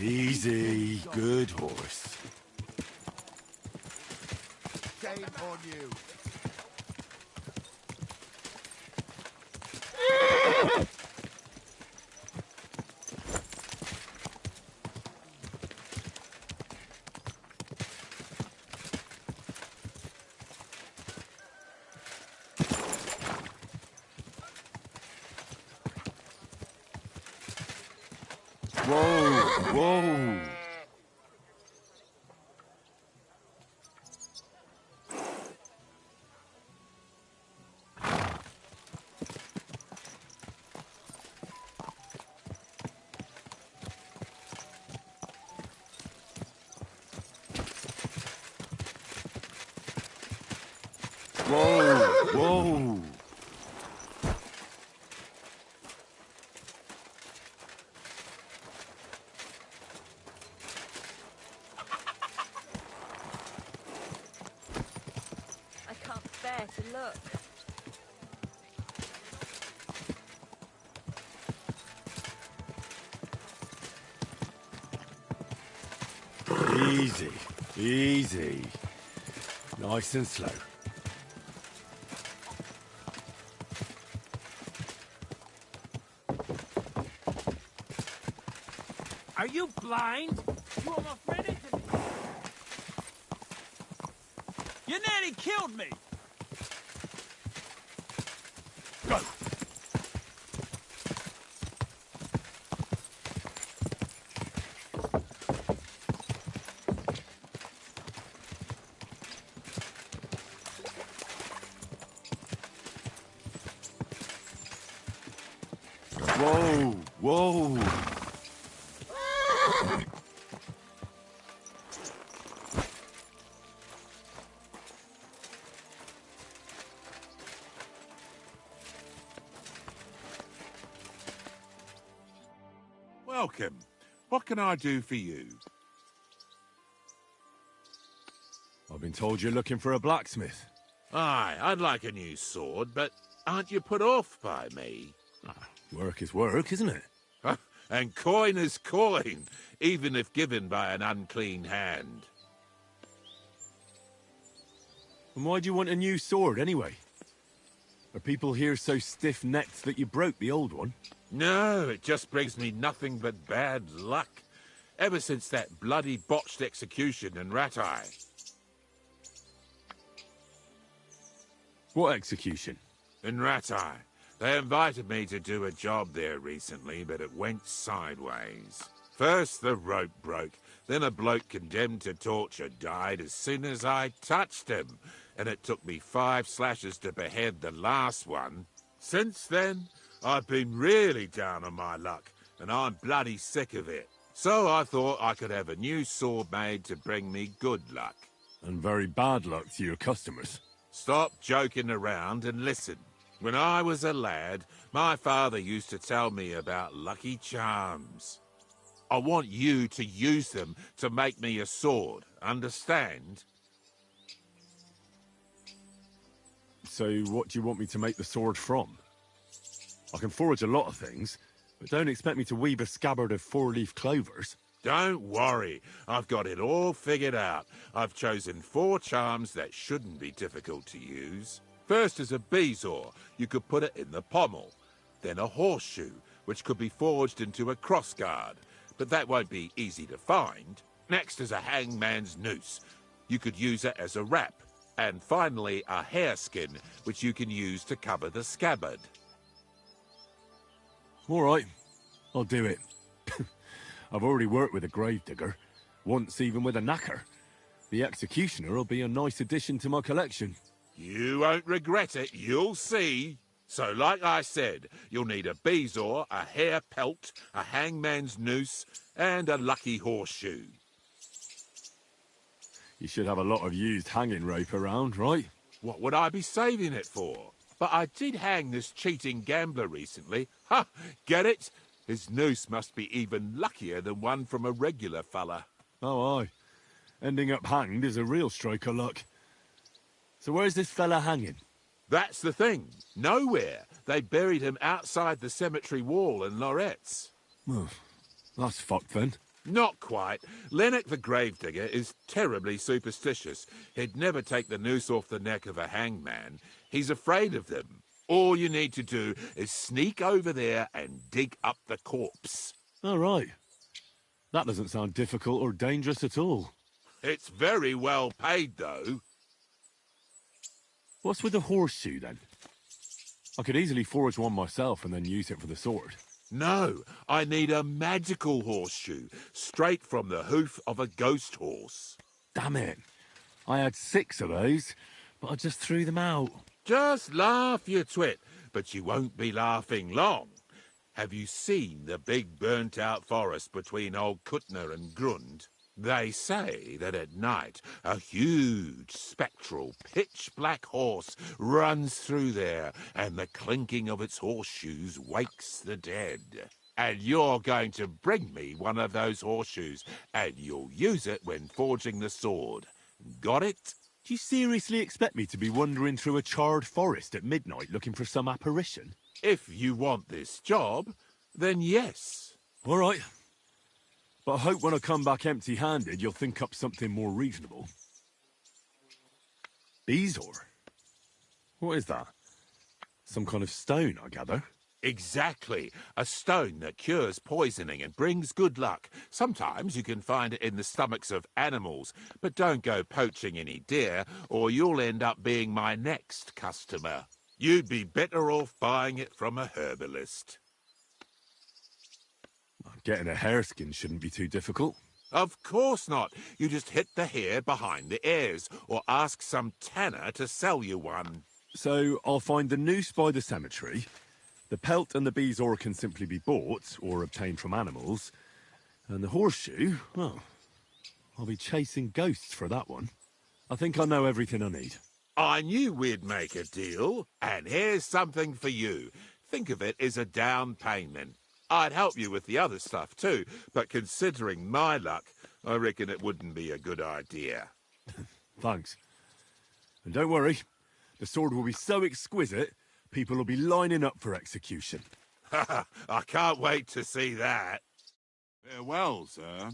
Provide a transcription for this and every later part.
Easy, good horse. Shame on you. Whoa, whoa. Whoa, whoa. I can't bear to look. Easy, easy. Nice and slow. Are you blind? You almost ran into me. You nearly killed me. Go. Whoa, whoa. Welcome. What can I do for you? I've been told you're looking for a blacksmith. Aye, I'd like a new sword, but aren't you put off by me? Work is work, isn't it? And coin is coin, even if given by an unclean hand. And why do you want a new sword, anyway? Are people here so stiff-necked that you broke the old one? No, it just brings me nothing but bad luck. Ever since that bloody botched execution in Ratai. What execution? In Ratai. They invited me to do a job there recently, but it went sideways. First the rope broke, then a bloke condemned to torture died as soon as I touched him, and it took me 5 slashes to behead the last one. Since then, I've been really down on my luck, and I'm bloody sick of it. So I thought I could have a new sword made to bring me good luck. And very bad luck to your customers. Stop joking around and listen. When I was a lad, my father used to tell me about lucky charms. I want you to use them to make me a sword, understand? So what do you want me to make the sword from? I can forge a lot of things, but don't expect me to weave a scabbard of 4-leaf clovers. Don't worry, I've got it all figured out. I've chosen 4 charms that shouldn't be difficult to use. First is a bezoar. You could put it in the pommel. Then a horseshoe, which could be forged into a crossguard, but that won't be easy to find. Next is a hangman's noose. You could use it as a wrap. And finally, a hareskin, which you can use to cover the scabbard. All right, I'll do it. I've already worked with a gravedigger, once even with a knacker. The executioner will be a nice addition to my collection. You won't regret it, you'll see. So like I said, you'll need a bezoar, a hair pelt, a hangman's noose, and a lucky horseshoe. You should have a lot of used hanging rope around, right? What would I be saving it for? But I did hang this cheating gambler recently. Ha! Get it? His noose must be even luckier than one from a regular fella. Oh, aye. Ending up hanged is a real stroke of luck. So where's this fella hanging? That's the thing. Nowhere. They buried him outside the cemetery wall in Loretz. Oh, that's fucked then. Not quite. Lennox the Gravedigger is terribly superstitious. He'd never take the noose off the neck of a hangman. He's afraid of them. All you need to do is sneak over there and dig up the corpse. All right. That doesn't sound difficult or dangerous at all. It's very well paid, though. What's with the horseshoe, then? I could easily forge one myself and then use it for the sword. No, I need a magical horseshoe, straight from the hoof of a ghost horse. Damn it. I had 6 of those, but I just threw them out. Just laugh, you twit, but you won't be laughing long. Have you seen the big burnt-out forest between Old Kutner and Grund? They say that at night a huge, spectral, pitch-black horse runs through there, and the clinking of its horseshoes wakes the dead. And you're going to bring me one of those horseshoes, and you'll use it when forging the sword. Got it? Do you seriously expect me to be wandering through a charred forest at midnight looking for some apparition? If you want this job, then yes. All right. But I hope when I come back empty-handed, you'll think up something more reasonable. Bezoar? What is that? Some kind of stone, I gather? Exactly. A stone that cures poisoning and brings good luck. Sometimes you can find it in the stomachs of animals, but don't go poaching any deer, or you'll end up being my next customer. You'd be better off buying it from a herbalist. Getting a hareskin shouldn't be too difficult. Of course not. You just hit the hair behind the ears, or ask some tanner to sell you one. So I'll find the noose by the cemetery. The pelt and the bezoar can simply be bought or obtained from animals. And the horseshoe, well, I'll be chasing ghosts for that one. I think I know everything I need. I knew we'd make a deal, and here's something for you. Think of it as a down payment. I'd help you with the other stuff too, but considering my luck, I reckon it wouldn't be a good idea. Thanks. And don't worry, the sword will be so exquisite, people will be lining up for execution. I can't wait to see that. Farewell, sir.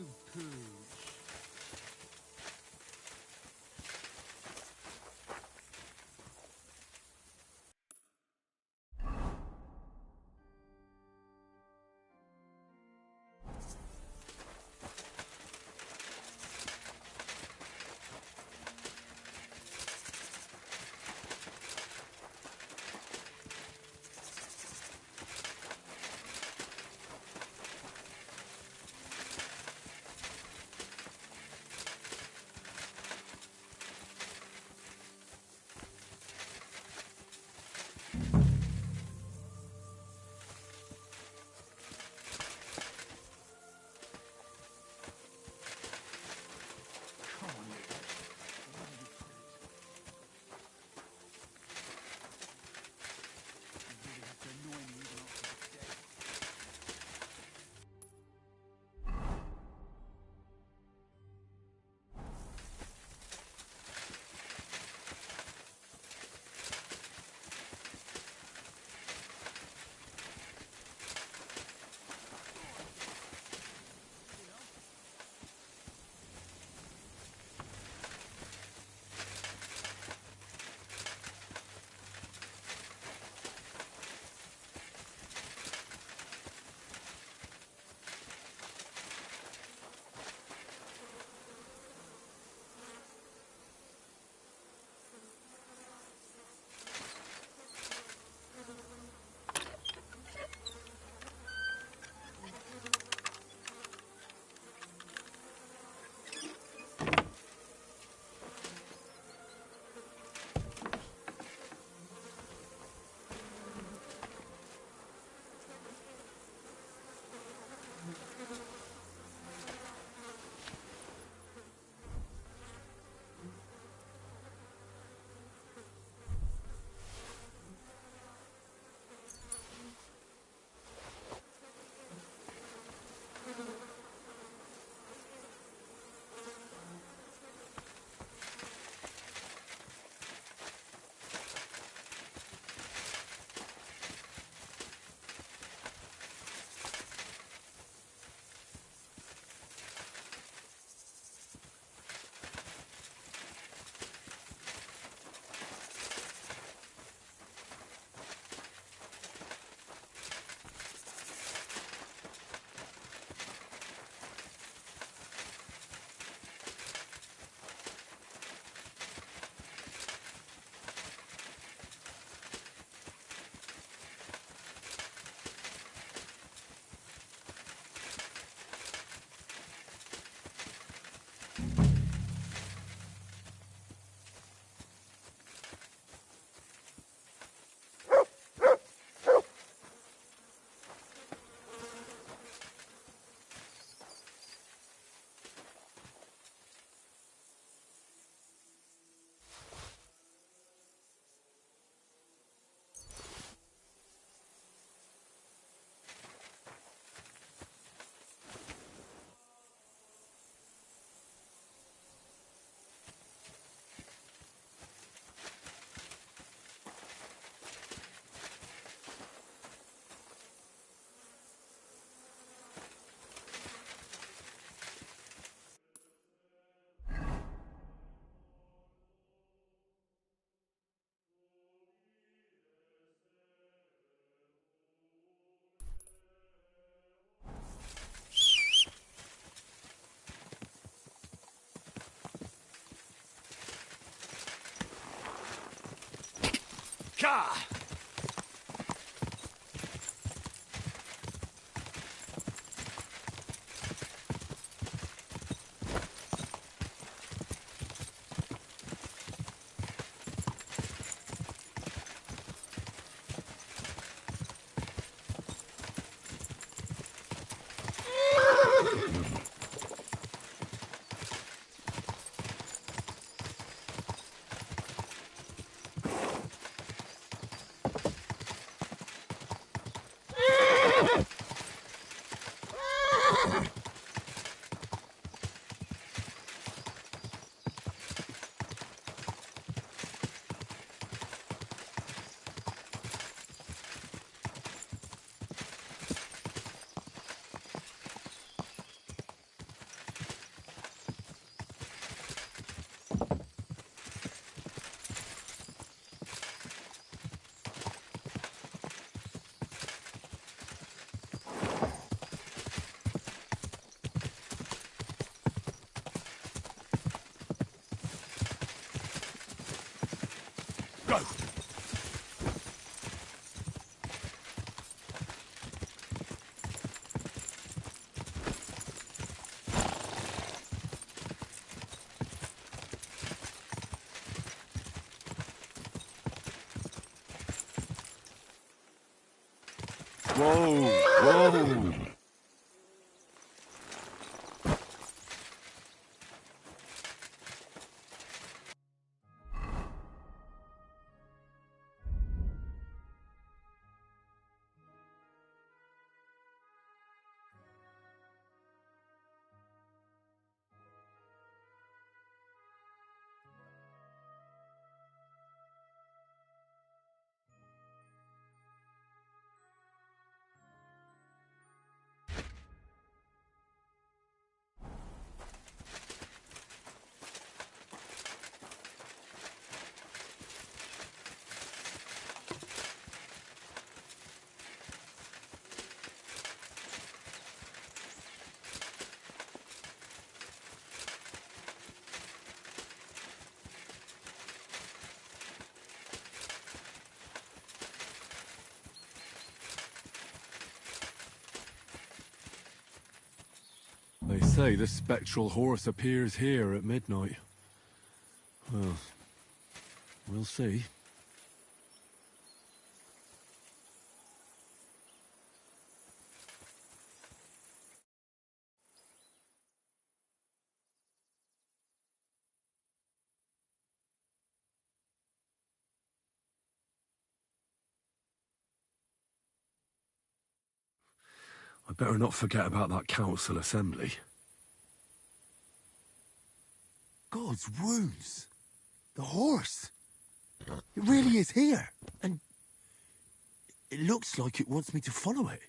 You pooch. Ka! Whoa, whoa. They say the spectral horse appears here at midnight. Well, we'll see. I better not forget about that council assembly. God's wounds. The horse. It really is here. And it looks like it wants me to follow it.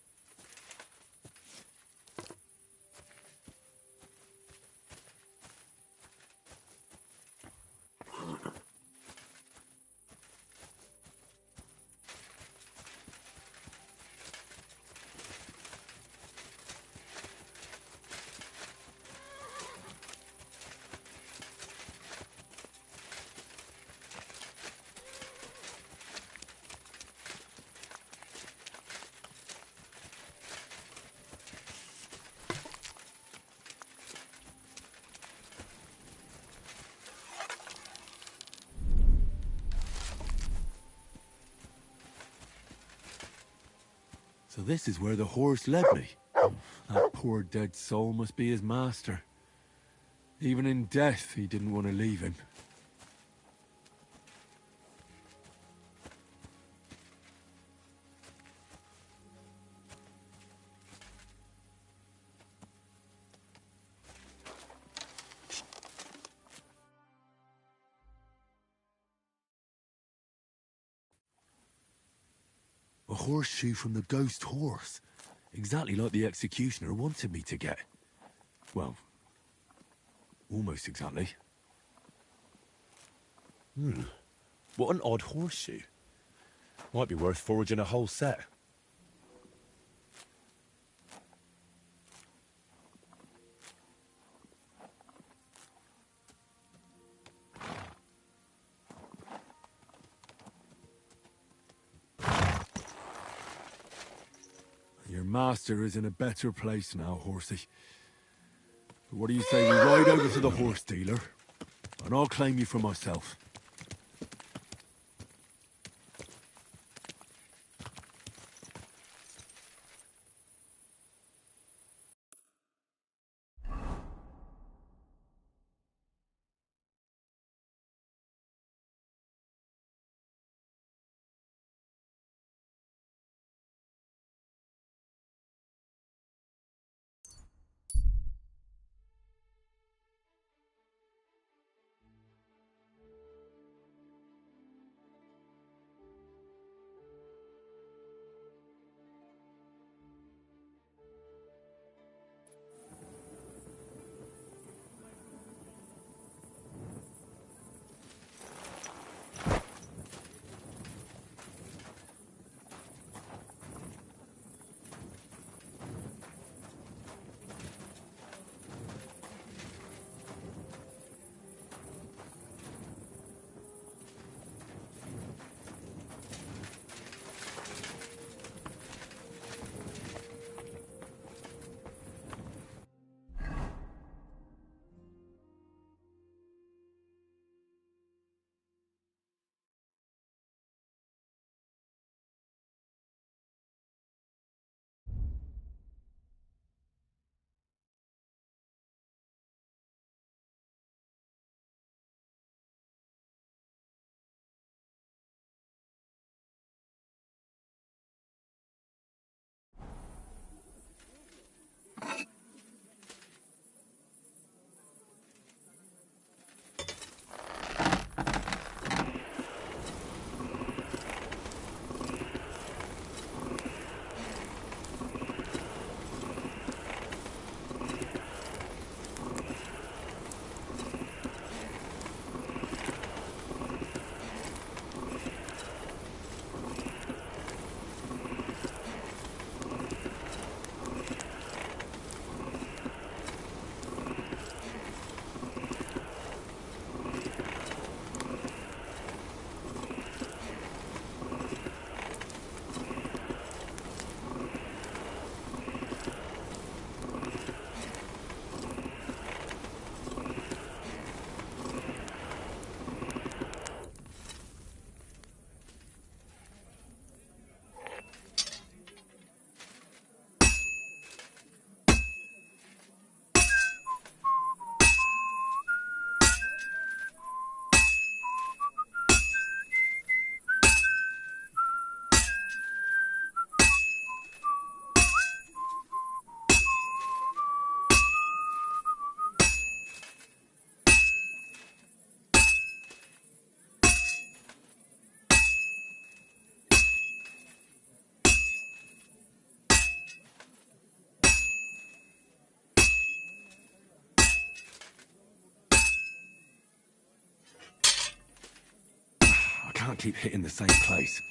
So this is where the horse led me. That poor dead soul must be his master. Even in death, he didn't want to leave him. A horseshoe from the ghost horse. Exactly like the executioner wanted me to get. Well, almost exactly. What an odd horseshoe. Might be worth foraging a whole set. Your master is in a better place now, horsey. But what do you say we ride over to the horse dealer, and I'll claim you for myself. keep hitting the same place.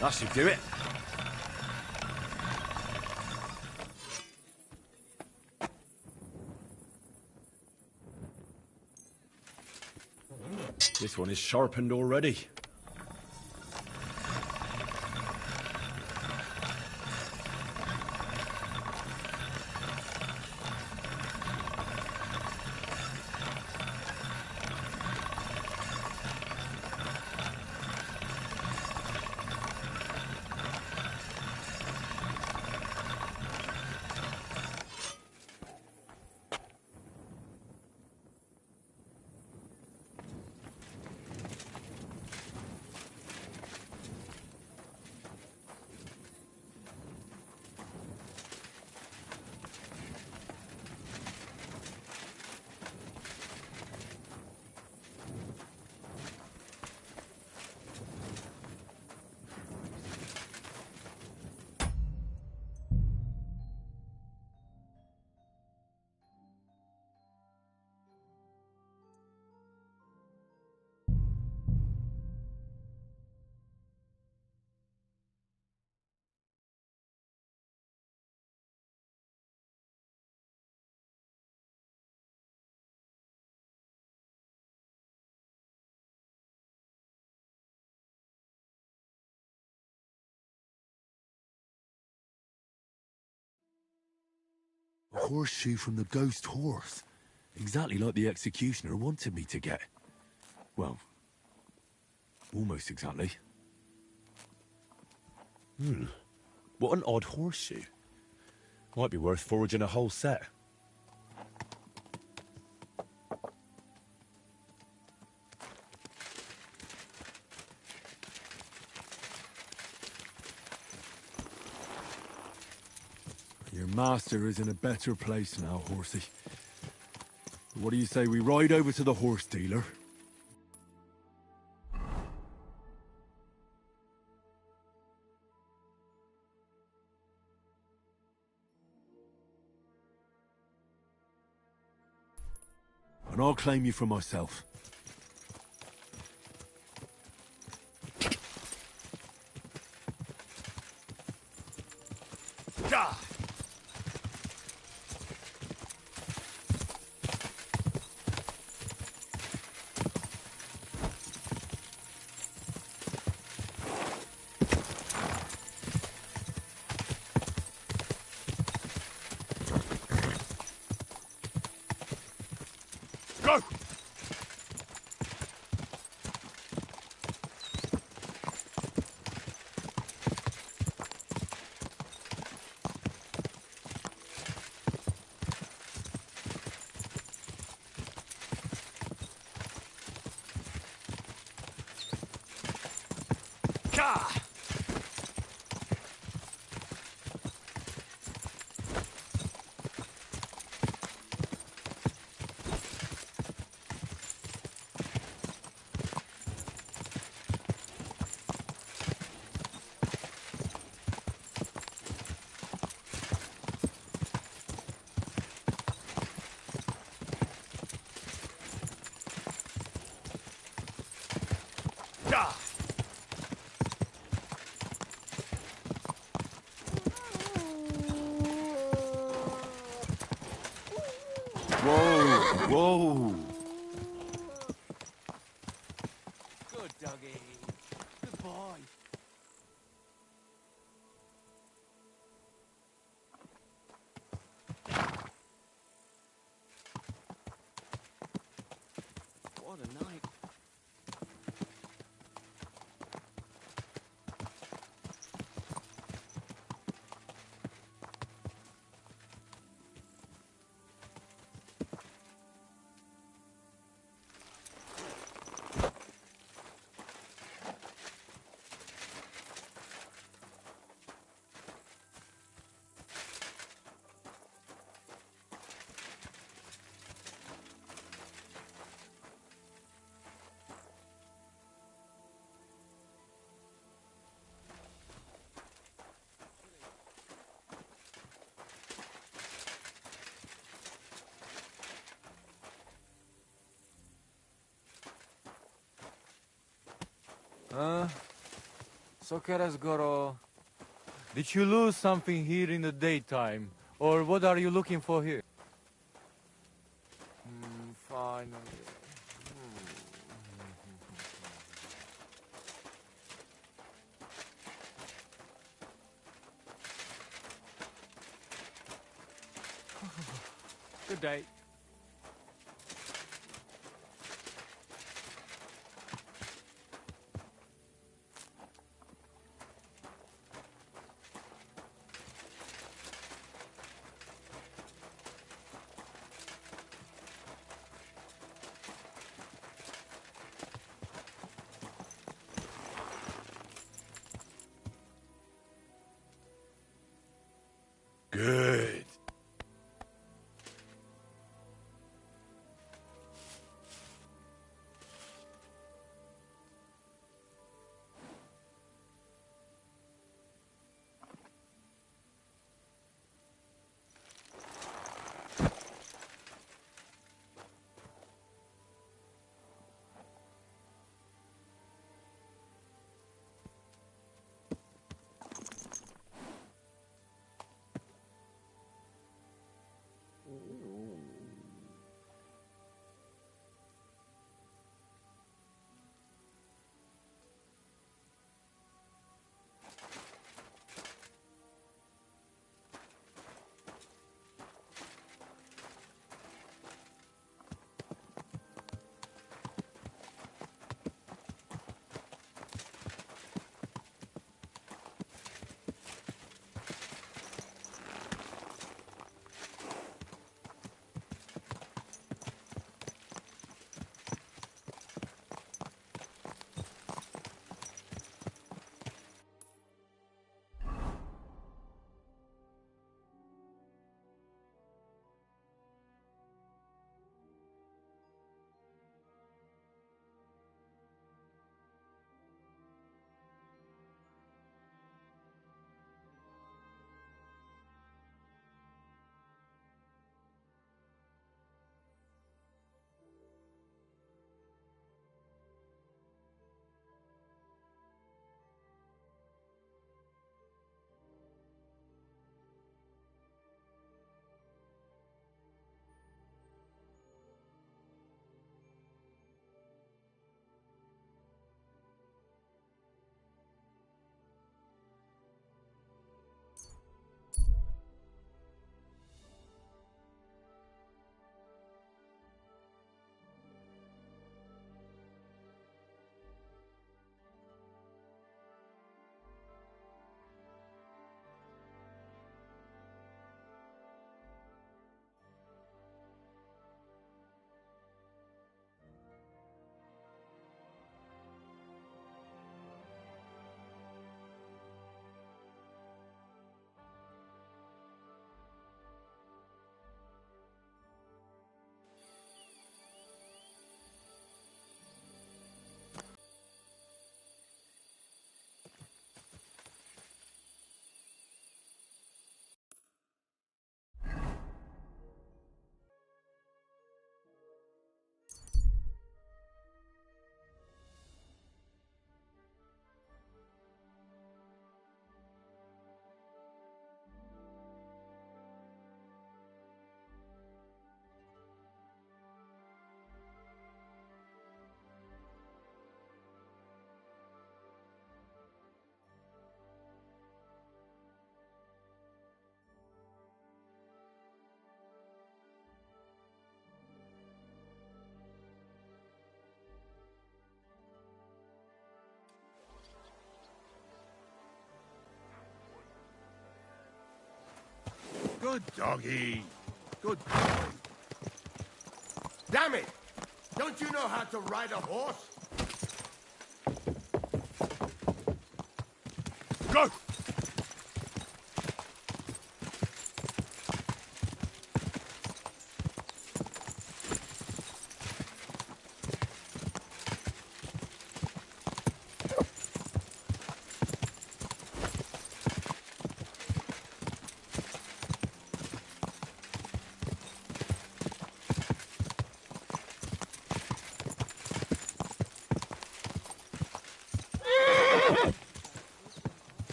That should do it. This one is sharpened already. A horseshoe from the ghost horse. Exactly like the executioner wanted me to get. Well, almost exactly. What an odd horseshoe. Might be worth foraging a whole set. Your master is in a better place now, horsey. What do you say we ride over to the horse dealer? And I'll claim you for myself. Go! Whoa, whoa. Good doggy. Good boy. What a night. Goro. Did you lose something here in the daytime? Or what are you looking for here? Finally. Good day. Good. Good doggy. Good boy. Damn it! Don't you know how to ride a horse? Go!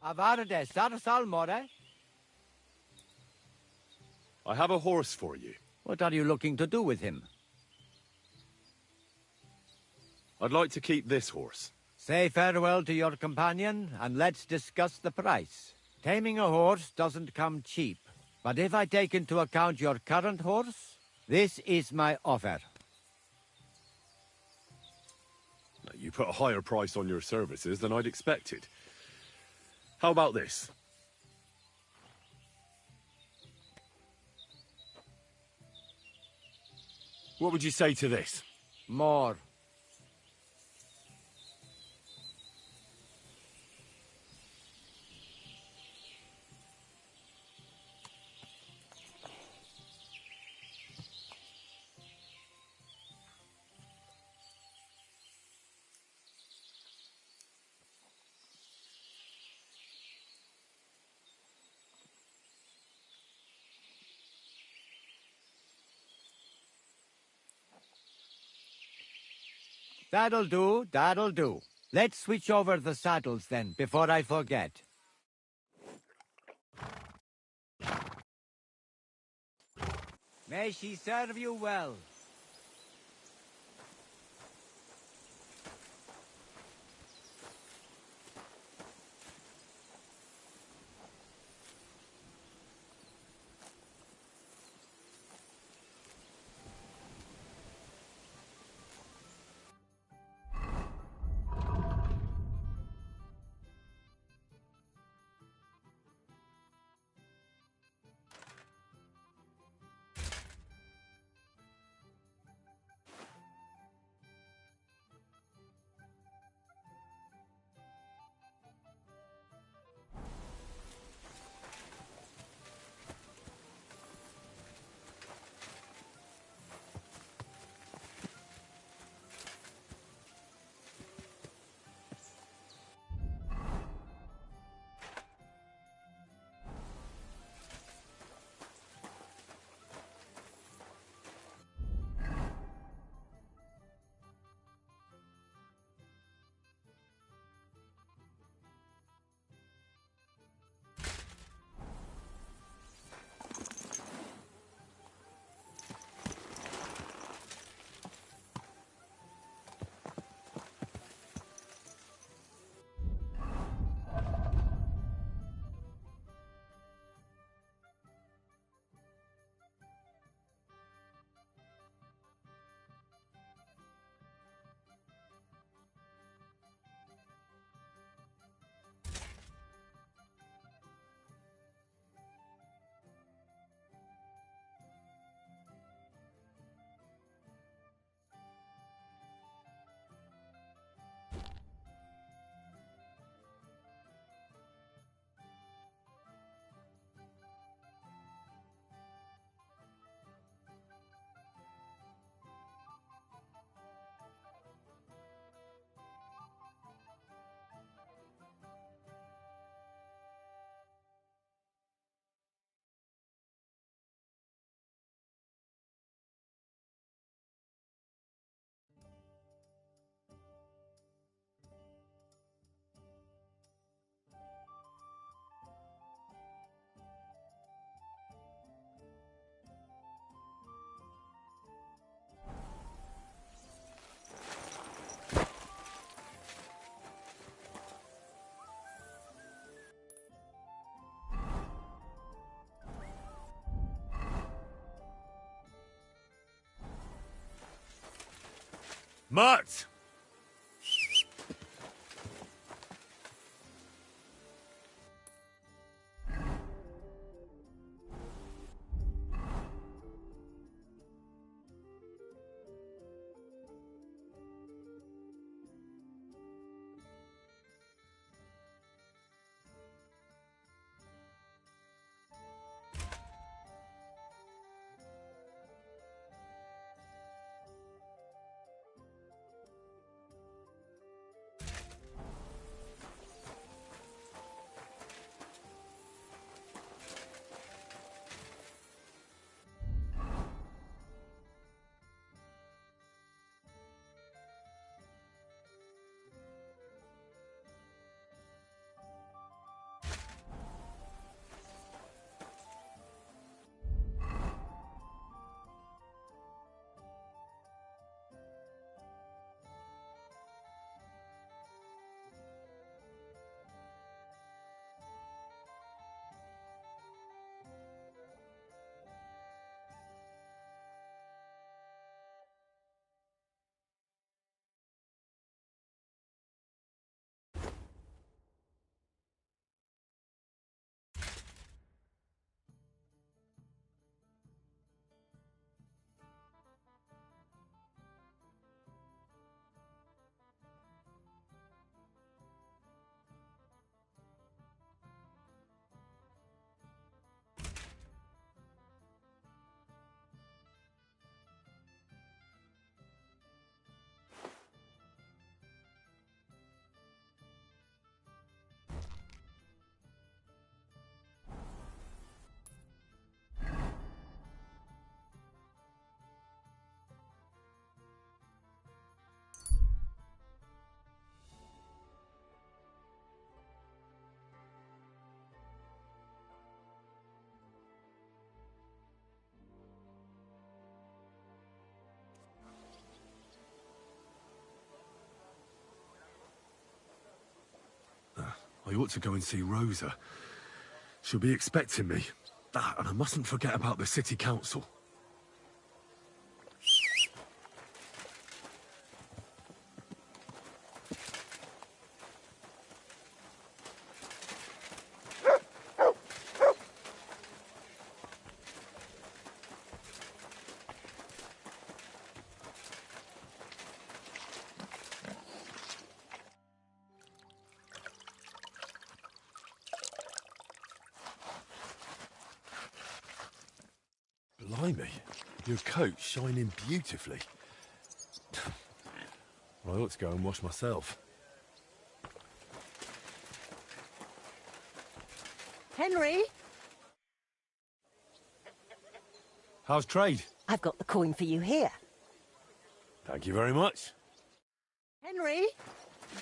Avarde, Salmore. I have a horse for you. What are you looking to do with him? I'd like to keep this horse. Say farewell to your companion, and let's discuss the price. Taming a horse doesn't come cheap. But if I take into account your current horse, this is my offer. You put a higher price on your services than I'd expected. How about this? What would you say to this? More. That'll do, that'll do. Let's switch over the saddles then, before I forget. May she serve you well. Mutt! I ought to go and see Rosa. She'll be expecting me. And I mustn't forget about the city council. Blimey, your coat's shining beautifully. Well, I ought to go and wash myself. Henry, How's trade? I've got the coin for you here. Thank you very much. Henry,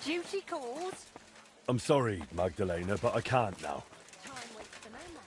duty calls. I'm sorry, Magdalena, but I can't now. Time waits for no man.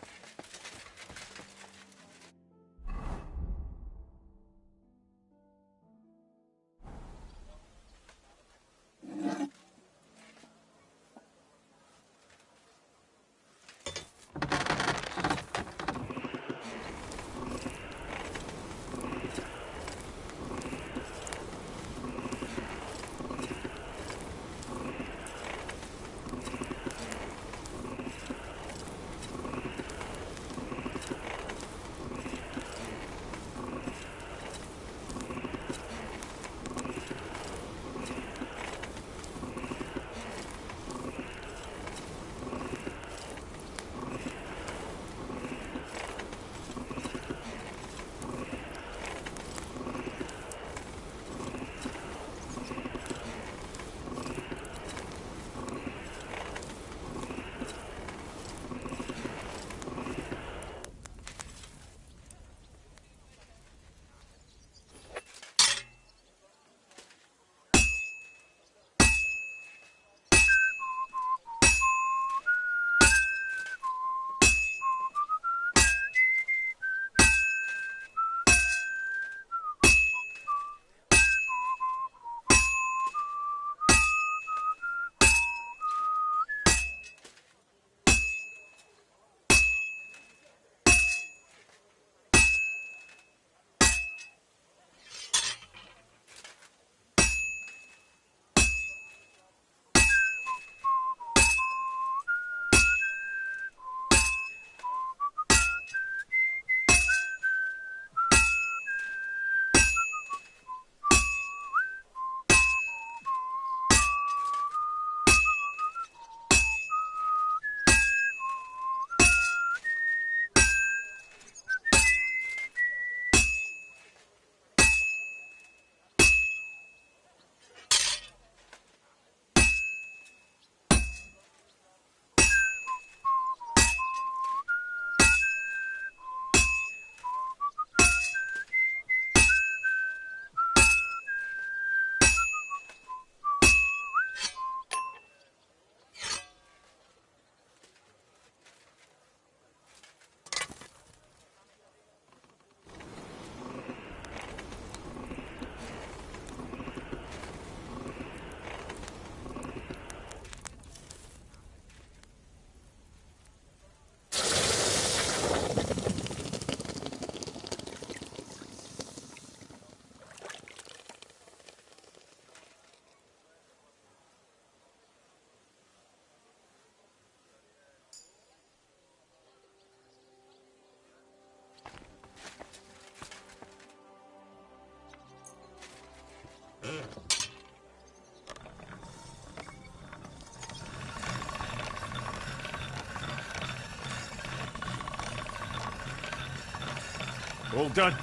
All done.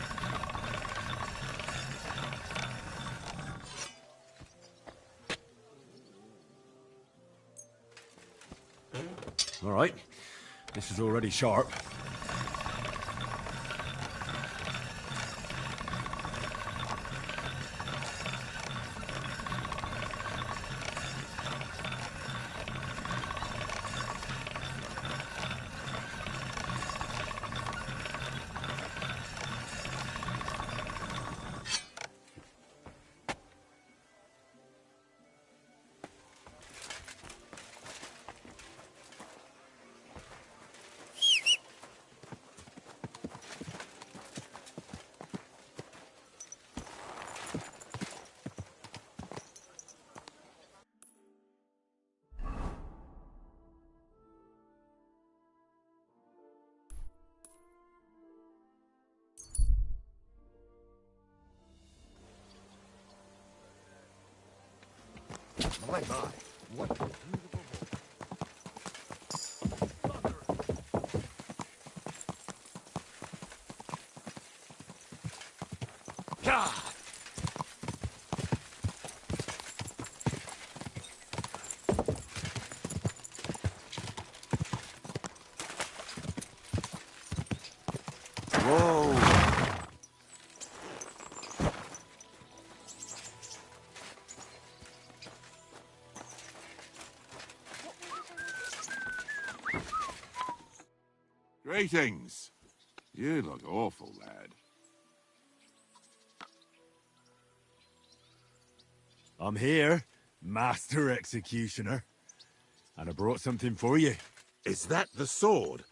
All right. This is already sharp. My, what a beautiful God! Whoa! Greetings. You look awful, lad. I'm here, Master Executioner. And I brought something for you. Is that the sword?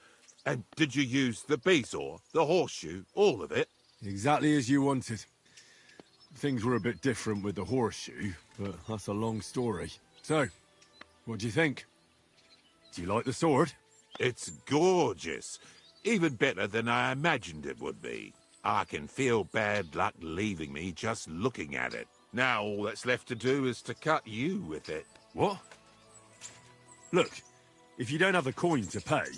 And did you use the bezoar, the horseshoe, all of it? Exactly as you wanted. Things were a bit different with the horseshoe, but that's a long story. So, what do you think? Do you like the sword? It's gorgeous. Even better than I imagined it would be. I can feel bad luck leaving me just looking at it. Now all that's left to do is to cut you with it. What? Look, if you don't have the coin to pay,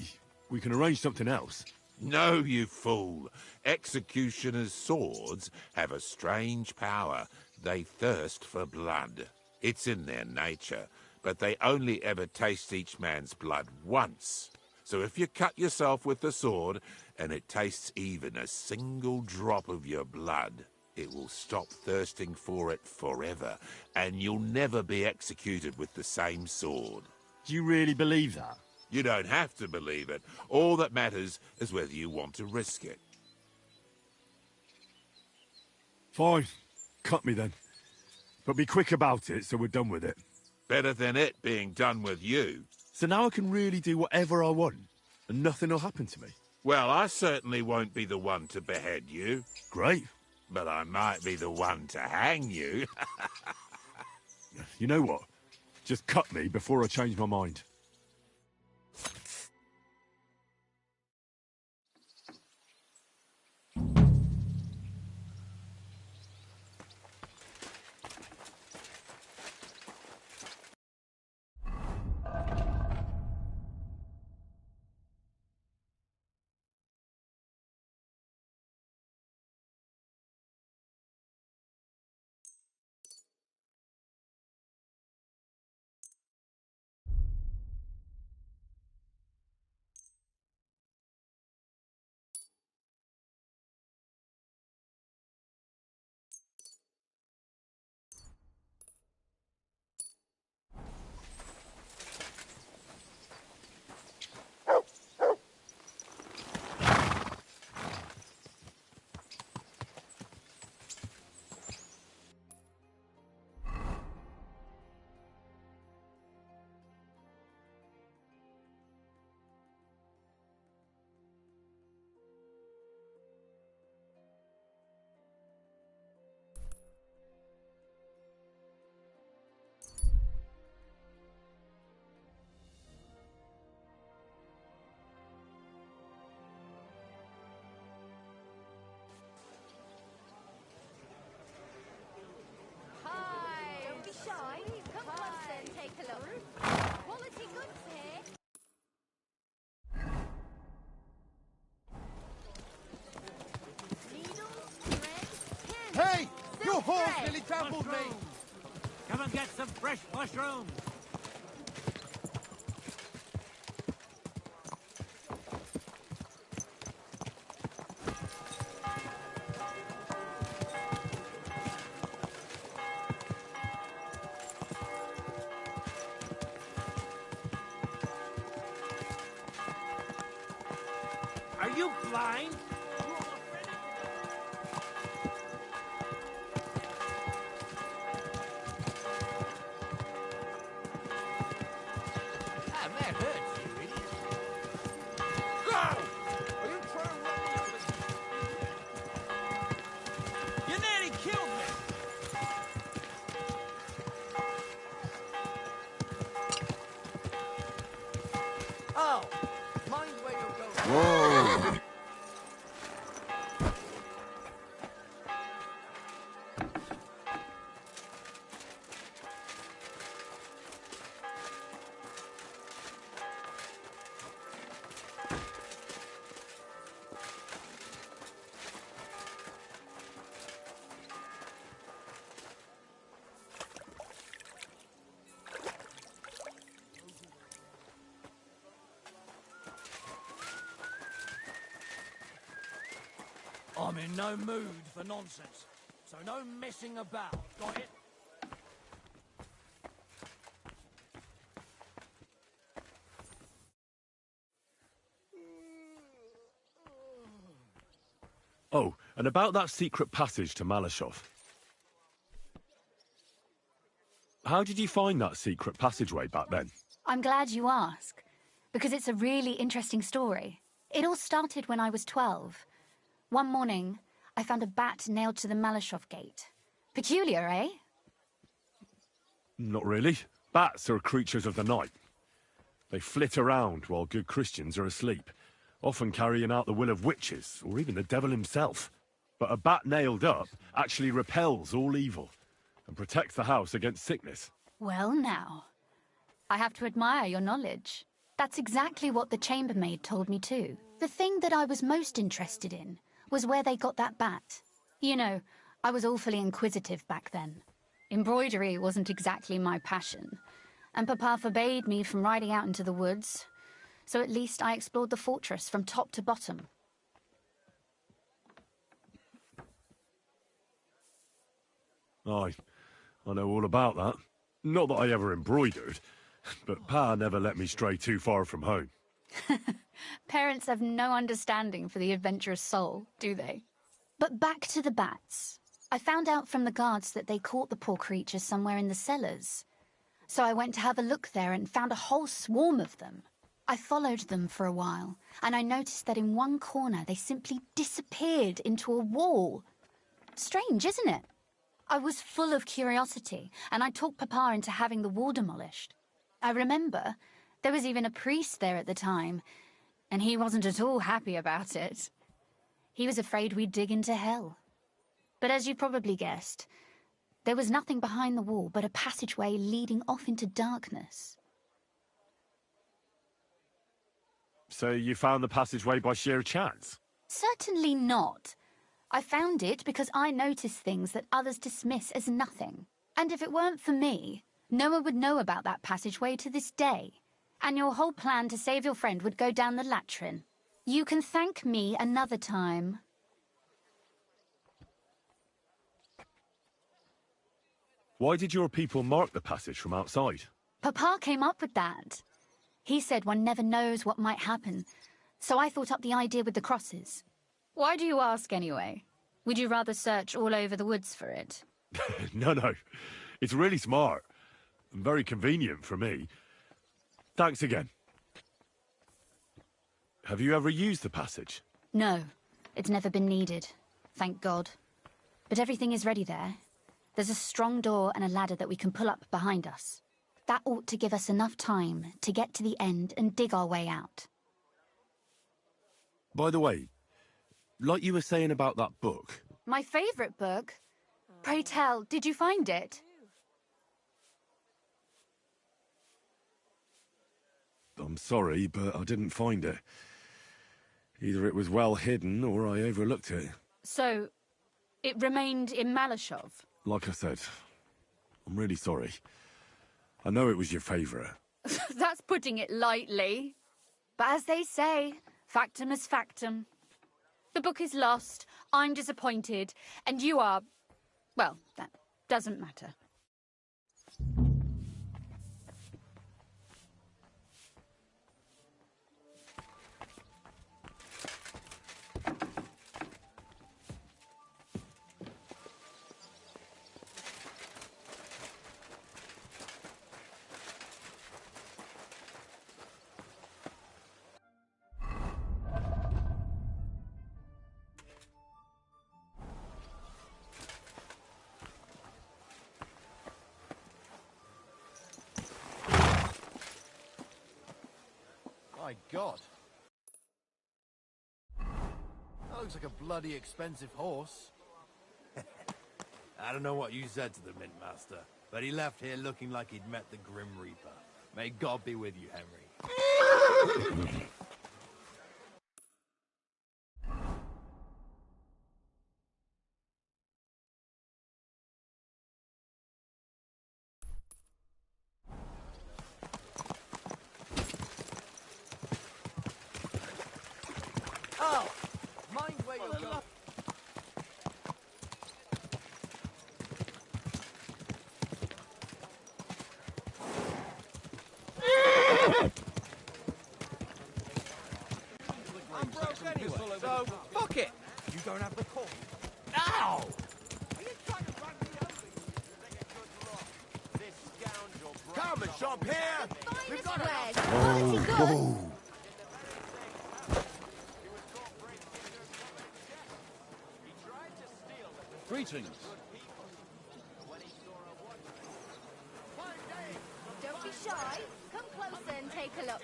we can arrange something else. No, you fool. Executioners' swords have a strange power. They thirst for blood. It's in their nature, but they only ever taste each man's blood once. So if you cut yourself with the sword, and it tastes even a single drop of your blood, it will stop thirsting for it forever, and you'll never be executed with the same sword. Do you really believe that? You don't have to believe it. All that matters is whether you want to risk it. Fine. Cut me then. But be quick about it so we're done with it. Better than it being done with you. So now I can really do whatever I want, and nothing will happen to me. Well, I certainly won't be the one to behead you. Great. But I might be the one to hang you. You know what? Just cut me before I change my mind. trampled me! Come and get some fresh mushrooms! Are you blind? Ah, that hurts, you idiot. Go! Are you trying to run me over? You nearly killed me! Oh! Mind where you're going. Whoa! I'm in no mood for nonsense, so no messing about, got it? Oh, and about that secret passage to Malashov. How did you find that secret passageway back then? I'm glad you ask, because it's a really interesting story. It all started when I was 12. One morning, I found a bat nailed to the Malashov gate. Peculiar, eh? Not really. Bats are creatures of the night. They flit around while good Christians are asleep, often carrying out the will of witches, or even the devil himself. But a bat nailed up actually repels all evil, and protects the house against sickness. Well now, I have to admire your knowledge. That's exactly what the chambermaid told me too. The thing that I was most interested in was where they got that bat. You know, I was awfully inquisitive back then. Embroidery wasn't exactly my passion, and Papa forbade me from riding out into the woods, so at least I explored the fortress from top to bottom. Aye, I know all about that. Not that I ever embroidered, but Pa never let me stray too far from home. Parents have no understanding for the adventurous soul, do they? But back to the bats. I found out from the guards that they caught the poor creatures somewhere in the cellars. So I went to have a look there and found a whole swarm of them. I followed them for a while, and I noticed that in one corner they simply disappeared into a wall. Strange, isn't it? I was full of curiosity, and I talked Papa into having the wall demolished. I remember there was even a priest there at the time, and he wasn't at all happy about it. He was afraid we'd dig into hell. But as you probably guessed, there was nothing behind the wall but a passageway leading off into darkness. So you found the passageway by sheer chance? Certainly not. I found it because I noticed things that others dismiss as nothing. And if it weren't for me, no one would know about that passageway to this day. And your whole plan to save your friend would go down the latrine. You can thank me another time. Why did your people mark the passage from outside? Papa came up with that. He said one never knows what might happen, so I thought up the idea with the crosses. Why do you ask anyway? Would you rather search all over the woods for it? No. It's really smart. And very convenient for me. Thanks again. Have you ever used the passage? No, it's never been needed. Thank God. But everything is ready there. There's a strong door and a ladder that we can pull up behind us. That ought to give us enough time to get to the end and dig our way out. By the way, like you were saying about that book... My favourite book? Pray tell, did you find it? I'm sorry, but I didn't find it. Either it was well hidden or I overlooked it. So, it remained in Malashov? like I said, I'm really sorry. I know it was your favourite. That's putting it lightly. But as they say, factum is factum. The book is lost, I'm disappointed, and you are... well, that doesn't matter. My God. That looks like a bloody expensive horse. I don't know what you said to the Mint Master, but he left here looking like he'd met the Grim Reaper. May God be with you, Henry. Oh! Mind where you're going. I'm broke anyway, so fuck it! You don't have the call. Ow! Are you trying to run me over? Take a good look. This scoundrel Come and shop here! We've got Oh. Greetings. Don't be shy. Come closer and take a look.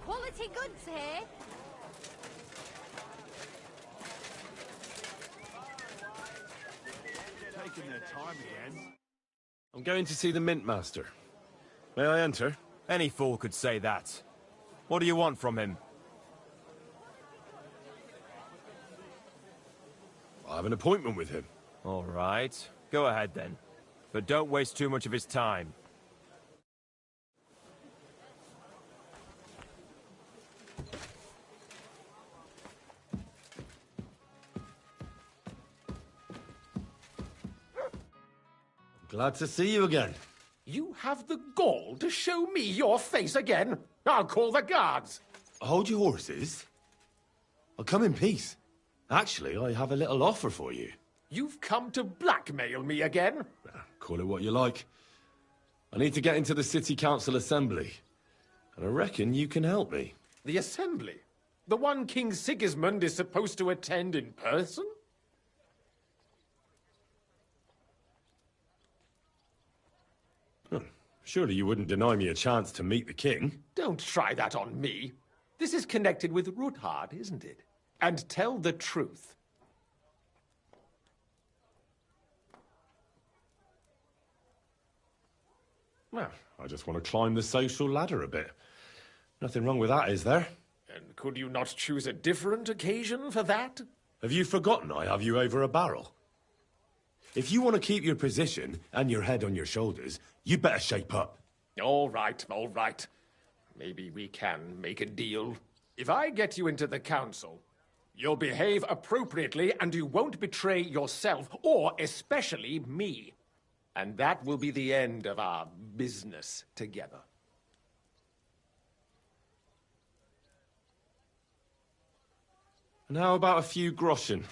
Quality goods here. Taking their time again. I'm going to see the Mint Master. May I enter? Any fool could say that. What do you want from him? I have an appointment with him. All right. Go ahead then. But don't waste too much of his time. Glad to see you again. You have the gall to show me your face again? I'll call the guards. Hold your horses. I'll come in peace. Actually, I have a little offer for you. You've come to blackmail me again? Call it what you like. I need to get into the City Council Assembly. And I reckon you can help me. The Assembly? The one King Sigismund is supposed to attend in person? Surely you wouldn't deny me a chance to meet the king? Don't try that on me. This is connected with Ruthard, isn't it? And tell the truth. Well, I just want to climb the social ladder a bit. Nothing wrong with that, is there? And could you not choose a different occasion for that? Have you forgotten I have you over a barrel? If you want to keep your position and your head on your shoulders, you better shape up. All right, all right. Maybe we can make a deal. If I get you into the council, You'll behave appropriately, and you won't betray yourself, or especially me. And that will be the end of our business together. And how about a few groschen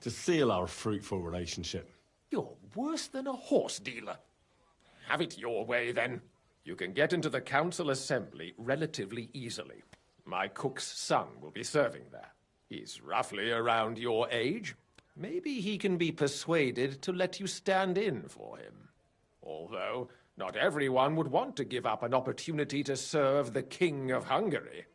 to seal our fruitful relationship? You're worse than a horse dealer. Have it your way, then. You can get into the council assembly relatively easily. My cook's son will be serving there. He's roughly around your age. Maybe he can be persuaded to let you stand in for him. Although, not everyone would want to give up an opportunity to serve the King of Hungary.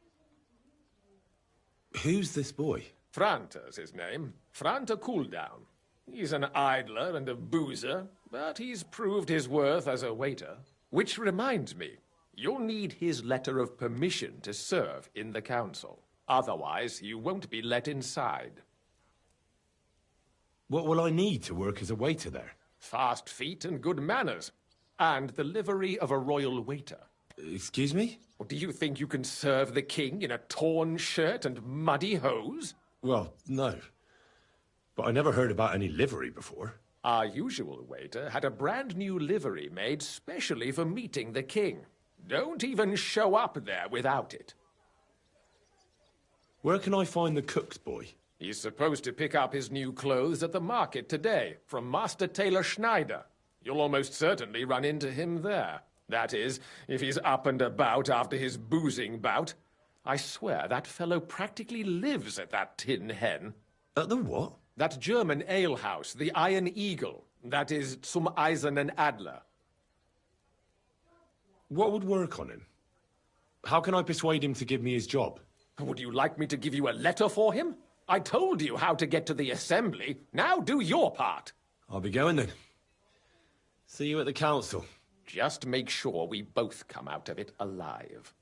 Who's this boy? Franta's his name. Franta Cooldown. He's an idler and a boozer, but he's proved his worth as a waiter. Which reminds me, you'll need his letter of permission to serve in the council. Otherwise, you won't be let inside. What will I need to work as a waiter there? Fast feet and good manners. And the livery of a royal waiter. Excuse me? Do you think you can serve the king in a torn shirt and muddy hose? Well, no. But I never heard about any livery before. Our usual waiter had a brand new livery made specially for meeting the king. Don't even show up there without it. Where can I find the cook's boy? He's supposed to pick up his new clothes at the market today, from Master Tailor Schneider. You'll almost certainly run into him there. That is, if he's up and about after his boozing bout. I swear that fellow practically lives at that Tin Hen. At the what? That German alehouse, the Iron Eagle. That is Zum Eisernen Adler. What would work on him? How can I persuade him to give me his job? Would you like me to give you a letter for him? I told you how to get to the assembly. Now do your part. I'll be going then. See you at the council. Just make sure we both come out of it alive.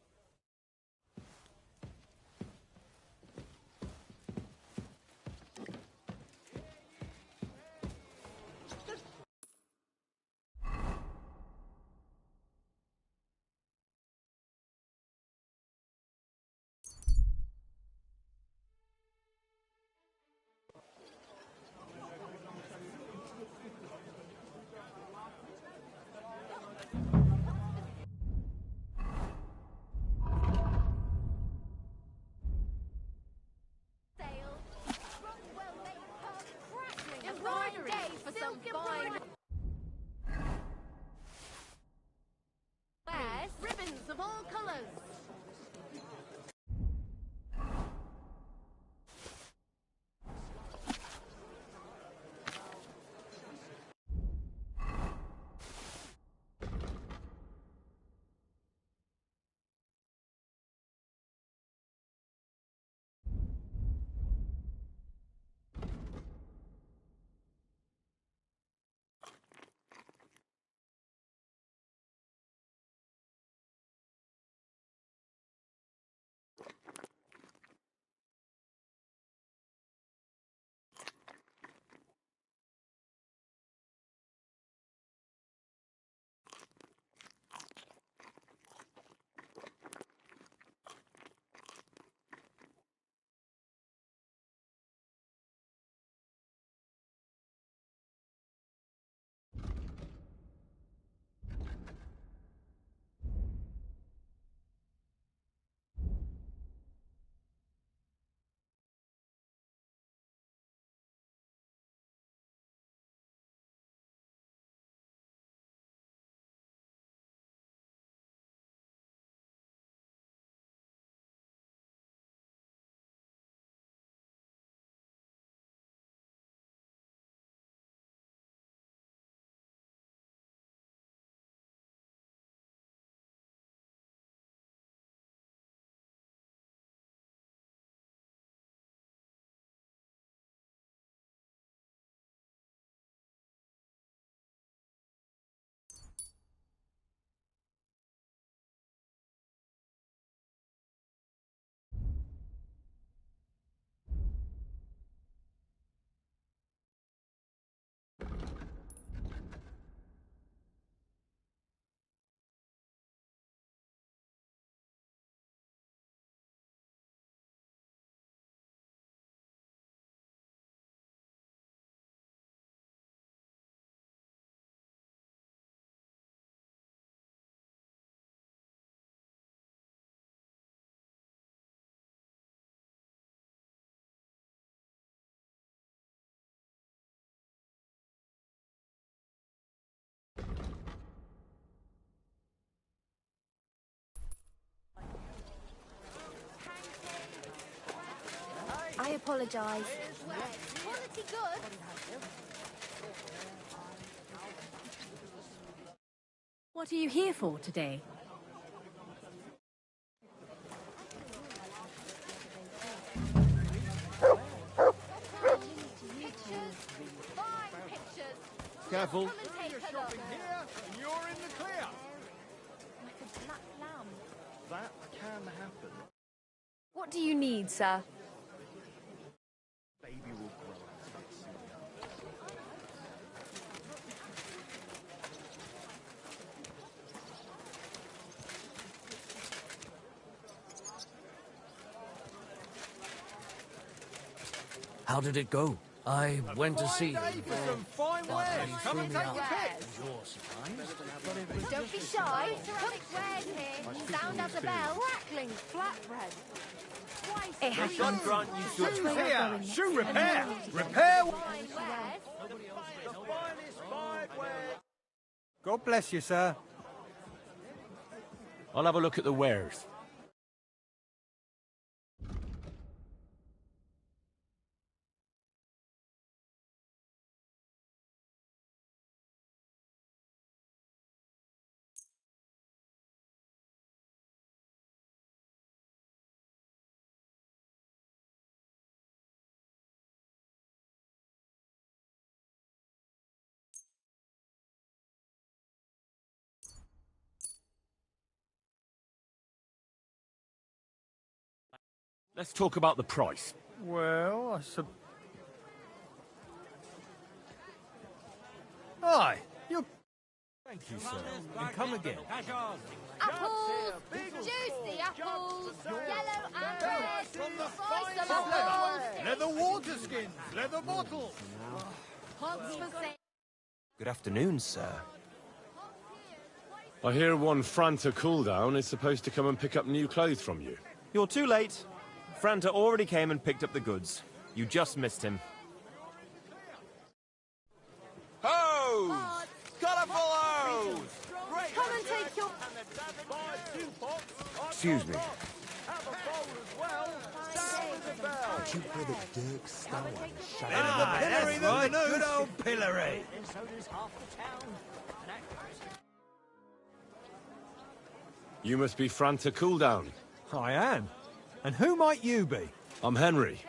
apologise. Quality good. What are you here for today? Pictures. Fine pictures. Careful. Come and take a look. Here, and you're in the clear. Like a black lamb. That can happen. What do you need, sir? Baby will grow out of it soon. How did it go? I went to see Fine day him. for some fine wares. Come and take your pick. Don't be shy. Cook's wares here. Sound as a bell. Crackling flatbread. It happens. Shotgun, you Which should way here. you're going Shoe next? repair. And then- Repair. Fine wares. The finest fine wares. God bless you, sir. I'll have a look at the wares. Let's talk about the price. Well, Hi, you. Thank you, sir. And come again. Apples. Juicy apples. Yellow and red. Slice of apples. Leather water skins. Leather bottles. Hogs for sale. Good afternoon, sir. I hear one Franta cooldown is supposed to come and pick up new clothes from you. You're too late. Franta already came and picked up the goods. You just missed him. Hose! Colourful hose! Come and take your... Excuse me. Have a bowl as well. Sound the bell. Did you hear that Dirk stole one? Pillory, right. the Good old pillory. You must be Franta cooldown. I am. And who might you be? I'm Henry.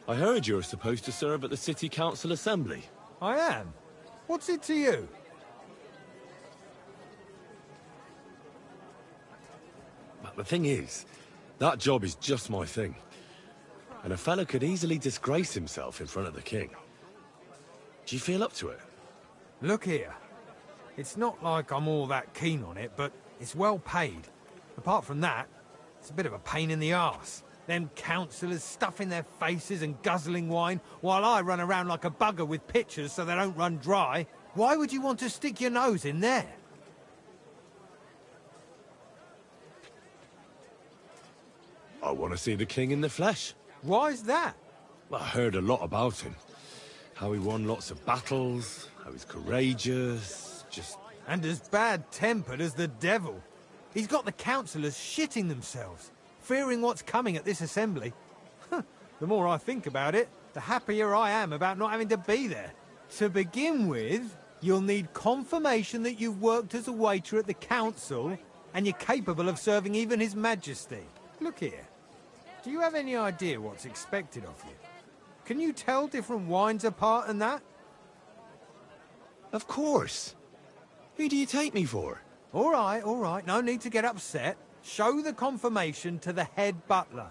I heard you're supposed to serve at the City Council Assembly. I am. What's it to you? But the thing is, that job is just my thing. And a fella could easily disgrace himself in front of the king. Do you feel up to it? Look here. It's not like I'm all that keen on it, but it's well paid. Apart from that, it's a bit of a pain in the arse. Them councillors stuffing their faces and guzzling wine, while I run around like a bugger with pitchers so they don't run dry. Why would you want to stick your nose in there? I want to see the king in the flesh. Why's that? Well, I heard a lot about him. How he won lots of battles, how he's courageous, just... And as bad-tempered as the devil. He's got the councillors shitting themselves, fearing what's coming at this assembly. The more I think about it, the happier I am about not having to be there. To begin with, you'll need confirmation that you've worked as a waiter at the council and you're capable of serving even His Majesty. Look here. Do you have any idea what's expected of you? Can you tell different wines apart and that? Of course. Who do you take me for? All right. No need to get upset. Show the confirmation to the head butler.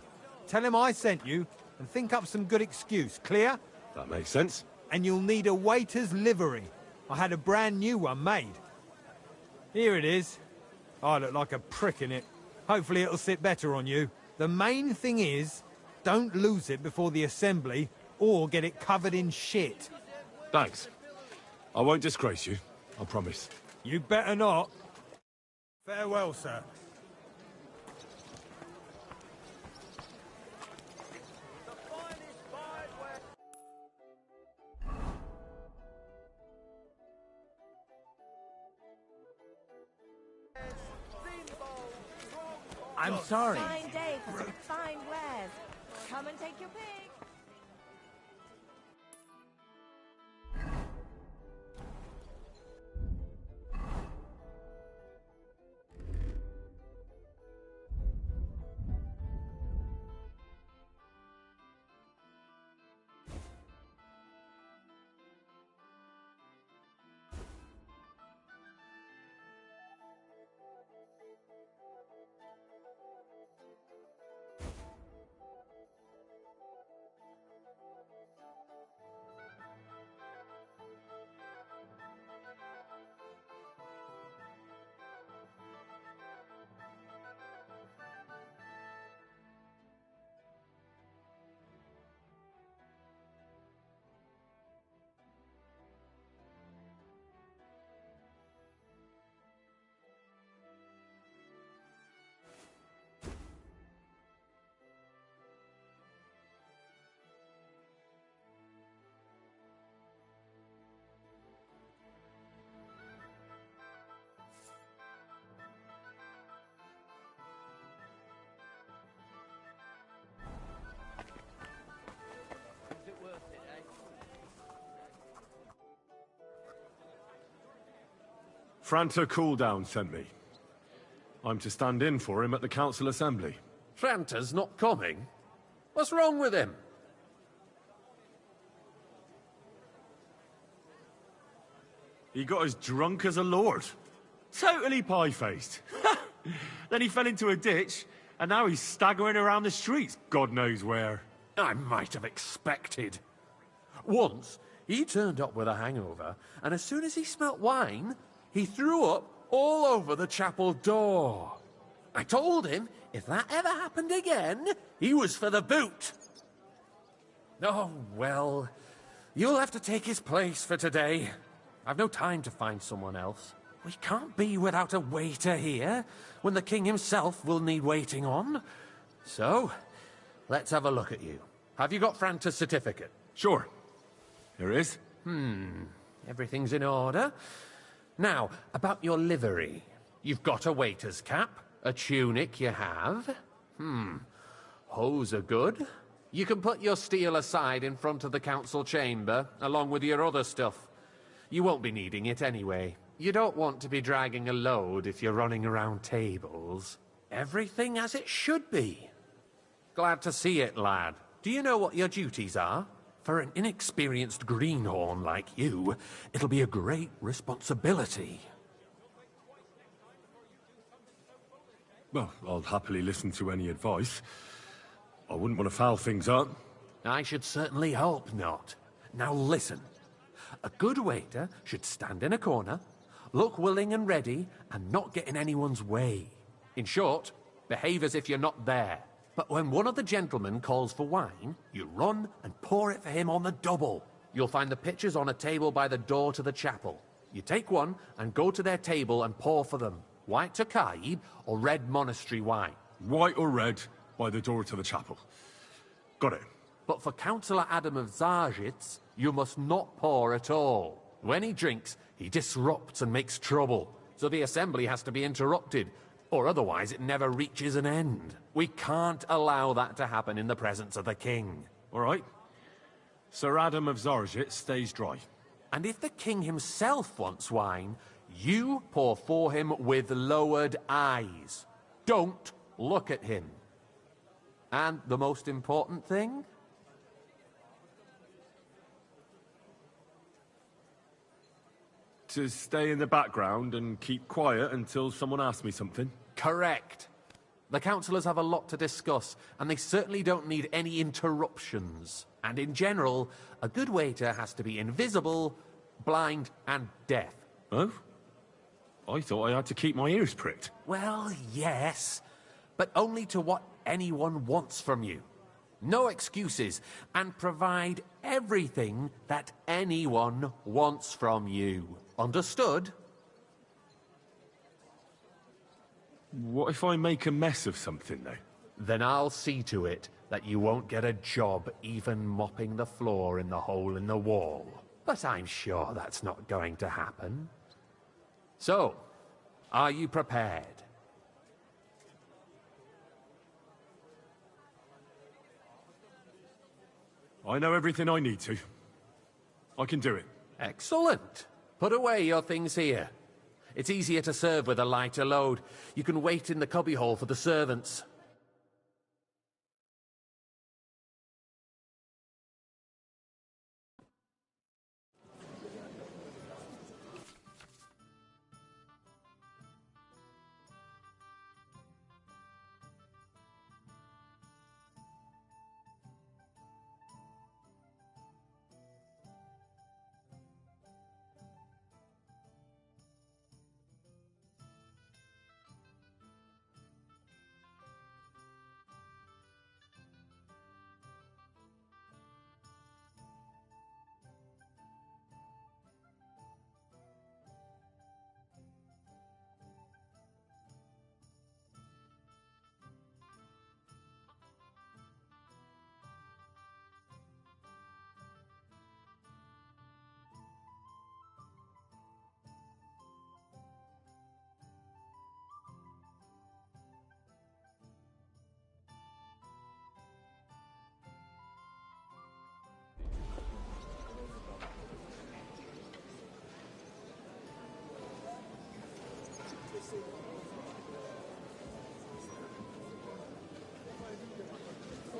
Tell him I sent you and think up some good excuse. Clear? That makes sense. And you'll need a waiter's livery. I had a brand new one made. Here it is. I look like a prick in it. Hopefully it'll sit better on you. The main thing is, don't lose it before the assembly or get it covered in shit. Thanks. I won't disgrace you, I promise. You better not. Farewell, sir. I'm sorry. Fine day for some fine wares. Come and take your pick. Franta Cooldown sent me. I'm to stand in for him at the council assembly. Franta's not coming? What's wrong with him? He got as drunk as a lord. Totally pie-faced. Then he fell into a ditch, and now he's staggering around the streets, God knows where. I might have expected. Once, he turned up with a hangover, and as soon as he smelt wine, he threw up all over the chapel door. I told him if that ever happened again, he was for the boot. Oh, well, you'll have to take his place for today. I've no time to find someone else. We can't be without a waiter here, when the king himself will need waiting on. So, let's have a look at you. Have you got Franta's certificate? Sure. Here it is. Everything's in order. Now, about your livery. You've got a waiter's cap, a tunic you have. Hose are good. You can put your steel aside in front of the council chamber, along with your other stuff. You won't be needing it anyway. You don't want to be dragging a load if you're running around tables. Everything as it should be. Glad to see it, lad. Do you know what your duties are? For an inexperienced greenhorn like you, it'll be a great responsibility. Well, I'll happily listen to any advice. I wouldn't want to foul things up. I should certainly hope not. Now listen. A good waiter should stand in a corner, look willing and ready, and not get in anyone's way. In short, behave as if you're not there. But when one of the gentlemen calls for wine, you run and pour it for him on the double. You'll find the pitchers on a table by the door to the chapel. You take one and go to their table and pour for them. White Tokaib or red monastery wine. White or red by the door to the chapel. Got it. But for Councillor Adam of Zarjitz, you must not pour at all. When he drinks, he disrupts and makes trouble. So the assembly has to be interrupted, or otherwise it never reaches an end. We can't allow that to happen in the presence of the king. All right. Sir Adam of Zarjit stays dry. And if the king himself wants wine, you pour for him with lowered eyes. Don't look at him. And the most important thing? To stay in the background and keep quiet until someone asks me something? Correct. The councillors have a lot to discuss, and they certainly don't need any interruptions. And in general, a good waiter has to be invisible, blind, and deaf. Oh? I thought I had to keep my ears pricked. Well, yes, but only to what anyone wants from you. No excuses, and provide everything that anyone wants from you. Understood? What if I make a mess of something, though? Then I'll see to it that you won't get a job even mopping the floor in the hole in the wall. But I'm sure that's not going to happen. So, are you prepared? I know everything I need to. I can do it. Excellent. Put away your things here. It's easier to serve with a lighter load. You can wait in the cubbyhole for the servants.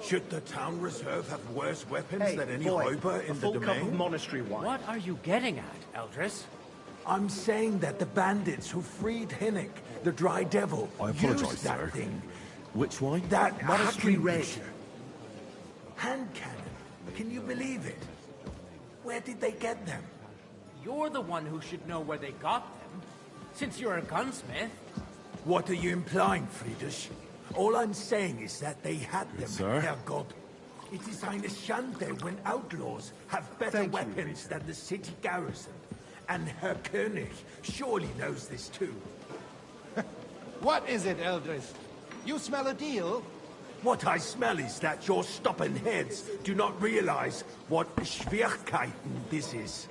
Should the town reserve have worse weapons than any räuber in the domain? Monastery wine. What are you getting at, Eldris? I'm saying that the bandits who freed Hinnick, the Dry Devil, I apologize, used that sir. thing. Which wine? That Monastery raid. Hand cannon. Can you believe it? Where did they get them? You're the one who should know where they got them, since you're a gunsmith. What are you implying, Friedrich? All I'm saying is that they had them, sir. Herrgott. It is eine Schande when outlaws have better weapons than the city garrison. And Herr König surely knows this too. What is it, Eldris? You smell a deal? What I smell is that your stubborn heads do not realize what Schwierigkeiten this is.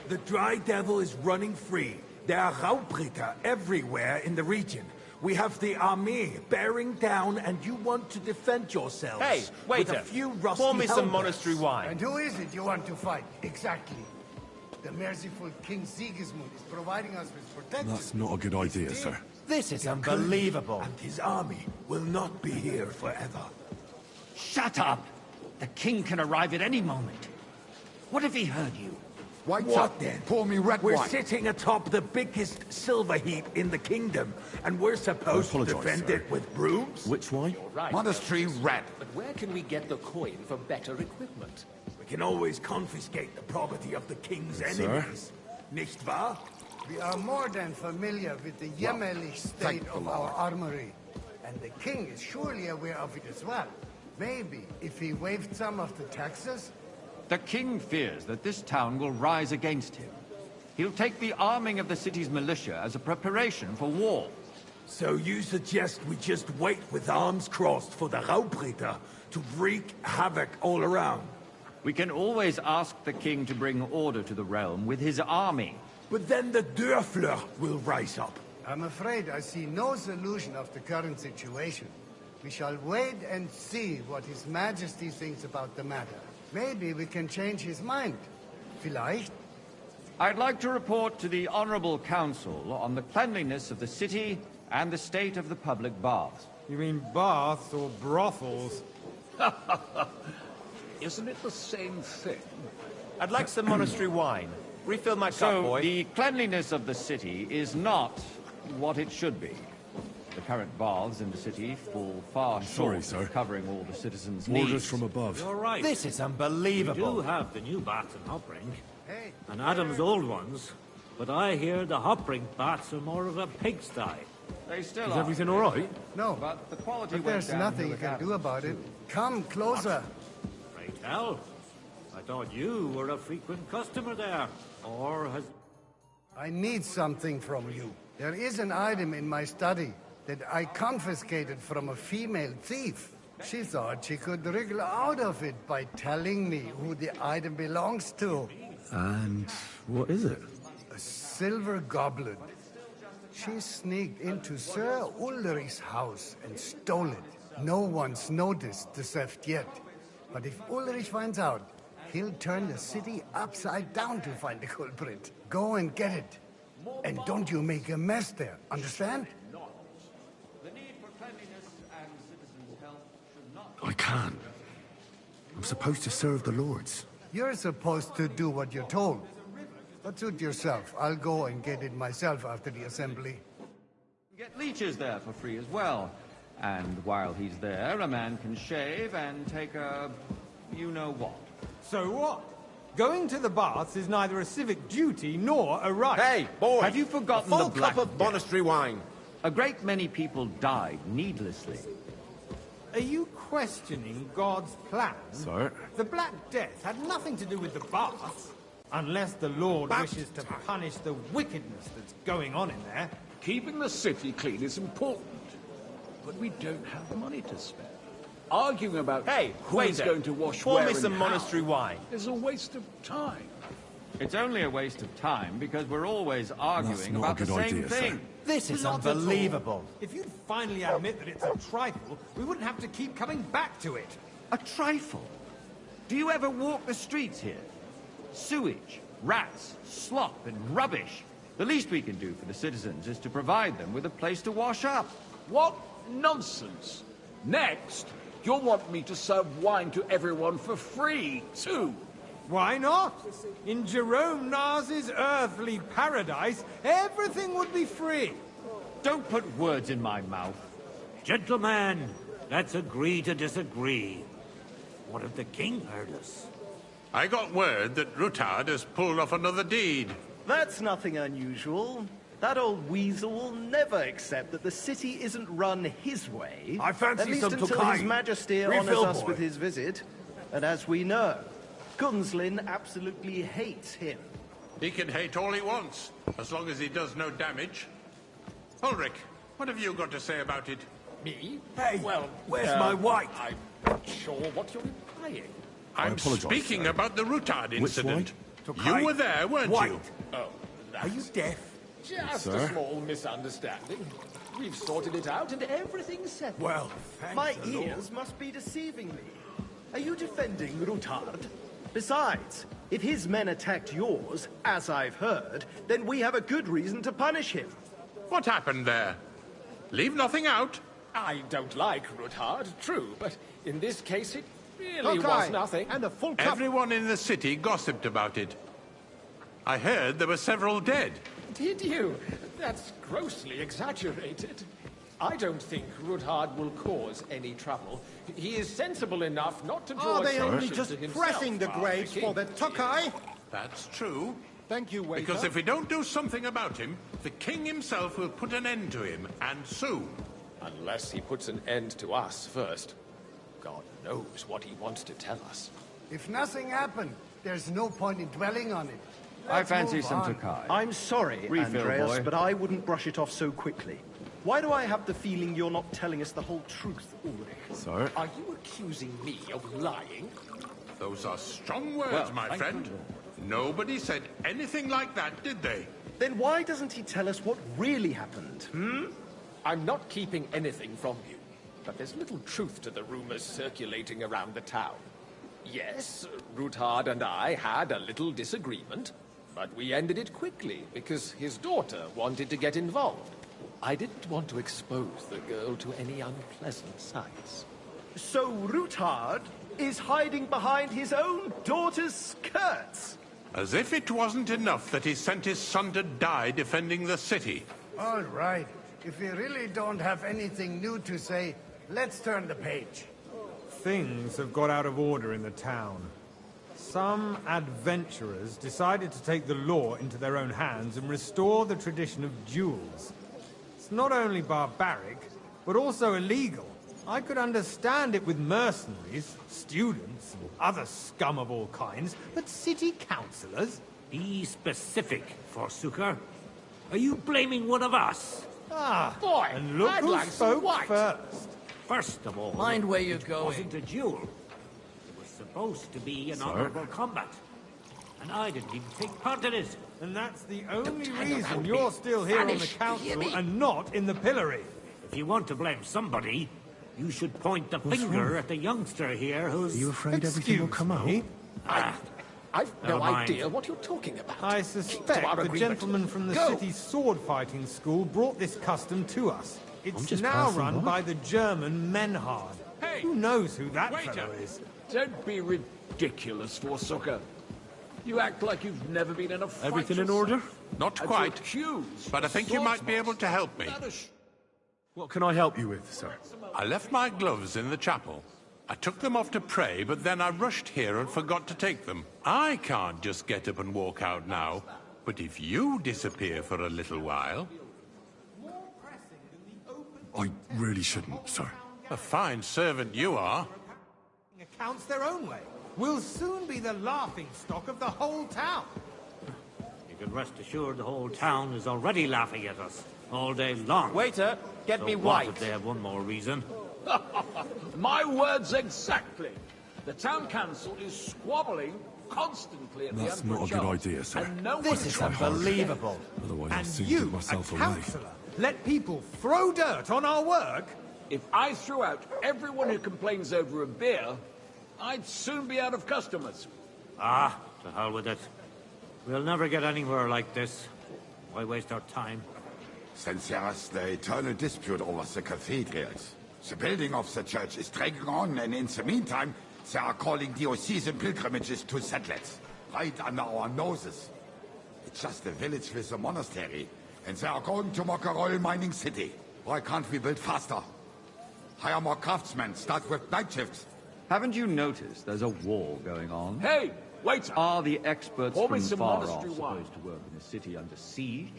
The Dry Devil is running free. There are Raubritter everywhere in the region. We have the army bearing down, and you want to defend yourselves. Hey, waiter. With a few rusty Pour me some helmets. monastery wine. And who is it you want to fight? Exactly. The merciful King Sigismund is providing us with protection. That's not a good idea, sir. This is unbelievable. And his army will not be here forever. Shut up! The king can arrive at any moment. What if he heard you? What then? Pour me red We're wine. sitting atop the biggest silver heap in the kingdom, and we're supposed to apologize, defend sir. it with brooms? Which wine? Right. Monastery red. But where can we get the coin for better equipment? We can always confiscate the property of the king's Sir? enemies. Nicht wahr? We are more than familiar with the jämmerlich state of our armory. And the king is surely aware of it as well. Maybe if he waived some of the taxes? The king fears that this town will rise against him. He'll take the arming of the city's militia as a preparation for war. So you suggest we just wait with arms crossed for the Raubritter to wreak havoc all around? We can always ask the king to bring order to the realm with his army. But then the Dörfler will rise up. I'm afraid I see no solution of the current situation. We shall wait and see what His Majesty thinks about the matter. Maybe we can change his mind. Vielleicht? I'd like to report to the Honorable Council on the cleanliness of the city and the state of the public baths. You mean baths or brothels? Isn't it the same thing? I'd like some monastery wine. Refill my cup, So, boy. the cleanliness of the city is not what it should be. The current baths in the city fall far sorry, short sir. of covering all the citizens' Orders needs. from above. You're right. This is unbelievable. We do have the new baths in Hopring, Hey, and Adam's old ones. But I hear the Hopring baths are more of a pigsty. They still Is are. everything all right? no, But the quality but went there's down nothing you with can Adams, do about it. too. Come closer. Right, Al? I thought you were a frequent customer there. Or has... I need something from you. There is an item in my study that I confiscated from a female thief. She thought she could wriggle out of it by telling me who the item belongs to. And what is it? A silver goblet. She sneaked into Sir Ulrich's house and stole it. No one's noticed the theft yet. But if Ulrich finds out, he'll turn the city upside down to find the culprit. Go and get it. And don't you make a mess there, understand? The need for cleanliness and citizens' health should not... I can't. I'm supposed to serve the lords. You're supposed to do what you're told. But suit yourself. I'll go and get it myself after the assembly. Get leeches there for free as well. And while he's there, a man can shave and take a... you-know-what. So what? Going to the baths is neither a civic duty nor a right. Hey, boy! Have you forgotten a full the Black cup of monastery wine? A great many people died needlessly. Are you questioning God's plan? Sir? The Black Death had nothing to do with the baths. Unless the Lord wishes to punish the wickedness that's going on in there. Keeping the city clean is important, but we don't have money to spare. Arguing about who's going to wash pour where me and some how monastery wine. is a waste of time. It's only a waste of time because we're always arguing about the same thing. This is unbelievable. If you'd finally admit that it's a trifle, we wouldn't have to keep coming back to it. A trifle? Do you ever walk the streets here? Sewage, rats, slop, and rubbish. The least we can do for the citizens is to provide them with a place to wash up. What nonsense! Next, you'll want me to serve wine to everyone for free, too. Why not? In Jerome Nas's earthly paradise, everything would be free. Don't put words in my mouth. Gentlemen, let's agree to disagree. What if the king heard us? I got word that Rutard has pulled off another deed. That's nothing unusual. That old weasel will never accept that the city isn't run his way. I fancy at least some until Tokai. His Majesty honours Refill, us boy. with his visit. And as we know, Gunslin absolutely hates him. He can hate all he wants, as long as he does no damage. Ulrich, what have you got to say about it? Me? Hey, well, where's my white? I'm not sure what you're implying. I'm apologise, speaking sir. about the Rutard incident. Tokai. You were there, weren't White. you? Oh, Are you deaf? just Sir? a small misunderstanding. We've sorted it out and everything's settled. Well, thank My the Lord. ears must be deceiving me. Are you defending Rutard? Besides, if his men attacked yours, as I've heard, then we have a good reason to punish him. What happened there? Leave nothing out. I don't like Rutard, true, but in this case it really was nothing. And a full cup. Everyone in the city gossiped about it. I heard there were several dead. Did you? That's grossly exaggerated. I don't think Rutard will cause any trouble. He is sensible enough not to draw Are they only attention just to himself. pressing the graves for the Tokai? That's true. Thank you, waiter. Because if we don't do something about him, the king himself will put an end to him, and soon. Unless he puts an end to us first. God knows what he wants to tell us. If nothing happened, there's no point in dwelling on it. I Let's fancy move some on. Tokai. I'm sorry, Refill, Andreas, boy. but I wouldn't brush it off so quickly. Why do I have the feeling you're not telling us the whole truth, Ulrich? Sir? Are you accusing me of lying? Those are strong words, Well, my thank friend. you, Nobody said anything like that, did they? Then why doesn't he tell us what really happened, I'm not keeping anything from you, but there's little truth to the rumors circulating around the town. Yes, Rutard and I had a little disagreement, but we ended it quickly because his daughter wanted to get involved. I didn't want to expose the girl to any unpleasant sights. So Rutard is hiding behind his own daughter's skirts? As if it wasn't enough that he sent his son to die defending the city. All right. If you really don't have anything new to say, let's turn the page. Things have got out of order in the town. Some adventurers decided to take the law into their own hands and restore the tradition of duels. It's not only barbaric, but also illegal. I could understand it with mercenaries, students, and other scum of all kinds, but city councillors? Be specific, Forsooker. Are you blaming one of us? Ah, Boy, and look I'd who like some spoke white. first. First of all, Mind where you're it going. wasn't a duel. It was supposed to be an honorable combat. And I didn't even take part in it. And that's the only reason you're still here on the council and not in the pillory. If you want to blame somebody, You should point the finger at the youngster here who's... Are you afraid everything will come out? I've no Never mind. idea what you're talking about. I Keep to suspect our the agreement. gentleman from the Go. city's sword-fighting school brought this custom to us. It's just now passing run by. by the German Menhard. Hey! Who knows who that fellow is? Don't be ridiculous, Forsucker. You act like you've never been in a fight. Everything in yourself. order? Not And quite, you're accused but I of think you might be swordsmanship. able to help me. That is- What can I help you with, sir? I left my gloves in the chapel. I took them off to pray, but then I rushed here and forgot to take them. I can't just get up and walk out now, but if you disappear for a little while... I really shouldn't, sir. A fine servant you are. Accounts their own way. We'll soon be the laughingstock of the whole town. You can rest assured the whole town is already laughing at us all day long. Waiter, get So me what white. if they have one more reason? My words exactly. The town council is squabbling constantly at That's the not a good Emperor's idea, sir. and no This one is Try hard. unbelievable. Otherwise I'll And soon you, give myself a away. councillor, let people throw dirt on our work? If I threw out everyone who complains over a beer, I'd soon be out of customers. Ah, to hell with it. We'll never get anywhere like this. Why waste our time? Since there is the eternal dispute over the cathedrals, the building of the church is dragging on, and in the meantime, they are calling diocesan pilgrimages to settlers, right under our noses. It's just a village with a monastery, and they are going to make a royal mining city. Why can't we build faster? Hire more craftsmen, start with night shifts. Haven't you noticed there's a war going on? Hey, waiter! Are the experts Pour me from some far monastery off wine. supposed to work in a city under siege?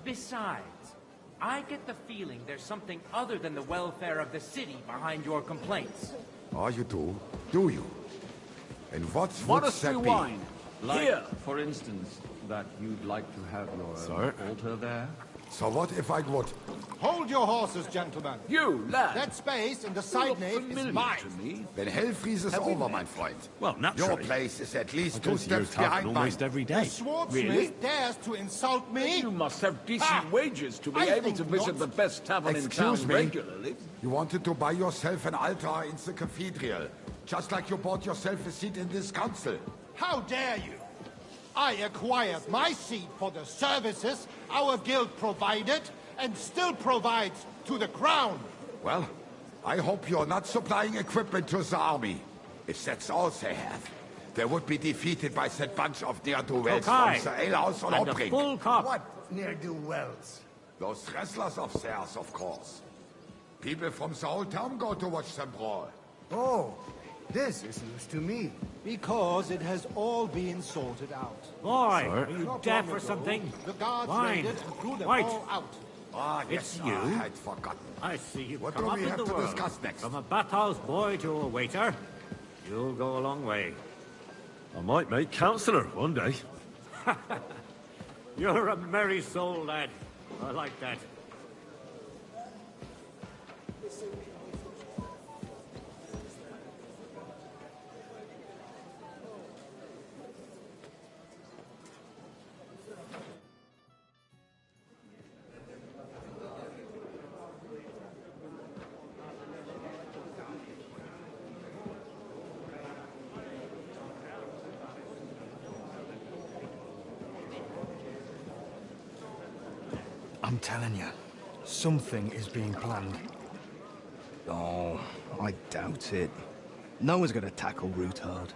Besides, I get the feeling there's something other than the welfare of the city behind your complaints. Oh, you do? Do you? And what would Monastery that be? wine. Like, Here. for instance, that you'd like to have your Sir? altar there? So what if I would? Hold your horses, gentlemen. You, lad. That space in the You side look nave familiar is mine. to me. Then hell freezes over, my friend. Well, naturally. Your place is at I least go two to your steps tavern behind mine. almost every The day. swordsmith Really? dares to insult me? You must have decent Ah, wages to be I able think to visit not. the best tavern in Excuse town me? regularly. You wanted to buy yourself an altar in the cathedral, just like you bought yourself a seat in this council. How dare you? I acquired my seat for the services our guild provided and still provides to the crown. Well, I hope you're not supplying equipment to the army. If that's all they have, they would be defeated by that bunch of ne'er-do-wells from Okay. the alehouse on And a Hopbrink. full cup. What ne'er-do-wells? Those wrestlers of theirs, of course. People from the whole town go to watch them brawl. Oh, this is news to me. Because it has all been sorted out. Boy, Sir? are you Not deaf long or ago, something? The guards Wine. raided and threw them White. all out. Ah, It's yes, you? I had forgotten. I see you've What come do up we in have the to world. discuss next? From a bathhouse boy to a waiter, you'll go a long way. I might make councillor one day. You're a merry soul, lad. I like that. I'm telling you, something is being planned. Oh, I doubt it. No one's gonna tackle Rootard.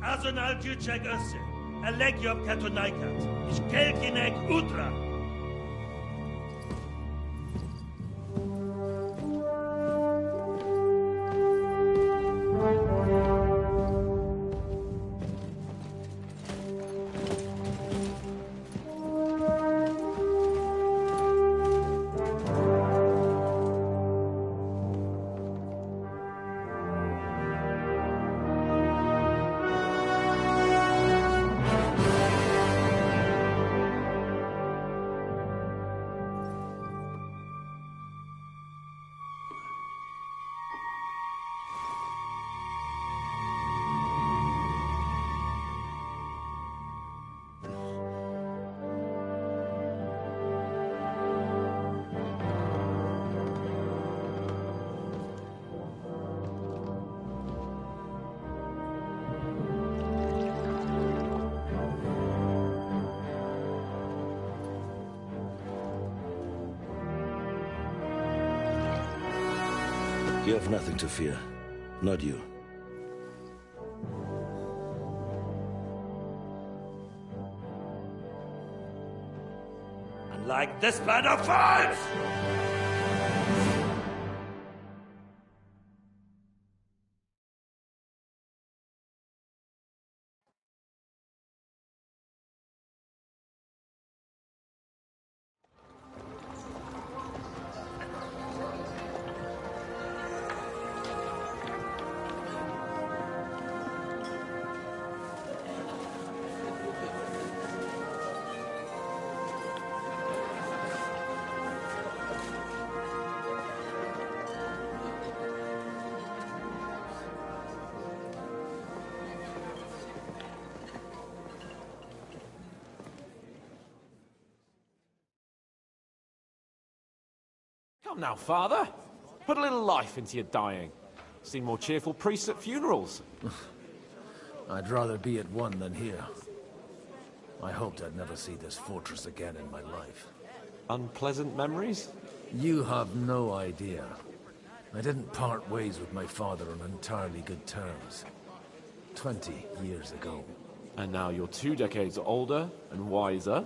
Azonal Juchek Össe, Alegiop Katonaikat, Ich Kelkinek Utra. You have nothing to fear. Not you. And like this plan of fights! Come now, Father. Put a little life into your dying. Seen more cheerful priests at funerals. I'd rather be at one than here. I hoped I'd never see this fortress again in my life. Unpleasant memories? You have no idea. I didn't part ways with my father on entirely good terms. 20 years ago. And now you're 2 decades older and wiser.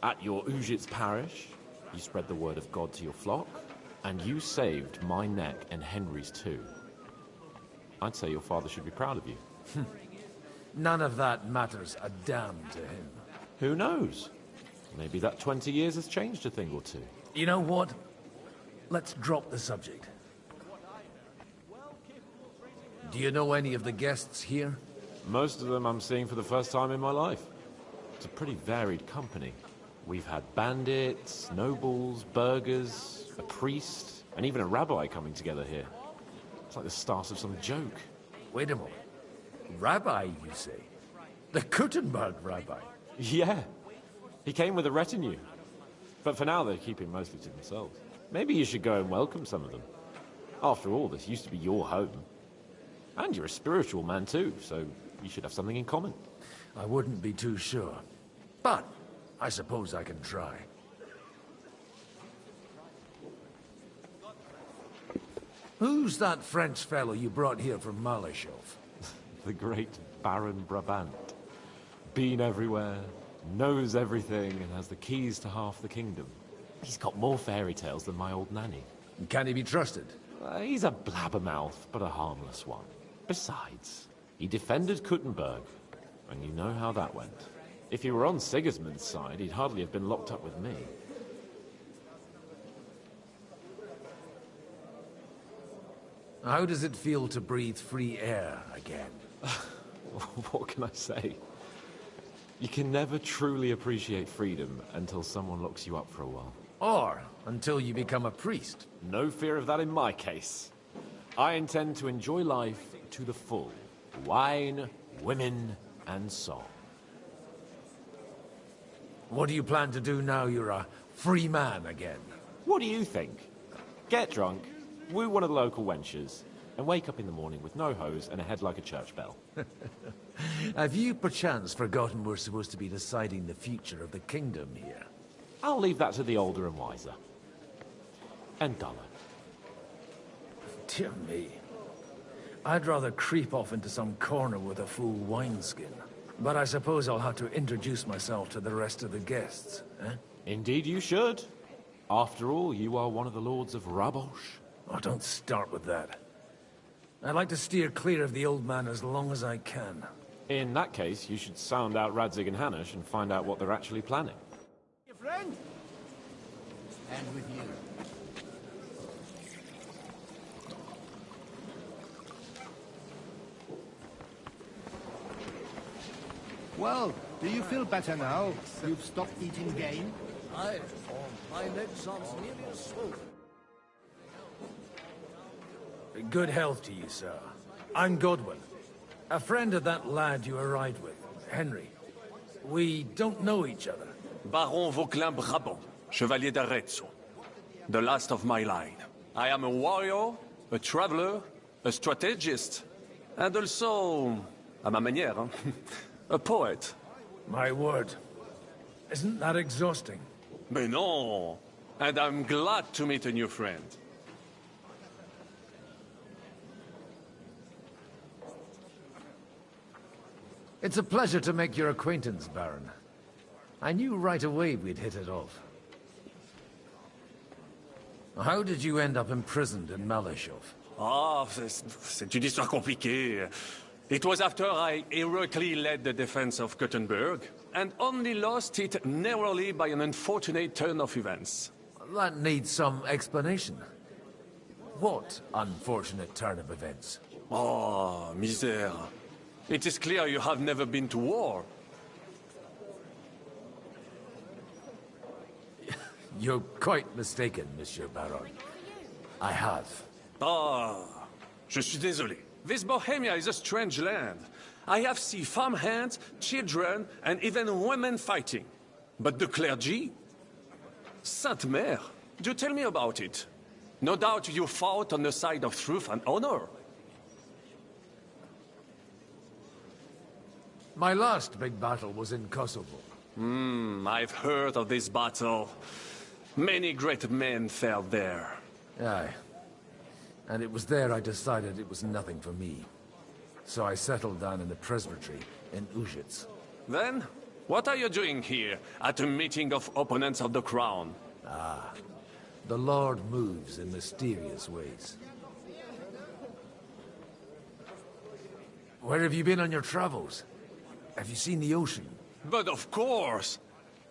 At your Ujit's parish, you spread the word of God to your flock, and you saved my neck and Henry's too. I'd say your father should be proud of you. None of that matters a damn to him. Who knows? Maybe that 20 years has changed a thing or two. You know what? Let's drop the subject. Do you know any of the guests here? Most of them I'm seeing for the first time in my life. It's a pretty varied company. We've had bandits, nobles, burghers, a priest, and even a rabbi coming together here. It's like the start of some joke. Wait a moment. Rabbi, you say? The Kuttenberg rabbi? Yeah. He came with a retinue. But for now, they're keeping mostly to themselves. Maybe you should go and welcome some of them. After all, this used to be your home. And you're a spiritual man too, so you should have something in common. I wouldn't be too sure. But I suppose I can try. Who's that French fellow you brought here from Malashov? The great Baron Brabant. Been everywhere, knows everything, and has the keys to half the kingdom. He's got more fairy tales than my old nanny. Can he be trusted? He's a blabbermouth, but a harmless one. Besides, he defended Kuttenberg, and you know how that went. If he were on Sigismund's side, he'd hardly have been locked up with me. How does it feel to breathe free air again? What can I say? You can never truly appreciate freedom until someone locks you up for a while. Or until you become a priest. No fear of that in my case. I intend to enjoy life to the full. Wine, women, and song. What do you plan to do now you're a free man again? What do you think? Get drunk, woo one of the local wenches, and wake up in the morning with no hose and a head like a church bell. Have you perchance forgotten we're supposed to be deciding the future of the kingdom here? I'll leave that to the older and wiser. And duller. Dear me. I'd rather creep off into some corner with a full wineskin. But I suppose I'll have to introduce myself to the rest of the guests, eh? Indeed you should. After all, you are one of the lords of Rabosh. Oh, don't start with that. I'd like to steer clear of the old man as long as I can. In that case, you should sound out Radzig and Hanush and find out what they're actually planning. Your friend? And with you. Well, do you feel better now? You've stopped eating game? Aye, my legs aren't nearly as swollen. Good health to you, sir. I'm Godwin. A friend of that lad you arrived with, Henry. We don't know each other. Baron Vauquelin Brabant, Chevalier d'Arezzo. The last of my line. I am a warrior, a traveler, a strategist, and also, à ma manière, a poet. My word. Isn't that exhausting? Mais non! And I'm glad to meet a new friend. It's a pleasure to make your acquaintance, Baron. I knew right away we'd hit it off. How did you end up imprisoned in Malashov? Ah, c'est une histoire compliquée. It was after I heroically led the defense of Gothenburg, and only lost it narrowly by an unfortunate turn of events. That needs some explanation. What unfortunate turn of events? Oh, misère. It is clear you have never been to war. You're quite mistaken, Monsieur Baron. I have. Ah, je suis désolé. This Bohemia is a strange land. I have seen farmhands, children, and even women fighting. But the clergy? Sainte Mère, do tell me about it. No doubt you fought on the side of truth and honor. My last big battle was in Kosovo. I've heard of this battle. Many great men fell there. Aye. And it was there I decided it was nothing for me. So I settled down in the presbytery in Ujits. Then, what are you doing here, at a meeting of opponents of the crown? Ah, the Lord moves in mysterious ways. Where have you been on your travels? Have you seen the ocean? But of course!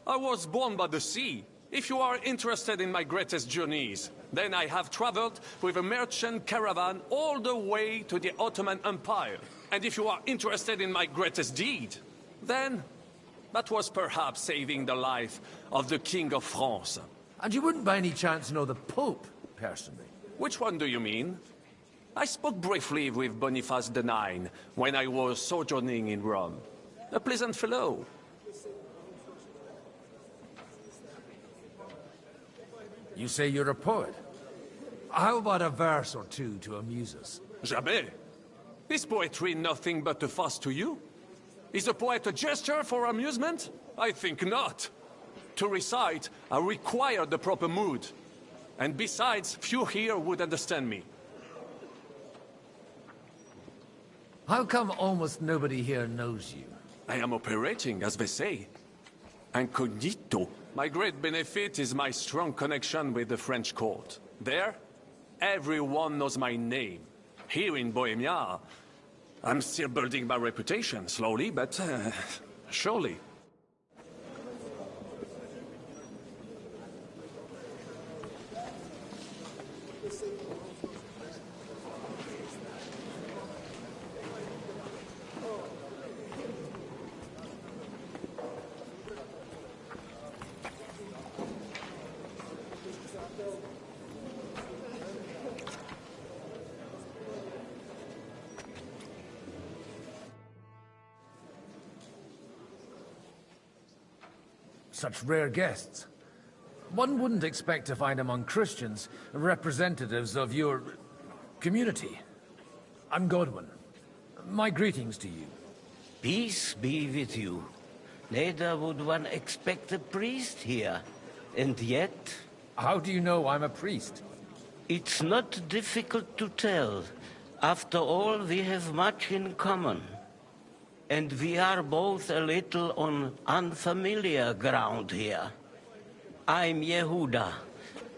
I was born by the sea. If you are interested in my greatest journeys, then I have traveled with a merchant caravan all the way to the Ottoman Empire. And if you are interested in my greatest deed, then that was perhaps saving the life of the King of France. And you wouldn't by any chance know the Pope, personally? Which one do you mean? I spoke briefly with Boniface IX when I was sojourning in Rome. A pleasant fellow. You say you're a poet. How about a verse or two to amuse us? Jamais. Is poetry nothing but a fuss to you? Is a poet a gesture for amusement? I think not. To recite, I require the proper mood. And besides, few here would understand me. How come almost nobody here knows you? I am operating, as they say. Incognito. My great benefit is my strong connection with the French court. There, everyone knows my name. Here in Bohemia, I'm still building my reputation, slowly, but surely. Such rare guests. One wouldn't expect to find among Christians representatives of your community. I'm Godwin. My greetings to you. Peace be with you. Neither would one expect a priest here. And yet... How do you know I'm a priest? It's not difficult to tell. After all, we have much in common. And we are both a little on unfamiliar ground here. I'm Yehuda,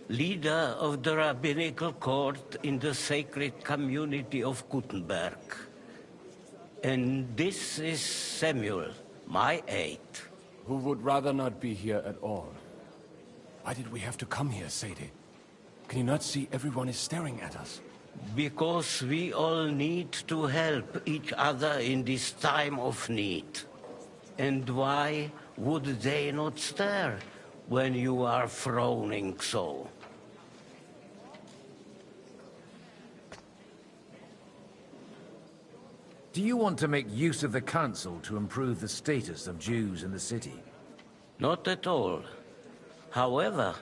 leader of the rabbinical court in the sacred community of Gutenberg. And this is Samuel, my aide. Who would rather not be here at all. Why did we have to come here, Sadie? Can you not see everyone is staring at us? Because we all need to help each other in this time of need. And why would they not stare when you are frowning so? Do you want to make use of the council to improve the status of Jews in the city? Not at all. However,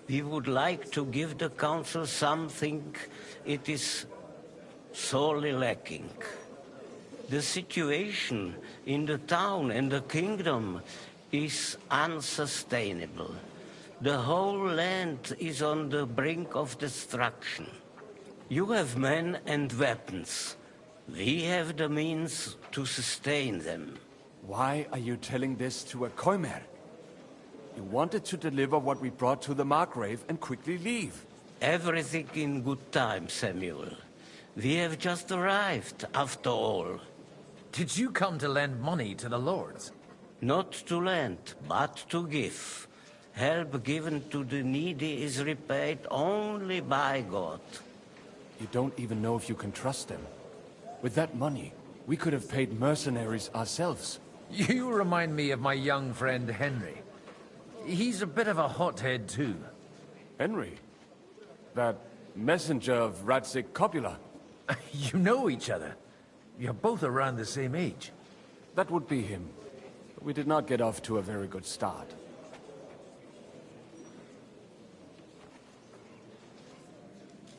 we would like to give the council something it is sorely lacking. The situation in the town and the kingdom is unsustainable. The whole land is on the brink of destruction. You have men and weapons. We have the means to sustain them. Why are you telling this to a Koimer? You wanted to deliver what we brought to the Margrave and quickly leave. Everything in good time, Samuel. We have just arrived, after all. Did you come to lend money to the lords? Not to lend, but to give. Help given to the needy is repaid only by God. You don't even know if you can trust them. With that money, we could have paid mercenaries ourselves. You remind me of my young friend Henry. He's a bit of a hothead too. Henry? That messenger of Radzik Copula? You know each other. You're both around the same age. That would be him. But we did not get off to a very good start.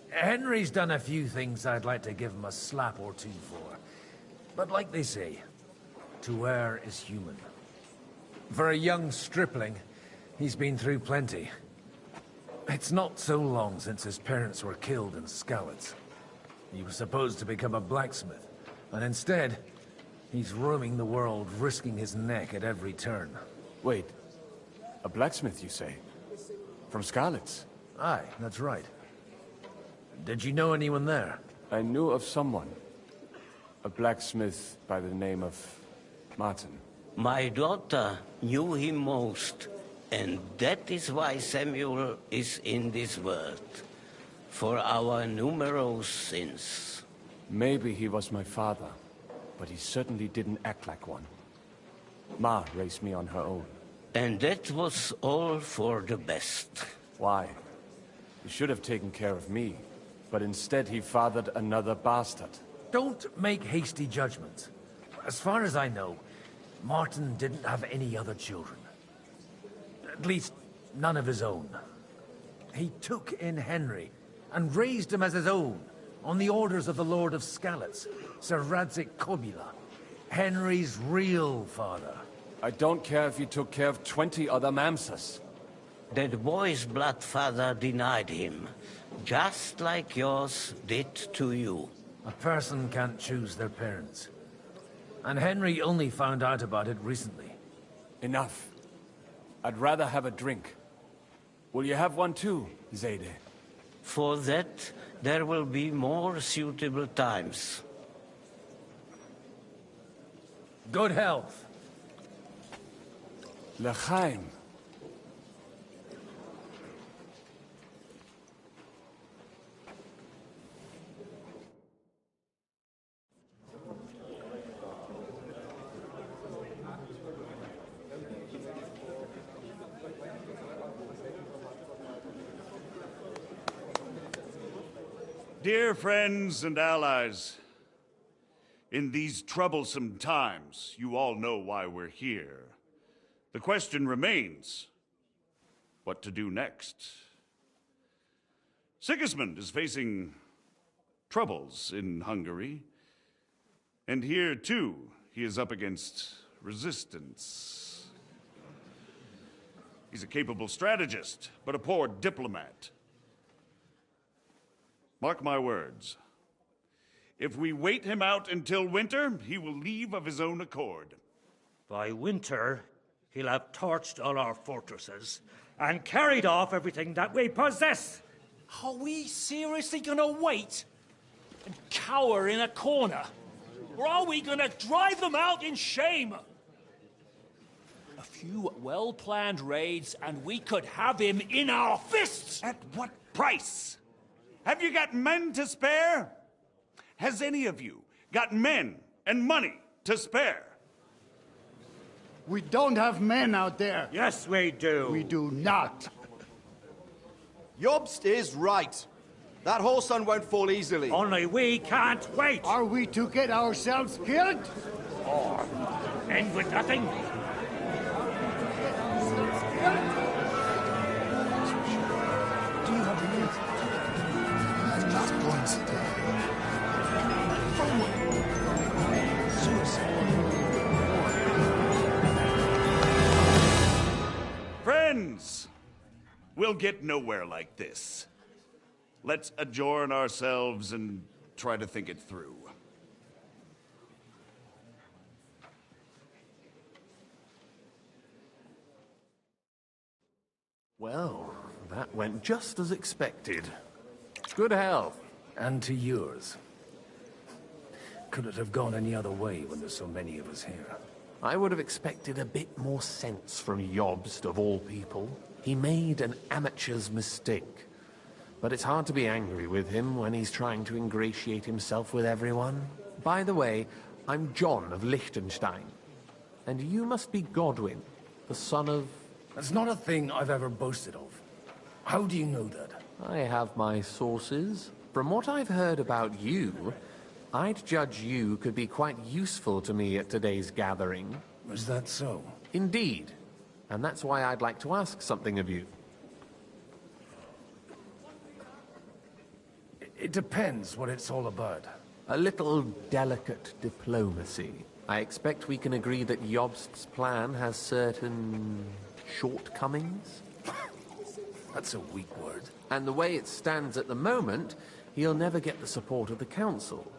Henry's done a few things I'd like to give him a slap or two for. But like they say, to err is human. For a young stripling, he's been through plenty. It's not so long since his parents were killed in Skalitz. He was supposed to become a blacksmith, and instead, he's roaming the world, risking his neck at every turn. Wait, a blacksmith, you say? From Skalitz? Aye, that's right. Did you know anyone there? I knew of someone. A blacksmith by the name of Martin. My daughter knew him most, and that is why Samuel is in this world. For our numerous sins. Maybe he was my father, but he certainly didn't act like one. Ma raised me on her own. And that was all for the best. Why? He should have taken care of me, but instead he fathered another bastard. Don't make hasty judgments. As far as I know, Martin didn't have any other children. At least, none of his own. He took in Henry, and raised him as his own, on the orders of the Lord of Skalitz, Sir Radzik Copula, Henry's real father. I don't care if he took care of 20 other Mamsas. That boy's blood father denied him, just like yours did to you. A person can't choose their parents. And Henry only found out about it recently. Enough. I'd rather have a drink. Will you have one too, Zayde? For that, there will be more suitable times. Good health. L'chaim. Dear friends and allies, in these troublesome times, you all know why we're here. The question remains, what to do next? Sigismund is facing troubles in Hungary, and here, too, he is up against resistance. He's a capable strategist, but a poor diplomat. Mark my words. If we wait him out until winter, he will leave of his own accord. By winter, he'll have torched all our fortresses and carried off everything that we possess. Are we seriously gonna wait and cower in a corner? Or are we gonna drive them out in shame? A few well-planned raids and we could have him in our fists! At what price? Have you got men to spare? Has any of you got men and money to spare? We don't have men out there. Yes, we do. We do not. Jobst is right. That whole sun won't fall easily. Only we can't wait. Are we to get ourselves killed? Or end with nothing? Friends, we'll get nowhere like this. Let's adjourn ourselves and try to think it through. Well, that went just as expected. Good health. And to yours. Could it have gone any other way when there's so many of us here? I would have expected a bit more sense from Jobst, of all people. He made an amateur's mistake. But it's hard to be angry with him when he's trying to ingratiate himself with everyone. By the way, I'm John of Liechtenstein. And you must be Godwin, the son of... That's not a thing I've ever boasted of. How do you know that? I have my sources. From what I've heard about you, I'd judge you could be quite useful to me at today's gathering. Was that so? Indeed. And that's why I'd like to ask something of you. It depends what it's all about. A little delicate diplomacy. I expect we can agree that Jobst's plan has certain... shortcomings? That's a weak word. And the way it stands at the moment, he'll never get the support of the Council.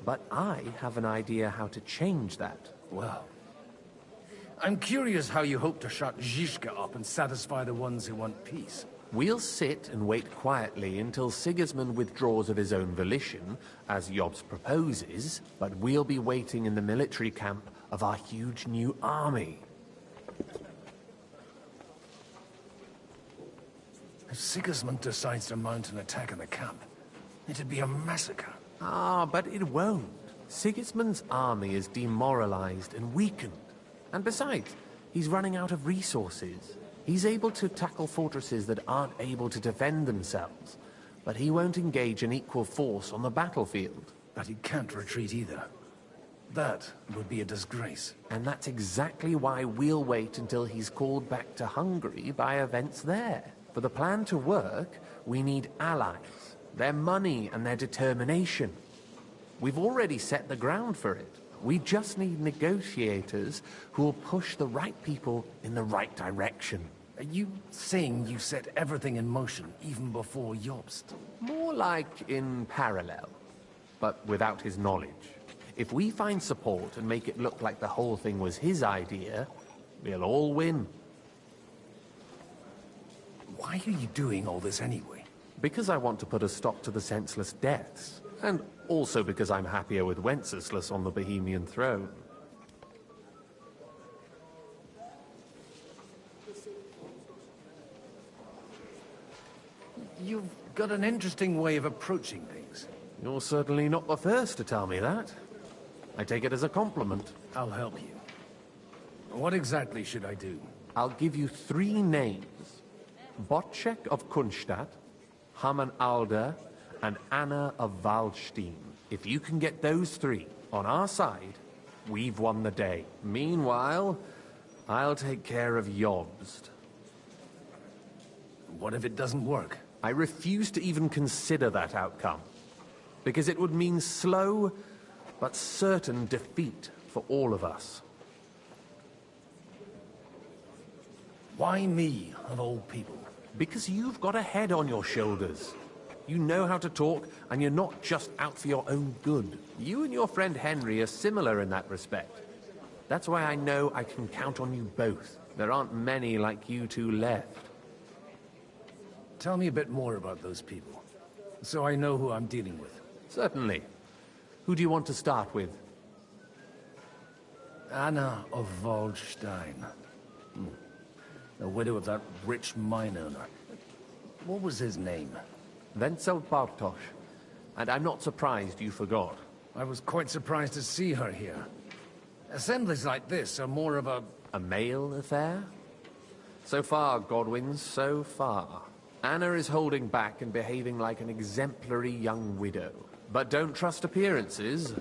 But I have an idea how to change that. Well, I'm curious how you hope to shut Zizka up and satisfy the ones who want peace. We'll sit and wait quietly until Sigismund withdraws of his own volition, as Jobst proposes, but we'll be waiting in the military camp of our huge new army. If Sigismund decides to mount an attack on the camp, it'd be a massacre. Ah, but it won't. Sigismund's army is demoralized and weakened. And besides, he's running out of resources. He's able to tackle fortresses that aren't able to defend themselves, but he won't engage in equal force on the battlefield. But he can't retreat either. That would be a disgrace. And that's exactly why we'll wait until he's called back to Hungary by events there. For the plan to work, we need allies, their money and their determination. We've already set the ground for it. We just need negotiators who will push the right people in the right direction. Are you saying you set everything in motion even before Jobst? More like in parallel, but without his knowledge. If we find support and make it look like the whole thing was his idea, we'll all win. Why are you doing all this anyway? Because I want to put a stop to the senseless deaths. And also because I'm happier with Wenceslas on the Bohemian throne. You've got an interesting way of approaching things. You're certainly not the first to tell me that. I take it as a compliment. I'll help you. What exactly should I do? I'll give you 3 names. Botchek of Kunstadt, Hamann Alder, and Anna of Waldstein. If you can get those 3 on our side, we've won the day. Meanwhile, I'll take care of Jobst. What if it doesn't work? I refuse to even consider that outcome, because it would mean slow but certain defeat for all of us. Why me, of all people? Because you've got a head on your shoulders. You know how to talk, and you're not just out for your own good. You and your friend Henry are similar in that respect. That's why I know I can count on you both. There aren't many like you two left. Tell me a bit more about those people, so I know who I'm dealing with. Certainly. Who do you want to start with? Anna of Waldstein. The widow of that rich mine owner. What was his name? Wenzel Bartosz. And I'm not surprised you forgot. I was quite surprised to see her here. Assemblies like this are more of a male affair? So far, Godwin, so far. Anna is holding back and behaving like an exemplary young widow. But don't trust appearances.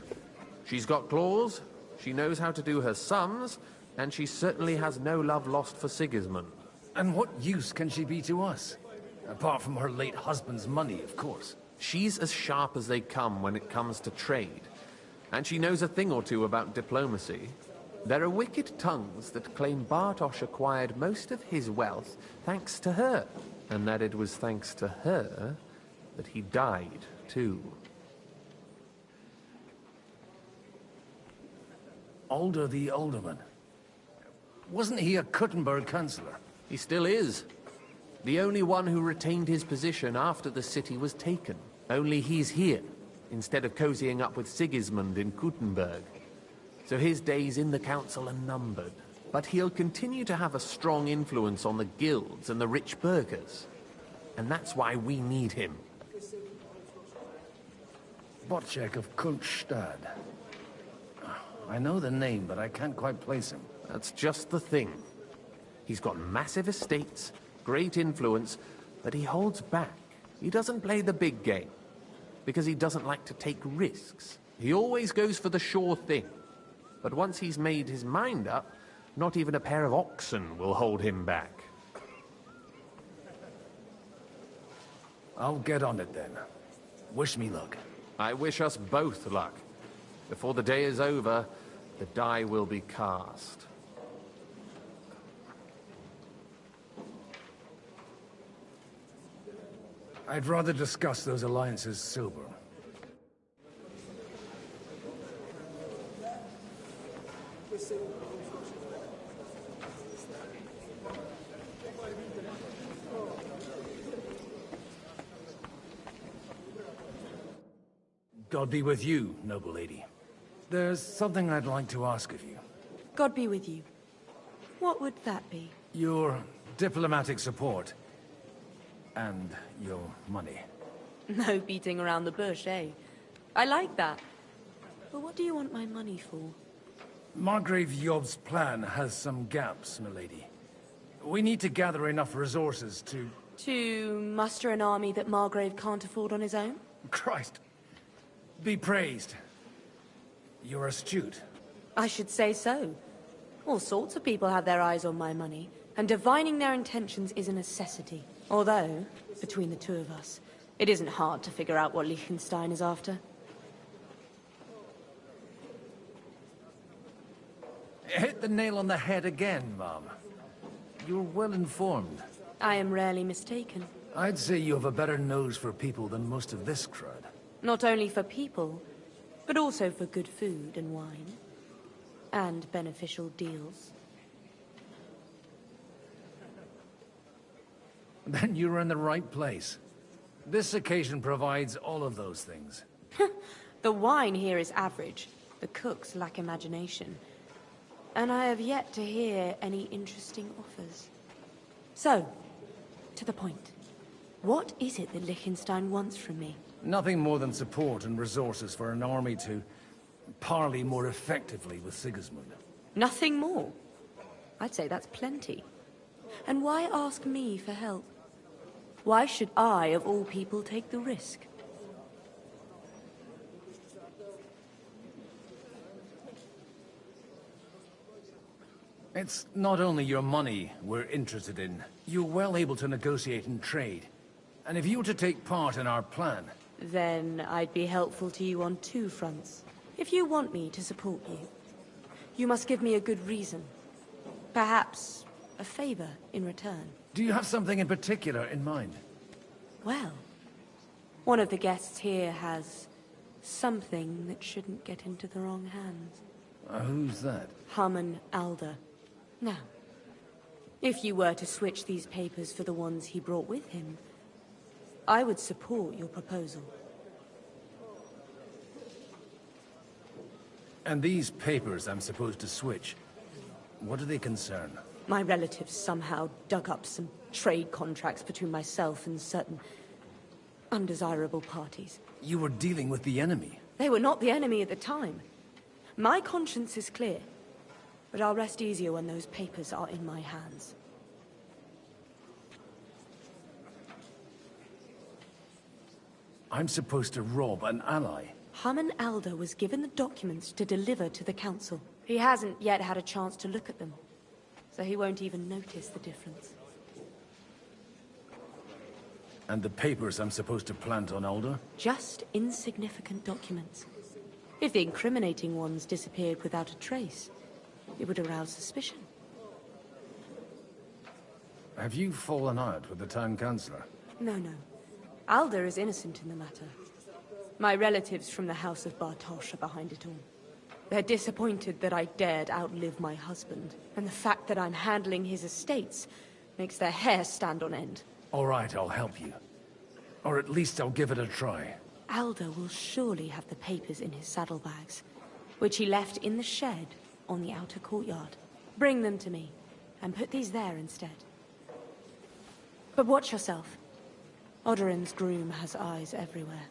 She's got claws, she knows how to do her sums, and she certainly has no love lost for Sigismund. And what use can she be to us? Apart from her late husband's money, of course. She's as sharp as they come when it comes to trade. And she knows a thing or two about diplomacy. There are wicked tongues that claim Bartosz acquired most of his wealth thanks to her. And that it was thanks to her that he died, too. Alder the Alderman. Wasn't he a Kuttenberg councillor? He still is. The only one who retained his position after the city was taken. Only he's here, instead of cozying up with Sigismund in Kuttenberg. So his days in the council are numbered. But he'll continue to have a strong influence on the guilds and the rich burghers. And that's why we need him. Botchek of Kultstad. I know the name, but I can't quite place him. That's just the thing. He's got massive estates, great influence, but he holds back. He doesn't play the big game, because he doesn't like to take risks. He always goes for the sure thing. But once he's made his mind up, not even a pair of oxen will hold him back. I'll get on it then. Wish me luck. I wish us both luck. Before the day is over, the die will be cast. I'd rather discuss those alliances sober. God be with you, noble lady. There's something I'd like to ask of you. God be with you. What would that be? Your diplomatic support. And your money. No beating around the bush, eh? I like that. But what do you want my money for? Margrave Yob's plan has some gaps, milady. We need to gather enough resources to... To muster an army that Margrave can't afford on his own? Christ. Be praised. You're astute. I should say so. All sorts of people have their eyes on my money, and divining their intentions is a necessity. Although, between the two of us, it isn't hard to figure out what Liechtenstein is after. Hit the nail on the head again, Mom. You're well informed. I am rarely mistaken. I'd say you have a better nose for people than most of this crowd. Not only for people, but also for good food and wine. And beneficial deals. Then you're in the right place. This occasion provides all of those things. The wine here is average. The cooks lack imagination. And I have yet to hear any interesting offers. So, to the point. What is it that Liechtenstein wants from me? Nothing more than support and resources for an army to parley more effectively with Sigismund. Nothing more? I'd say that's plenty. And why ask me for help? Why should I, of all people, take the risk? It's not only your money we're interested in. You're well able to negotiate and trade. And if you were to take part in our plan... Then I'd be helpful to you on two fronts. If you want me to support you, you must give me a good reason. Perhaps a favor in return. Do you have something in particular in mind? Well, one of the guests here has something that shouldn't get into the wrong hands. Who's that? Haman Alder. Now, if you were to switch these papers for the ones he brought with him, I would support your proposal. And these papers I'm supposed to switch, what do they concern? My relatives somehow dug up some trade contracts between myself and certain undesirable parties. You were dealing with the enemy. They were not the enemy at the time. My conscience is clear, but I'll rest easier when those papers are in my hands. I'm supposed to rob an ally. Haman Alder was given the documents to deliver to the council. He hasn't yet had a chance to look at them, so he won't even notice the difference. And the papers I'm supposed to plant on Alder? Just insignificant documents. If the incriminating ones disappeared without a trace, it would arouse suspicion. Have you fallen out with the town councillor? No. Alder is innocent in the matter. My relatives from the House of Bartosz are behind it all. They're disappointed that I dared outlive my husband, and the fact that I'm handling his estates makes their hair stand on end. All right, I'll help you. Or at least I'll give it a try. Aldo will surely have the papers in his saddlebags, which he left in the shed on the outer courtyard. Bring them to me, and put these there instead. But watch yourself. Odorin's groom has eyes everywhere.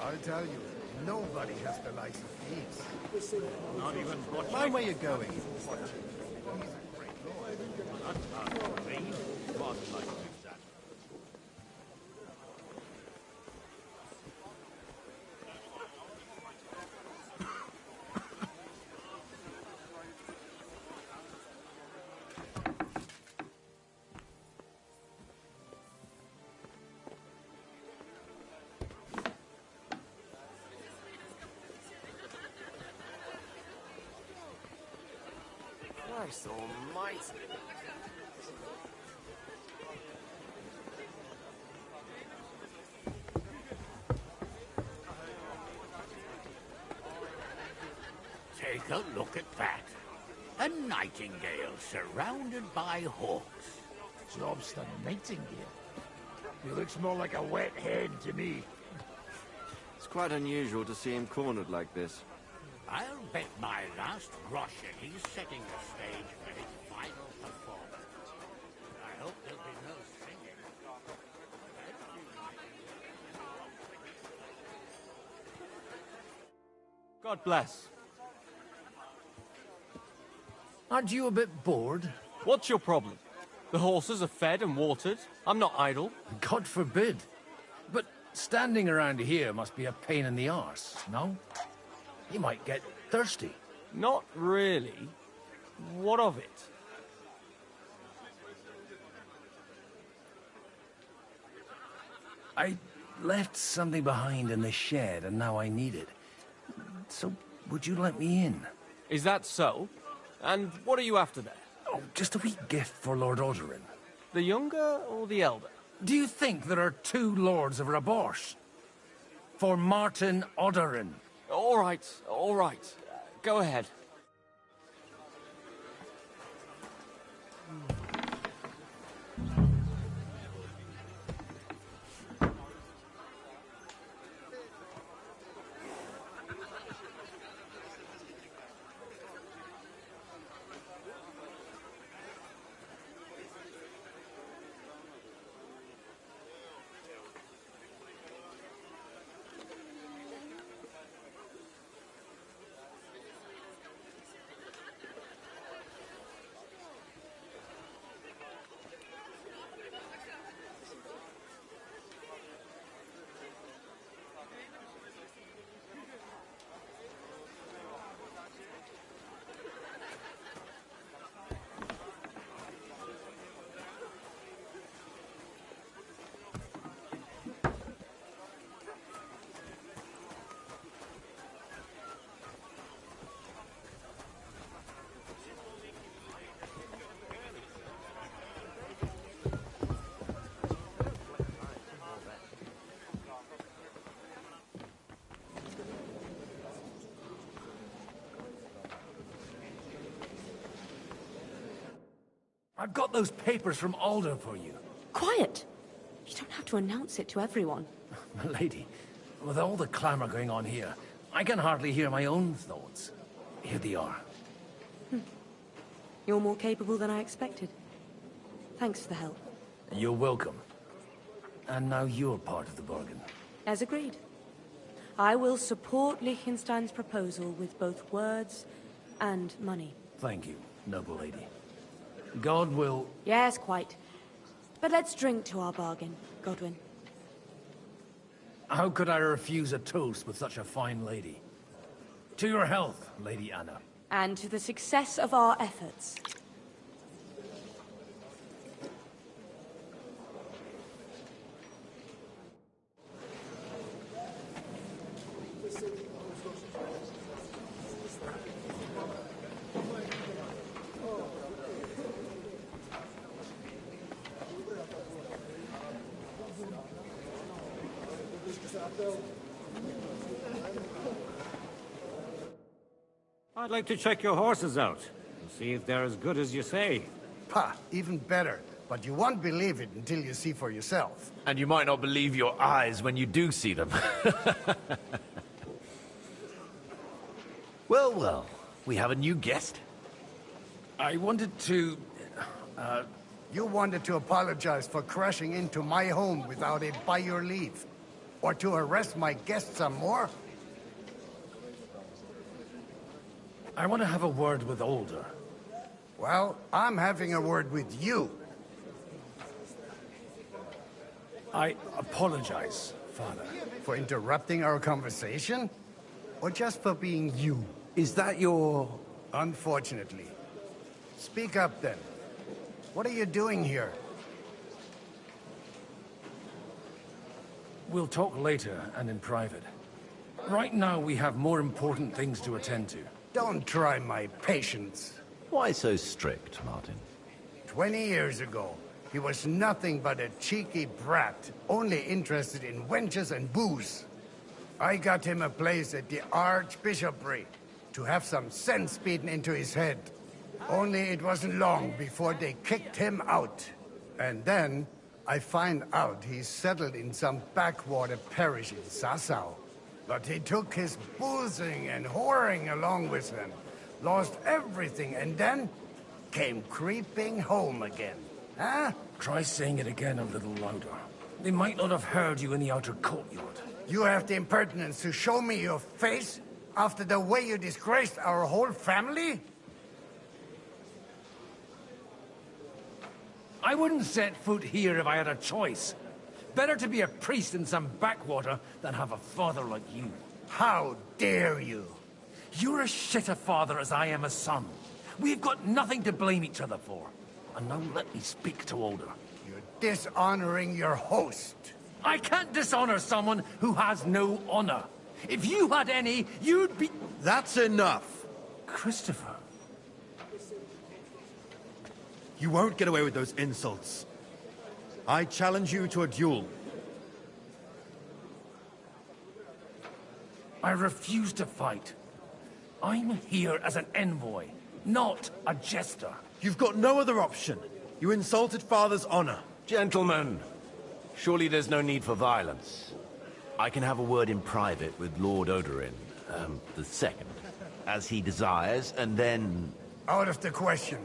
I'll tell you, nobody has the likes of these. Not even watch. Mind where you're going. Christ almighty. Take a look at that. A nightingale surrounded by hawks. Job's the nightingale. He looks more like a wet hen to me. It's quite unusual to see him cornered like this. I'll bet my last groschen he's setting the stage for his final performance. I hope there'll be no singing. God bless. Aren't you a bit bored? What's your problem? The horses are fed and watered. I'm not idle. God forbid. But standing around here must be a pain in the arse, no? You might get thirsty. Not really. What of it? I left something behind in the shed and now I need it. So, would you let me in? Is that so? And what are you after there? Oh, just a wee gift for Lord Odorin. The younger or the elder? Do you think there are two lords of Raborsh? For Martin Odorin. All right, all right. Go ahead. I've got those papers from Aldo for you. Quiet! You don't have to announce it to everyone. My lady, with all the clamor going on here, I can hardly hear my own thoughts. Here they are. You're more capable than I expected. Thanks for the help. You're welcome. And now you're part of the bargain. As agreed. I will support Liechtenstein's proposal with both words and money. Thank you, noble lady. God will... Yes, quite. But let's drink to our bargain, Godwin. How could I refuse a toast with such a fine lady? To your health, Lady Anna. And to the success of our efforts. I'd like to check your horses out and see if they're as good as you say. Pah, even better. But you won't believe it until you see for yourself. And you might not believe your eyes when you do see them. Well, well, we have a new guest. I wanted to... You wanted to apologize for crashing into my home without it by your leave. Or to arrest my guests some more? I want to have a word with Older. Well, I'm having a word with you. I apologize, Father. For interrupting our conversation? Or just for being you? Is that your... Unfortunately. Speak up then. What are you doing here? We'll talk later and in private. Right now we have more important things to attend to. Don't try my patience. Why so strict, Martin? 20 years ago, he was nothing but a cheeky brat, only interested in wenches and booze. I got him a place at the Archbishopric to have some sense beaten into his head. Only it wasn't long before they kicked him out. And then I find out he's settled in some backwater parish in Sassau. But he took his boozing and whoring along with him, lost everything, and then came creeping home again. Huh? Try saying it again a little louder. They might not have heard you in the outer courtyard. You have the impertinence to show me your face after the way you disgraced our whole family? I wouldn't set foot here if I had a choice. Better to be a priest in some backwater than have a father like you. How dare you? You're as shit a father as I am a son. We've got nothing to blame each other for. And now let me speak to Older. You're dishonoring your host. I can't dishonor someone who has no honor. If you had any, you'd be... That's enough. Christopher. You won't get away with those insults. I challenge you to a duel. I refuse to fight. I'm here as an envoy, not a jester. You've got no other option. You insulted Father's honor. Gentlemen, surely there's no need for violence. I can have a word in private with Lord Oberyn, the second, as he desires, and then... Out of the question.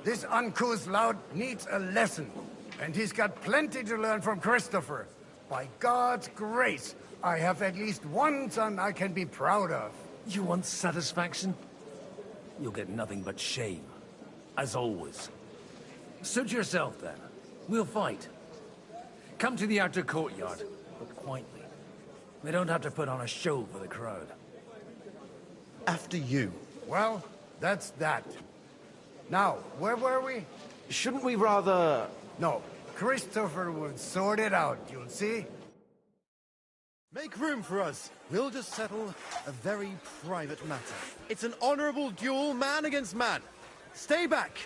This uncouth lout needs a lesson. And he's got plenty to learn from Christopher. By God's grace, I have at least one son I can be proud of. You want satisfaction? You'll get nothing but shame. As always. Suit yourself, then. We'll fight. Come to the outer courtyard, but quietly. We don't have to put on a show for the crowd. After you. Well, that's that. Now, where were we? Shouldn't we rather... No, Christopher will sort it out, you'll see. Make room for us. We'll just settle a very private matter. It's an honorable duel, man against man. Stay back.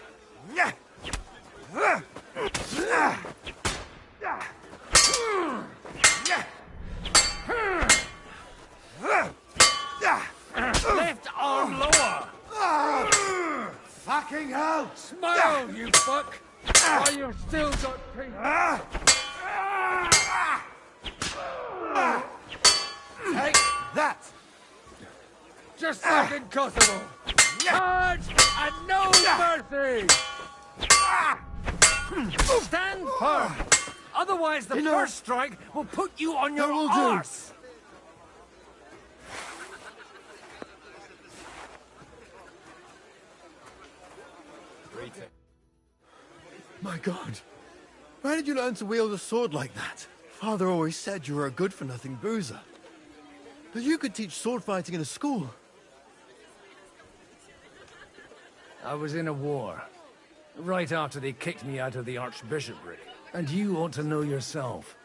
Left arm lower! Fucking hell! Smile, you fuck! While you've still got teeth! Take that! Just like in Kosovo! Charge and no mercy! Stand firm! Otherwise the first strike will put you on your arse! My God. Where did you learn to wield a sword like that? Father always said you were a good-for-nothing boozer. But you could teach sword fighting in a school. I was in a war. Right after they kicked me out of the archbishopric. And you ought to know yourself.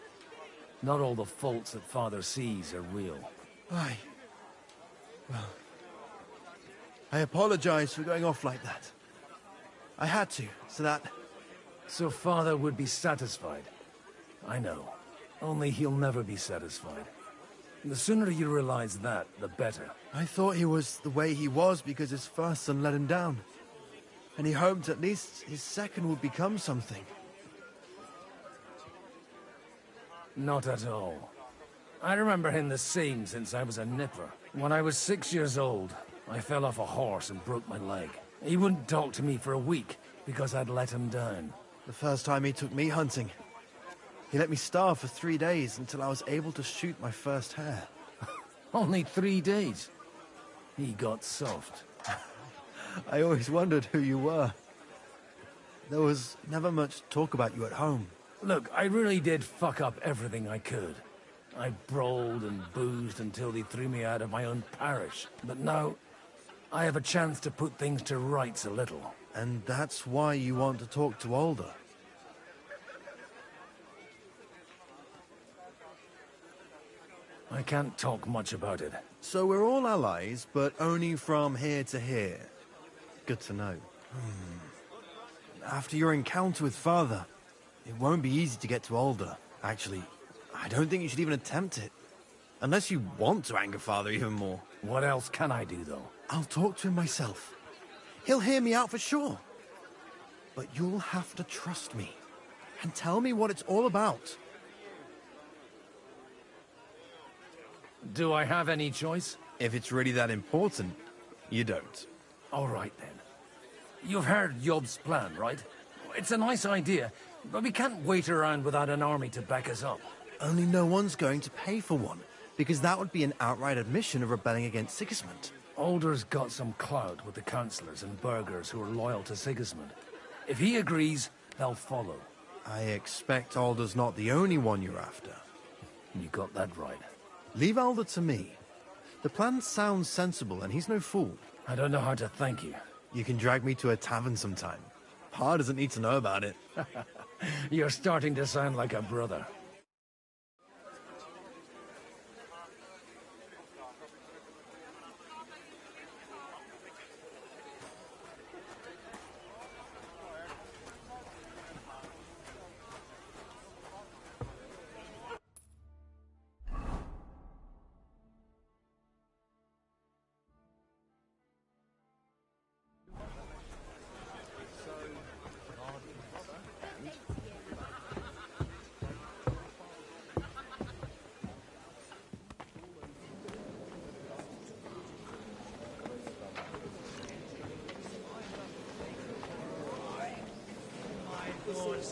Not all the faults that Father sees are real. Well, I apologize for going off like that. I had to, so that... So Father would be satisfied. I know. Only he'll never be satisfied. The sooner you realize that, the better. I thought he was the way he was because his first son let him down. And he hoped at least his second would become something. Not at all. I remember him the same since I was a nipper. When I was 6 years old, I fell off a horse and broke my leg. He wouldn't talk to me for a week because I'd let him down. The first time he took me hunting, he let me starve for 3 days until I was able to shoot my first hare. Only 3 days? He got soft. I always wondered who you were. There was never much talk about you at home. Look, I really did fuck up everything I could. I brawled and boozed until they threw me out of my own parish. But now, I have a chance to put things to rights a little. And that's why you want to talk to Alder? I can't talk much about it. So we're all allies, but only from here to here. Good to know. After your encounter with Father, it won't be easy to get to Alder. Actually, I don't think you should even attempt it. Unless you want to anger Father even more. What else can I do, though? I'll talk to him myself. He'll hear me out for sure. But you'll have to trust me. And tell me what it's all about. Do I have any choice? If it's really that important, you don't. All right, then. You've heard Yob's plan, right? It's a nice idea, but we can't wait around without an army to back us up. Only no one's going to pay for one, because that would be an outright admission of rebelling against Sigismund. Alder's got some clout with the councillors and burghers who are loyal to Sigismund. If he agrees, they'll follow. I expect Alder's not the only one you're after. You got that right. Leave Alder to me. The plan sounds sensible, and he's no fool. I don't know how to thank you. You can drag me to a tavern sometime. Pa doesn't need to know about it. You're starting to sound like a brother.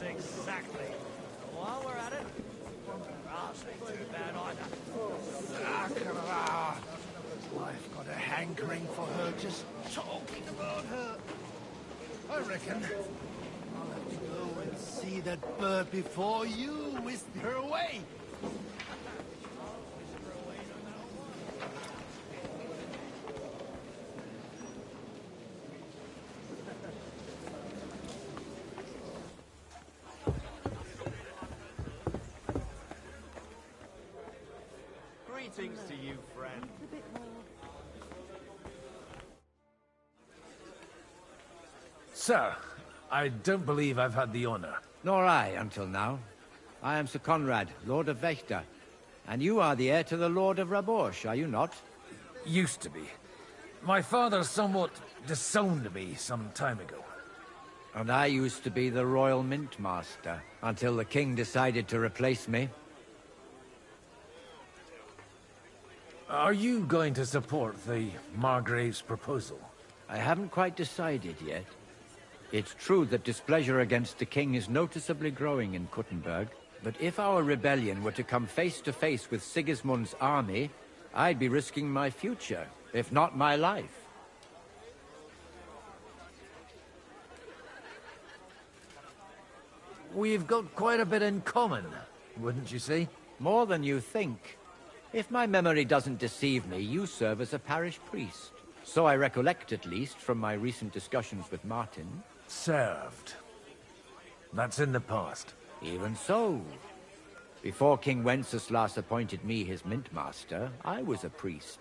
Exactly. While we're at it, grass ain't too bad either. I've got a hankering for her just talking about her. I reckon I'll have to go and see that bird before you whisk her away. Greetings to you, friend. Sir, I don't believe I've had the honor. Nor I, until now. I am Sir Conrad, Lord of Wächter. And you are the heir to the Lord of Rabosh, are you not? Used to be. My father somewhat disowned me some time ago. And I used to be the Royal Mint Master, until the King decided to replace me. Are you going to support the Margrave's proposal? I haven't quite decided yet. It's true that displeasure against the king is noticeably growing in Kuttenberg, but if our rebellion were to come face to face with Sigismund's army, I'd be risking my future, if not my life. We've got quite a bit in common. Wouldn't you say? More than you think. If my memory doesn't deceive me, you serve as a parish priest. So I recollect, at least, from my recent discussions with Martin. Served. That's in the past. Even so. Before King Wenceslas appointed me his mint master, I was a priest.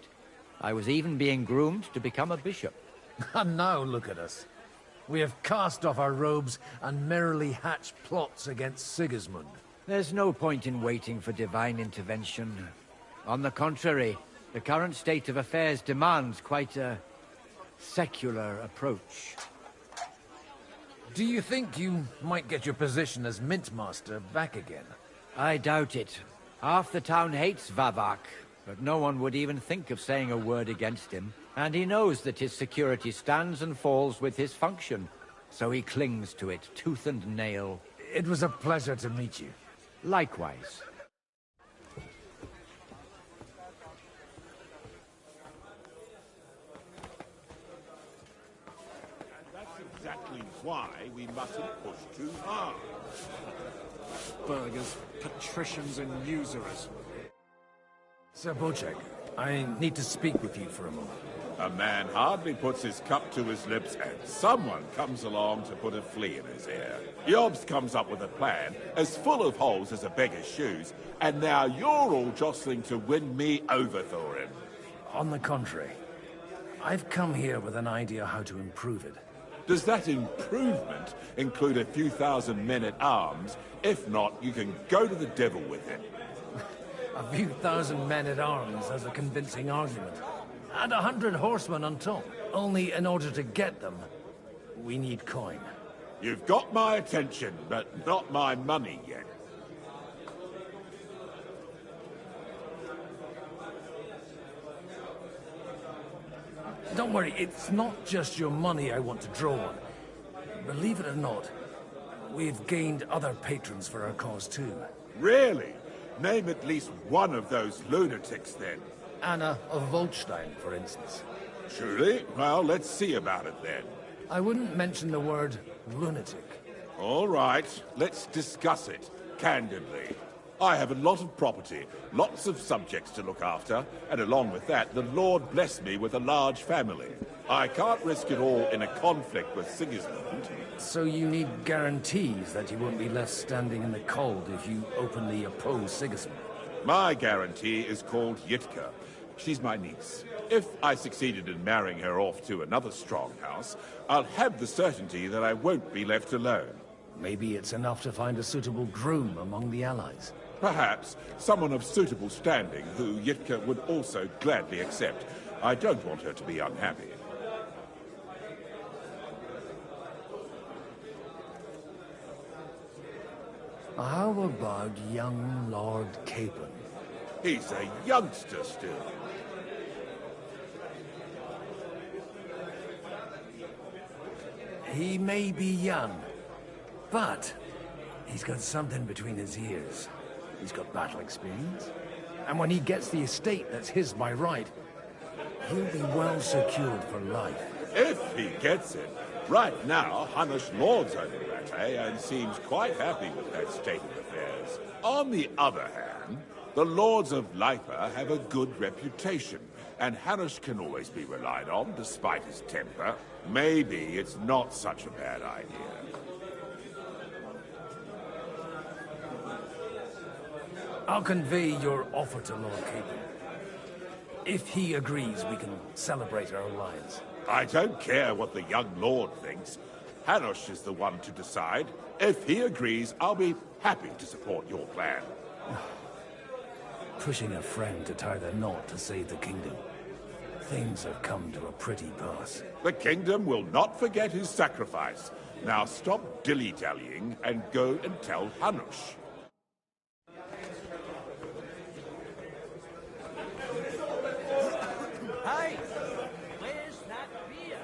I was even being groomed to become a bishop. And now look at us. We have cast off our robes and merrily hatched plots against Sigismund. There's no point in waiting for divine intervention. On the contrary, the current state of affairs demands quite a secular approach. Do you think you might get your position as mint master back again? I doubt it. Half the town hates Vavak, but no one would even think of saying a word against him. And he knows that his security stands and falls with his function, so he clings to it tooth and nail. It was a pleasure to meet you. Likewise. Exactly why we mustn't push too hard. Burgers, patricians, and usurers. Sir Bocek, I need to speak with you for a moment. A man hardly puts his cup to his lips, and someone comes along to put a flea in his ear. Yobs comes up with a plan as full of holes as a beggar's shoes, and now you're all jostling to win me over, Thorin. On the contrary, I've come here with an idea how to improve it. Does that improvement include a few thousand men-at-arms? If not, you can go to the devil with it. A few thousand men-at-arms has a convincing argument. And 100 horsemen on top. Only in order to get them, we need coin. You've got my attention, but not my money yet. Don't worry, it's not just your money I want to draw on. Believe it or not, we've gained other patrons for our cause too. Really? Name at least one of those lunatics, then. Anna of Volstein, for instance. Truly? Well, let's see about it, then. I wouldn't mention the word lunatic. All right, let's discuss it, candidly. I have a lot of property, lots of subjects to look after, and along with that, the Lord blessed me with a large family. I can't risk it all in a conflict with Sigismund. So you need guarantees that you won't be left standing in the cold if you openly oppose Sigismund? My guarantee is called Yitka. She's my niece. If I succeeded in marrying her off to another strong house, I'll have the certainty that I won't be left alone. Maybe it's enough to find a suitable groom among the allies. Perhaps someone of suitable standing who Yitka would also gladly accept. I don't want her to be unhappy. How about young Lord Capon? He's a youngster still. He may be young, but he's got something between his ears. He's got battle experience. And when he gets the estate that's his by right, he'll be well secured for life. If he gets it. Right now, Hanush lords over Rattay and seems quite happy with that state of affairs. On the other hand, the lords of Lipa have a good reputation, and Hanush can always be relied on despite his temper. Maybe it's not such a bad idea. I'll convey your offer to Lord Capon. If he agrees, we can celebrate our alliance. I don't care what the young lord thinks. Hanush is the one to decide. If he agrees, I'll be happy to support your plan. Pushing a friend to tie the knot to save the kingdom. Things have come to a pretty pass. The kingdom will not forget his sacrifice. Now stop dilly-dallying and go and tell Hanush. Hey! Where's that beer?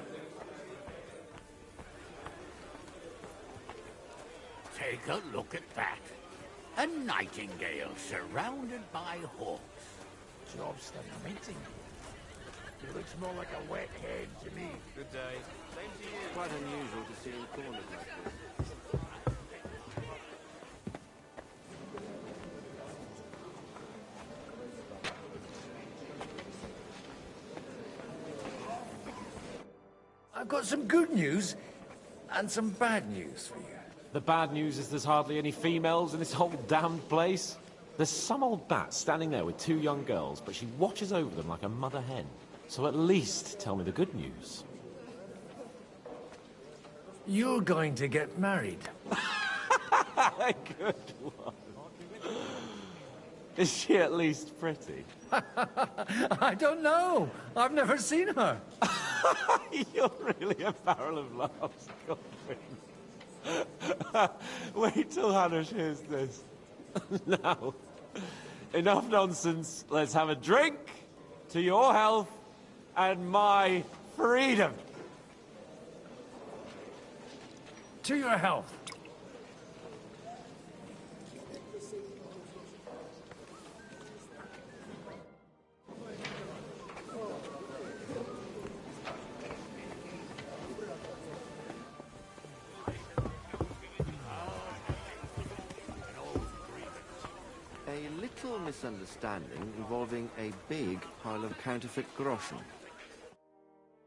Take a look at that. A nightingale surrounded by hawks. Job's amazing. It looks more like a wet head to me. Good day. Same to you. Quite unusual to see in corners like this. I've got some good news and some bad news for you. The bad news is there's hardly any females in this whole damned place. There's some old bat standing there with 2 young girls, but she watches over them like a mother hen. So at least tell me the good news. You're going to get married. Good one. Is she at least pretty? I don't know. I've never seen her. You're really a barrel of laughs, Godwin. Wait till Hanush hears this. Now, enough nonsense. Let's have a drink to your health and my freedom. To your health. A little misunderstanding involving a big pile of counterfeit groschen.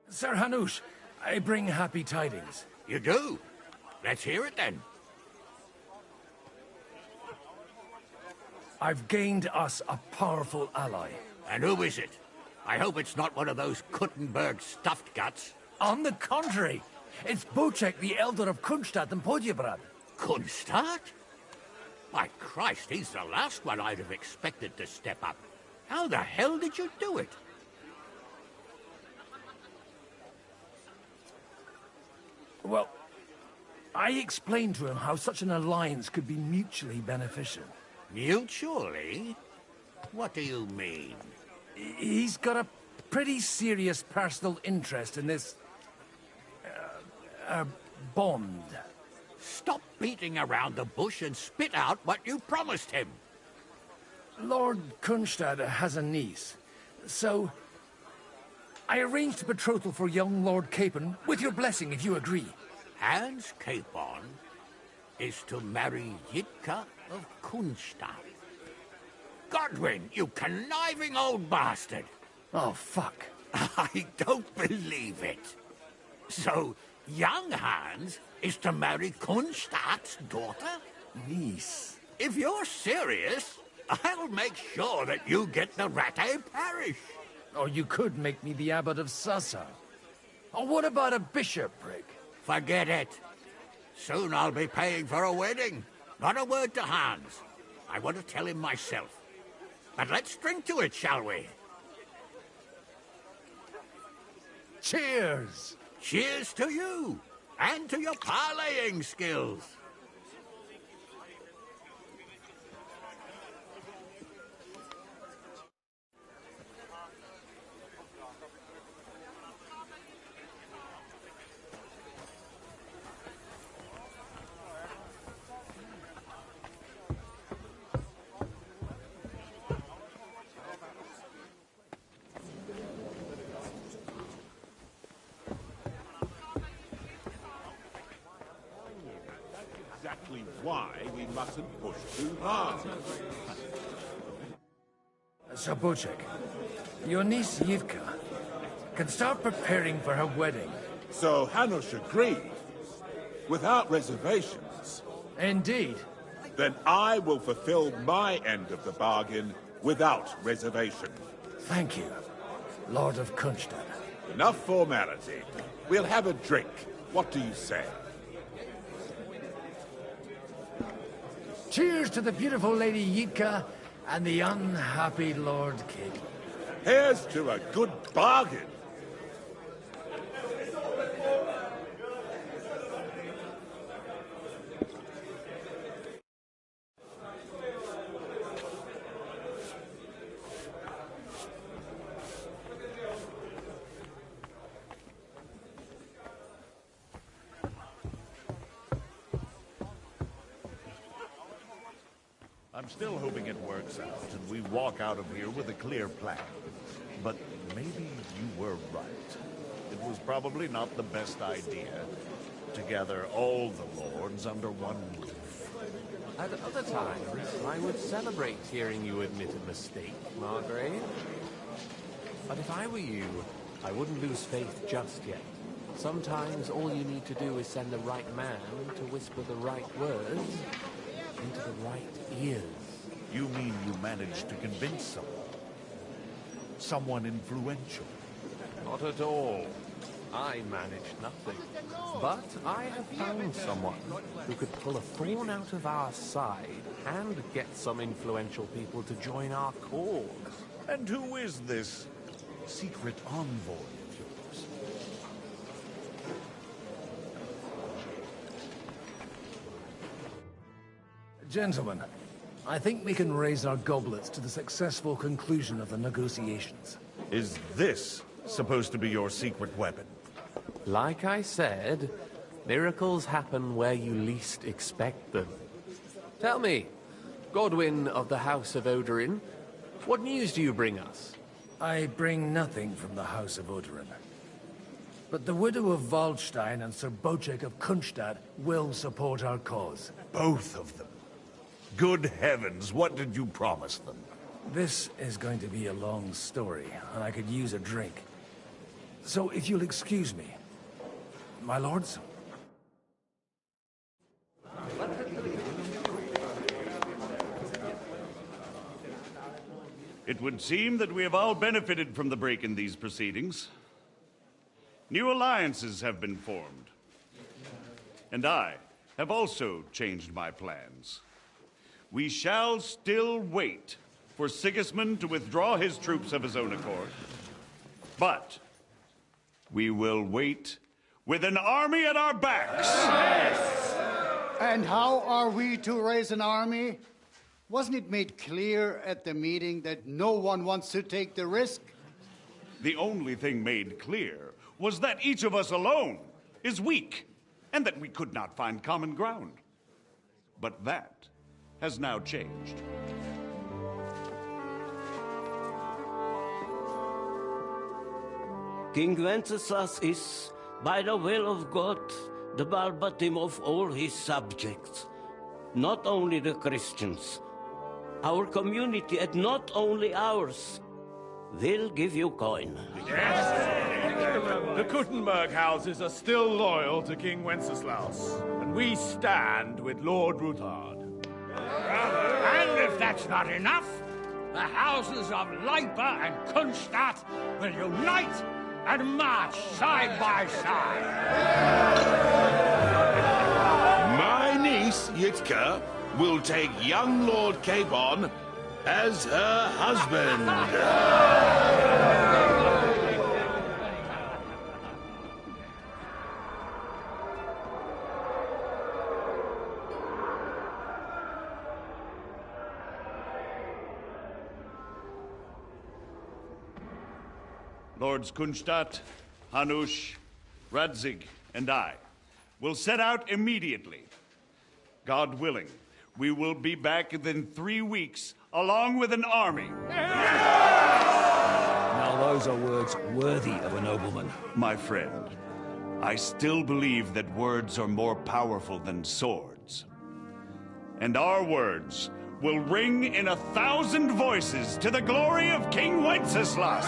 Sir Hanush, I bring happy tidings. You do? Let's hear it then. I've gained us a powerful ally. And who is it? I hope it's not one of those Kuttenberg stuffed guts. On the contrary, it's Bocek, the elder of Kunstadt and Podjebrad. Kunstadt? My Christ, he's the last one I'd have expected to step up. How the hell did you do it? Well, I explained to him how such an alliance could be mutually beneficial. Mutually? What do you mean? He's got a pretty serious personal interest in this... bond. Stop beating around the bush and spit out what you promised him. Lord Kunstad has a niece, so... I arranged a betrothal for young Lord Capon, with your blessing if you agree. Hans Capon is to marry Yitka of Kunstadt. Godwin, you conniving old bastard! Oh, fuck. I don't believe it. So, young Hans is to marry Kunstadt's daughter? Niece. If you're serious, I'll make sure that you get the Rattay parish. Or you could make me the abbot of Sassa. Or what about a bishopric? Forget it. Soon I'll be paying for a wedding. Not a word to Hans. I want to tell him myself. But let's drink to it, shall we? Cheers! Cheers to you, and to your parleying skills. Exactly why we mustn't push too hard. Sir Bocek, your niece Yitka can start preparing for her wedding. So Hanush agreed, without reservations. Indeed. Then I will fulfill my end of the bargain without reservation. Thank you, Lord of Kunstadt. Enough formality. We'll have a drink. What do you say? Cheers to the beautiful Lady Yitka and the unhappy Lord Capon. Here's to a good bargain. I'm still hoping it works out, and we walk out of here with a clear plan. But maybe you were right. It was probably not the best idea to gather all the lords under one roof. At other times, I would celebrate hearing you admit a mistake, Margrave. But if I were you, I wouldn't lose faith just yet. Sometimes all you need to do is send the right man to whisper the right words into the right ears. You mean you managed to convince someone? Someone influential? Not at all. I managed nothing. But I have found someone who could pull a thorn out of our side and get some influential people to join our cause. And who is this secret envoy of yours? Gentlemen, I think we can raise our goblets to the successful conclusion of the negotiations. Is this supposed to be your secret weapon? Like I said, miracles happen where you least expect them. Tell me, Godwin of the House of Odorin, what news do you bring us? I bring nothing from the House of Odorin. But the widow of Waldstein and Sir Bocek of Kunstadt will support our cause. Both of them? Good heavens, what did you promise them? This is going to be a long story, and I could use a drink. So if you'll excuse me, my lords? It would seem that we have all benefited from the break in these proceedings. New alliances have been formed. And I have also changed my plans. We shall still wait for Sigismund to withdraw his troops of his own accord. But we will wait with an army at our backs. Yes. And how are we to raise an army? Wasn't it made clear at the meeting that no one wants to take the risk? The only thing made clear was that each of us alone is weak, and that we could not find common ground. But that has now changed. King Wenceslas is, by the will of God, the balbatim of all his subjects. Not only the Christians, our community, and not only ours, will give you coin. The Kuttenberg houses are still loyal to King Wenceslas, and we stand with Lord Ruthard. And if that's not enough, the houses of Leipa and Kunstadt will unite and march side by side. My niece, Yitka, will take young Lord Capon as her husband. Lords Kunstadt, Hanush, Radzig, and I will set out immediately. God willing, we will be back within 3 weeks, along with an army. Now those are words worthy of a nobleman. My friend, I still believe that words are more powerful than swords. And our words will ring in 1,000 voices to the glory of King Wenceslas.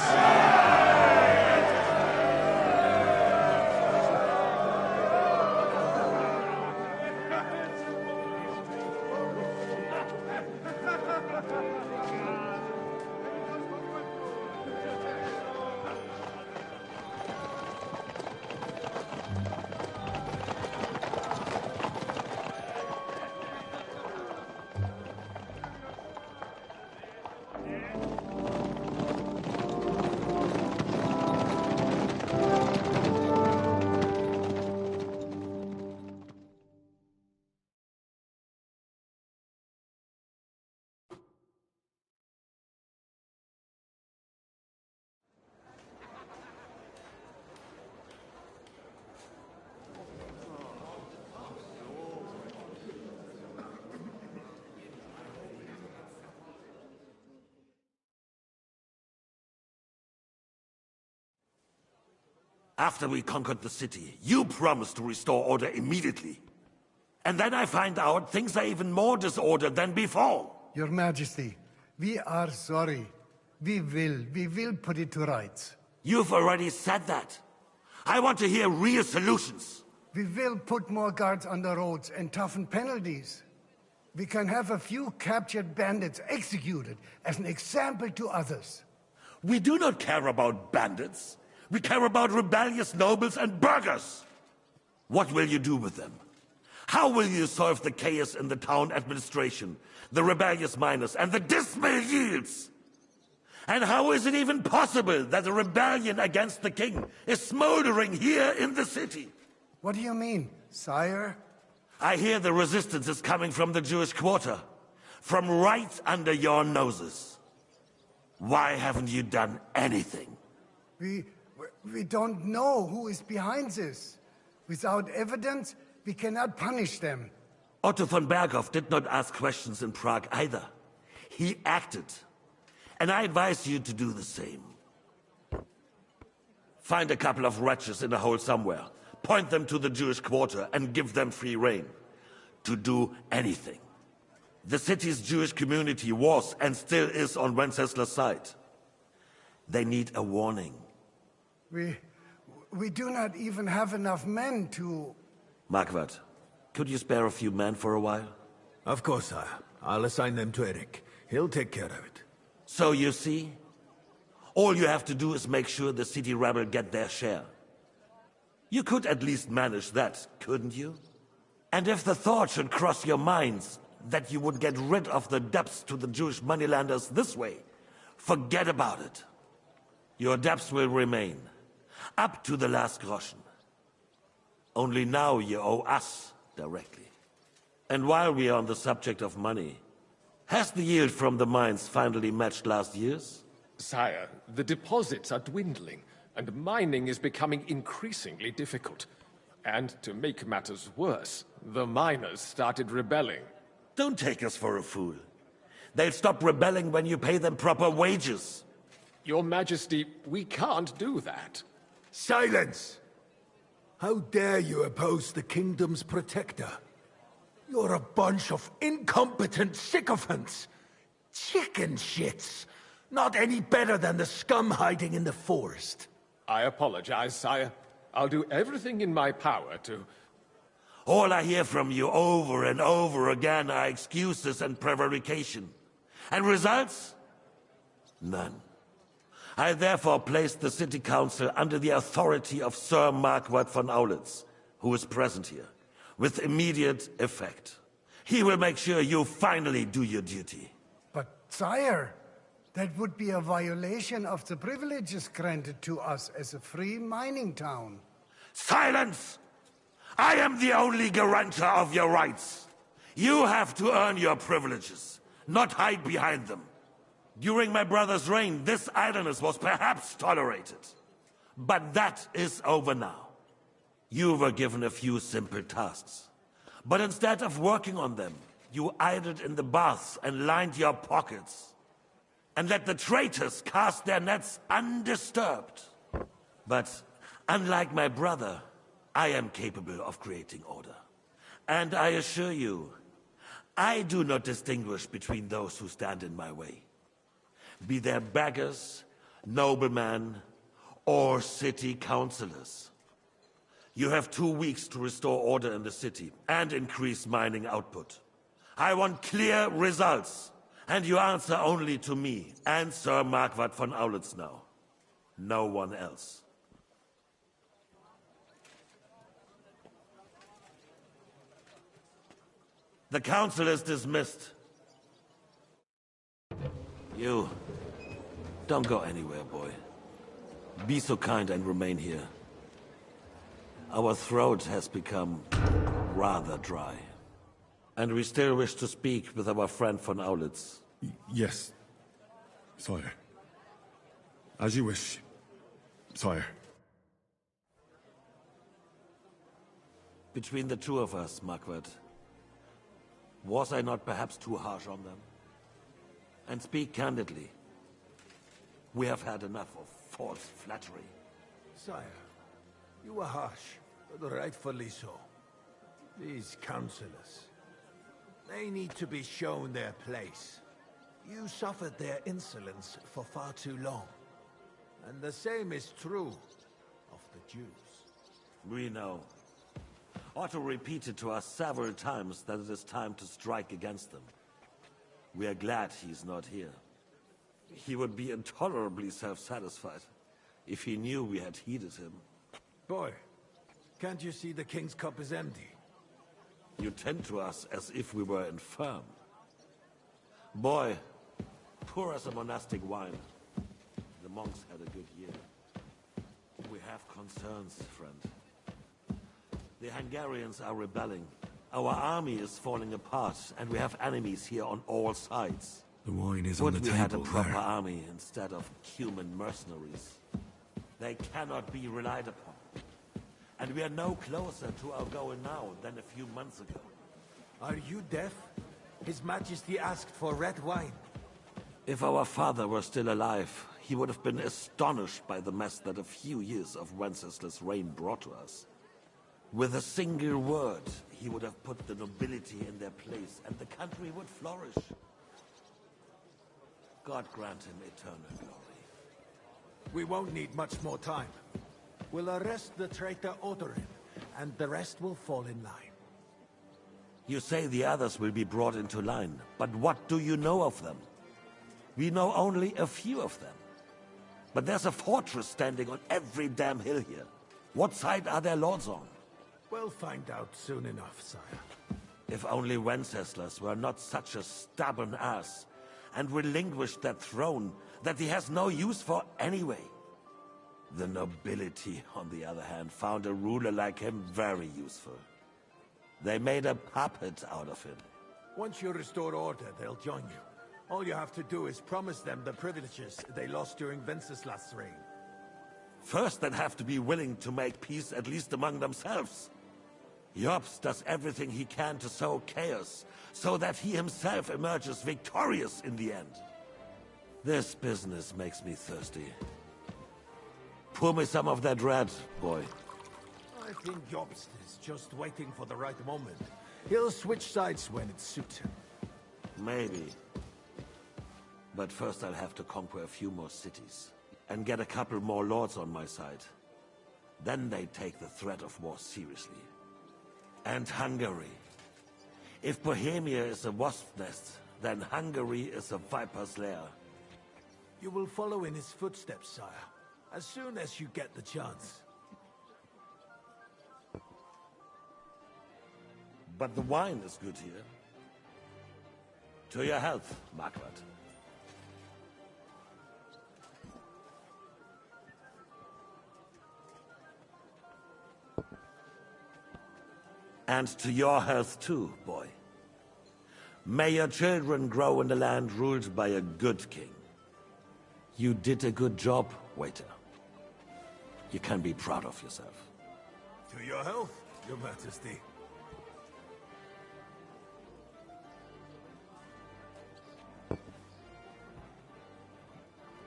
After we conquered the city, you promised to restore order immediately. And then I find out things are even more disordered than before. Your Majesty, we are sorry. We will put it to rights. You've already said that. I want to hear real solutions. We will put more guards on the roads and toughen penalties. We can have a few captured bandits executed as an example to others. We do not care about bandits. We care about rebellious nobles and burghers. What will you do with them? How will you solve the chaos in the town administration, the rebellious miners, and the dismal yields? And how is it even possible that a rebellion against the king is smoldering here in the city? What do you mean, sire? I hear the resistance is coming from the Jewish quarter, from right under your noses. Why haven't you done anything? We don't know who is behind this. Without evidence, we cannot punish them. Otto von Berghoff did not ask questions in Prague either. He acted. And I advise you to do the same. Find a couple of wretches in a hole somewhere. Point them to the Jewish quarter and give them free rein to do anything. The city's Jewish community was and still is on Wencesla's side. They need a warning. We do not even have enough men to... Marquardt, could you spare a few men for a while? Of course, sire. I'll assign them to Eric. He'll take care of it. So you see, all you have to do is make sure the city rebel get their share. You could at least manage that, couldn't you? And if the thought should cross your minds that you would get rid of the debts to the Jewish moneylenders this way, forget about it. Your debts will remain, up to the last groschen. Only now you owe us directly. And while we are on the subject of money, has the yield from the mines finally matched last year's? Sire, the deposits are dwindling, and mining is becoming increasingly difficult. And to make matters worse, the miners started rebelling. Don't take us for a fool. They'll stop rebelling when you pay them proper wages. Your Majesty, we can't do that. Silence! How dare you oppose the kingdom's protector? You're a bunch of incompetent sycophants. Chicken shits. Not any better than the scum hiding in the forest. I apologize, sire. I'll do everything in my power to... All I hear from you over and over again are excuses and prevarication. And results? None. I therefore placed the city council under the authority of Sir Marquardt von Aulitz, who is present here, with immediate effect. He will make sure you finally do your duty. But, sire, that would be a violation of the privileges granted to us as a free mining town. Silence! I am the only guarantor of your rights. You have to earn your privileges, not hide behind them. During my brother's reign, this idleness was perhaps tolerated. But that is over now. You were given a few simple tasks. But instead of working on them, you idled in the baths and lined your pockets. And let the traitors cast their nets undisturbed. But unlike my brother, I am capable of creating order. And I assure you, I do not distinguish between those who stand in my way. Be they beggars, noblemen, or city councillors. You have 2 weeks to restore order in the city and increase mining output. I want clear results, and you answer only to me and Sir Marquardt von Aulitz now. No one else. The council is dismissed. You, don't go anywhere, boy. Be so kind and remain here. Our throat has become rather dry. And we still wish to speak with our friend von Aulitz. Yes, sire. As you wish, sire. Between the two of us, Marquardt, was I not perhaps too harsh on them? And speak candidly, we have had enough of false flattery. Sire, you were harsh, but rightfully so. These councillors, they need to be shown their place. You suffered their insolence for far too long. And the same is true of the Jews. We know. Otto repeated to us several times that it is time to strike against them. We are glad he's not here. He would be intolerably self-satisfied if he knew we had heeded him. Boy, can't you see the king's cup is empty? You tend to us as if we were infirm. Boy, pour us a monastic wine. The monks had a good year. We have concerns, friend. The Hungarians are rebelling. Our army is falling apart, and we have enemies here on all sides. The wine is on the Would we had a table proper there. army instead of human mercenaries? They cannot be relied upon. And we are no closer to our goal now than a few months ago. Are you deaf? His Majesty asked for red wine. If our father were still alive, he would have been astonished by the mess that a few years of Wenceslas' reign brought to us. With a single word, he would have put the nobility in their place, and the country would flourish. God grant him eternal glory. We won't need much more time. We'll arrest the traitor Odorin, and the rest will fall in line. You say the others will be brought into line, but what do you know of them? We know only a few of them. But there's a fortress standing on every damn hill here. What side are their lords on? We'll find out soon enough, sire. If only Wenceslas were not such a stubborn ass, and relinquished that throne that he has no use for anyway. The nobility, on the other hand, found a ruler like him very useful. They made a puppet out of him. Once you restore order, they'll join you. All you have to do is promise them the privileges they lost during Wenceslas' reign. First, they'd have to be willing to make peace at least among themselves. Jobst does everything he can to sow chaos, so that he himself emerges victorious in the end. This business makes me thirsty. Pour me some of that red, boy. I think Jobst is just waiting for the right moment. He'll switch sides when it suits him. Maybe. But first I'll have to conquer a few more cities, and get a couple more lords on my side. Then they take the threat of war seriously. And Hungary. If Bohemia is a wasp's nest, then Hungary is a viper's lair. You will follow in his footsteps, sire, as soon as you get the chance. But the wine is good here. To your health, Margaret. And to your health too, boy. May your children grow in a land ruled by a good king. You did a good job, waiter. You can be proud of yourself. To your health, Your Majesty.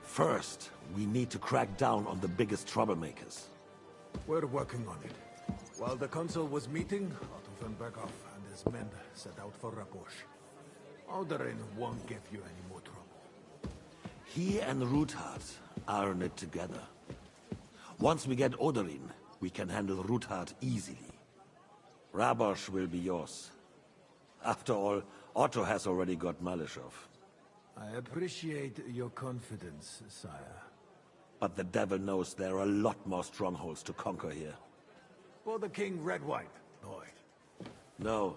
First, we need to crack down on the biggest troublemakers. We're working on it. While the consul was meeting, Otto von Berghoff and his men set out for Rabosch. Odorin won't give you any more trouble. He and Ruthard are in it together. Once we get Odorin, we can handle Ruthard easily. Rabosch will be yours. After all, Otto has already got Malishov. I appreciate your confidence, sire. But the devil knows there are a lot more strongholds to conquer here. For the king, red wine, boy. No.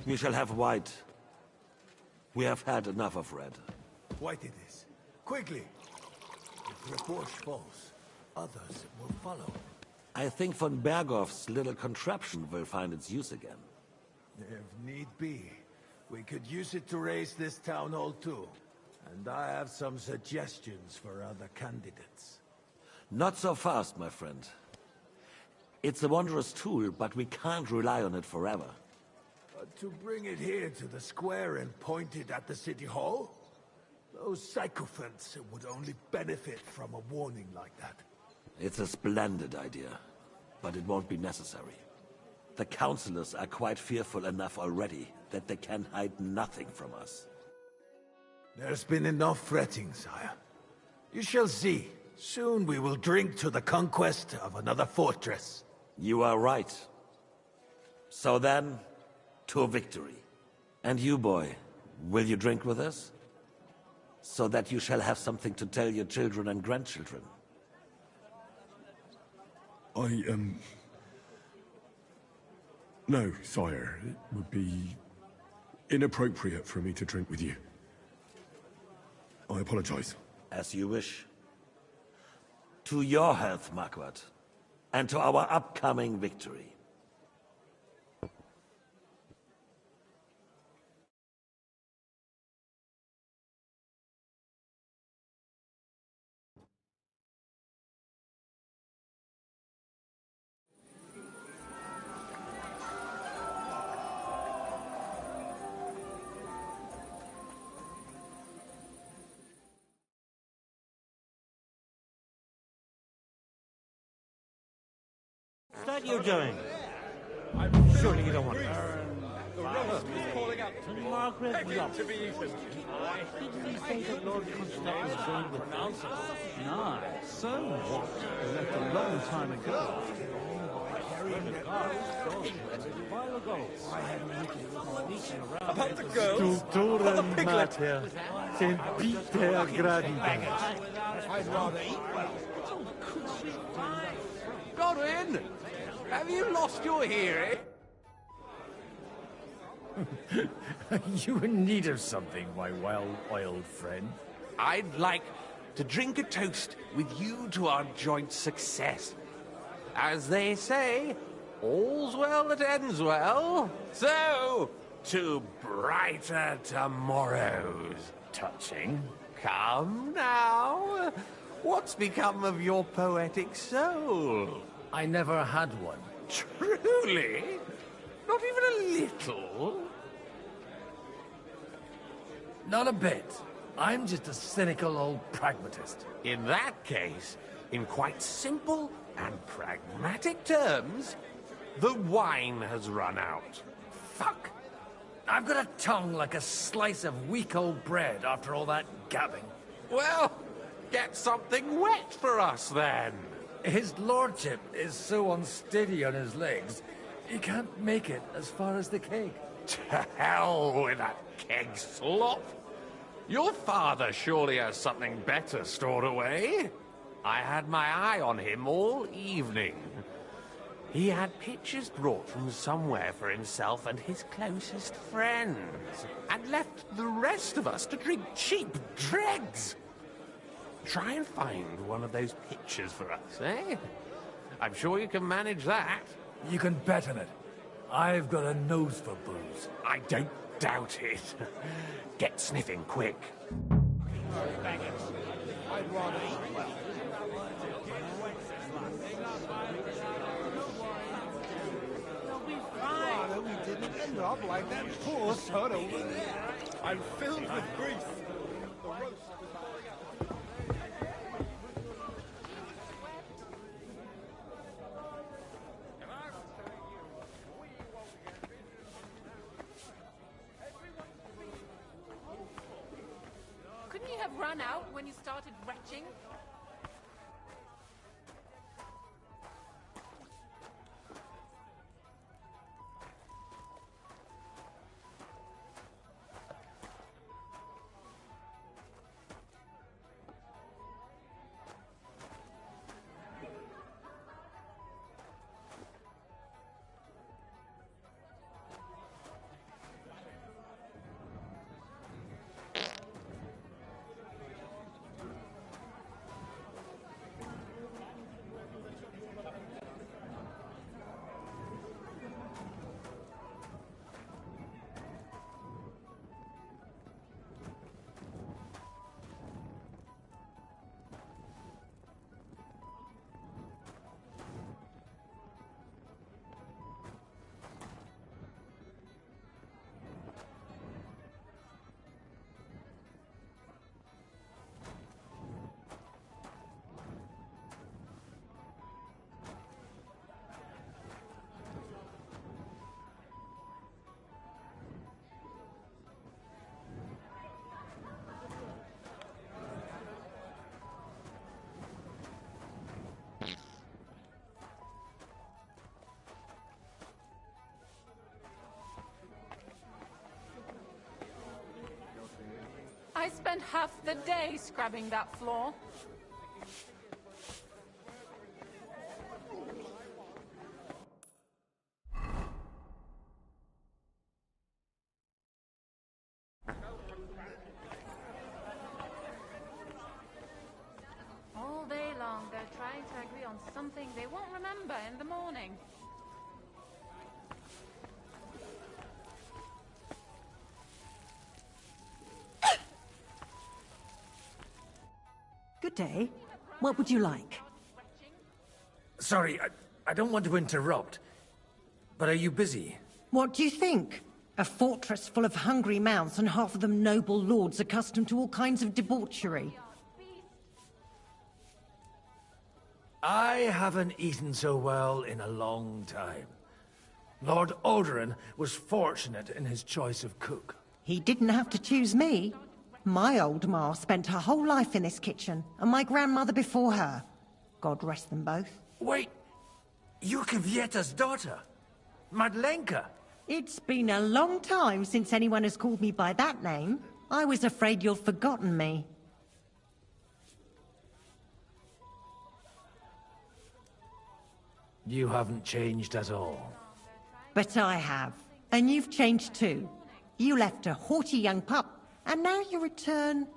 We shall have white. We have had enough of red. White it is. Quickly! If Rabosch falls, others will follow. I think von Berghoff's little contraption will find its use again. If need be, we could use it to raise this town hall too. And I have some suggestions for other candidates. Not so fast, my friend. It's a wondrous tool, but we can't rely on it forever. But to bring it here to the square and point it at the city hall? Those sycophants would only benefit from a warning like that. It's a splendid idea, but it won't be necessary. The councillors are quite fearful enough already that they can hide nothing from us. There's been enough fretting, sire. You shall see. Soon we will drink to the conquest of another fortress. You are right. So then, to victory. And you, boy, will you drink with us? So that you shall have something to tell your children and grandchildren. No, sire. It would be inappropriate for me to drink with you. I apologize. As you wish. To your health, Marquardt. And to our upcoming victory. That you're doing? Surely you don't want to. The roast is calling out to Margaret to be eaten. Didn't he say that Lord Constable was going with us? No. So what? He left a long time ago. About the girls? About the piglet? I'd rather eat well. Godwin! Have you lost your hearing? You in need of something, my well-oiled friend? I'd like to drink a toast with you to our joint success. As they say, all's well that ends well. So, to brighter tomorrows. Touching. Come now. What's become of your poetic soul? I never had one. Truly? Not even a little? Not a bit. I'm just a cynical old pragmatist. In that case, in quite simple and pragmatic terms, the wine has run out. Fuck! I've got a tongue like a slice of weak old bread after all that gabbing. Well, get something wet for us then. His lordship is so unsteady on his legs, he can't make it as far as the keg. To hell with that keg slop. Your father surely has something better stored away. I had my eye on him all evening. He had pictures brought from somewhere for himself and his closest friends, and left the rest of us to drink cheap dregs. Try and find one of those pictures for us, eh? I'm sure you can manage that. You can bet on it. I've got a nose for booze. I don't doubt it. Get sniffing quick. I'd rather eat well. Rather we didn't end up like that poor son over there. I'm filled with grief. The roast is falling out. Couldn't you have run out when you started retching? spent half the day scrubbing that floor. All day long, they're trying to agree on something they won't remember in the morning. Good day. What would you like? Sorry, I don't want to interrupt. But are you busy? What do you think? A fortress full of hungry mouths and half of them noble lords accustomed to all kinds of debauchery. I haven't eaten so well in a long time. Lord Alderaan was fortunate in his choice of cook. He didn't have to choose me. My old ma spent her whole life in this kitchen, and my grandmother before her. God rest them both. Wait, you're Kvieta's daughter, Madlenka. It's been a long time since anyone has called me by that name. I was afraid you'd forgotten me. You haven't changed at all. But I have. And you've changed too. You left a haughty young pup, and now you return...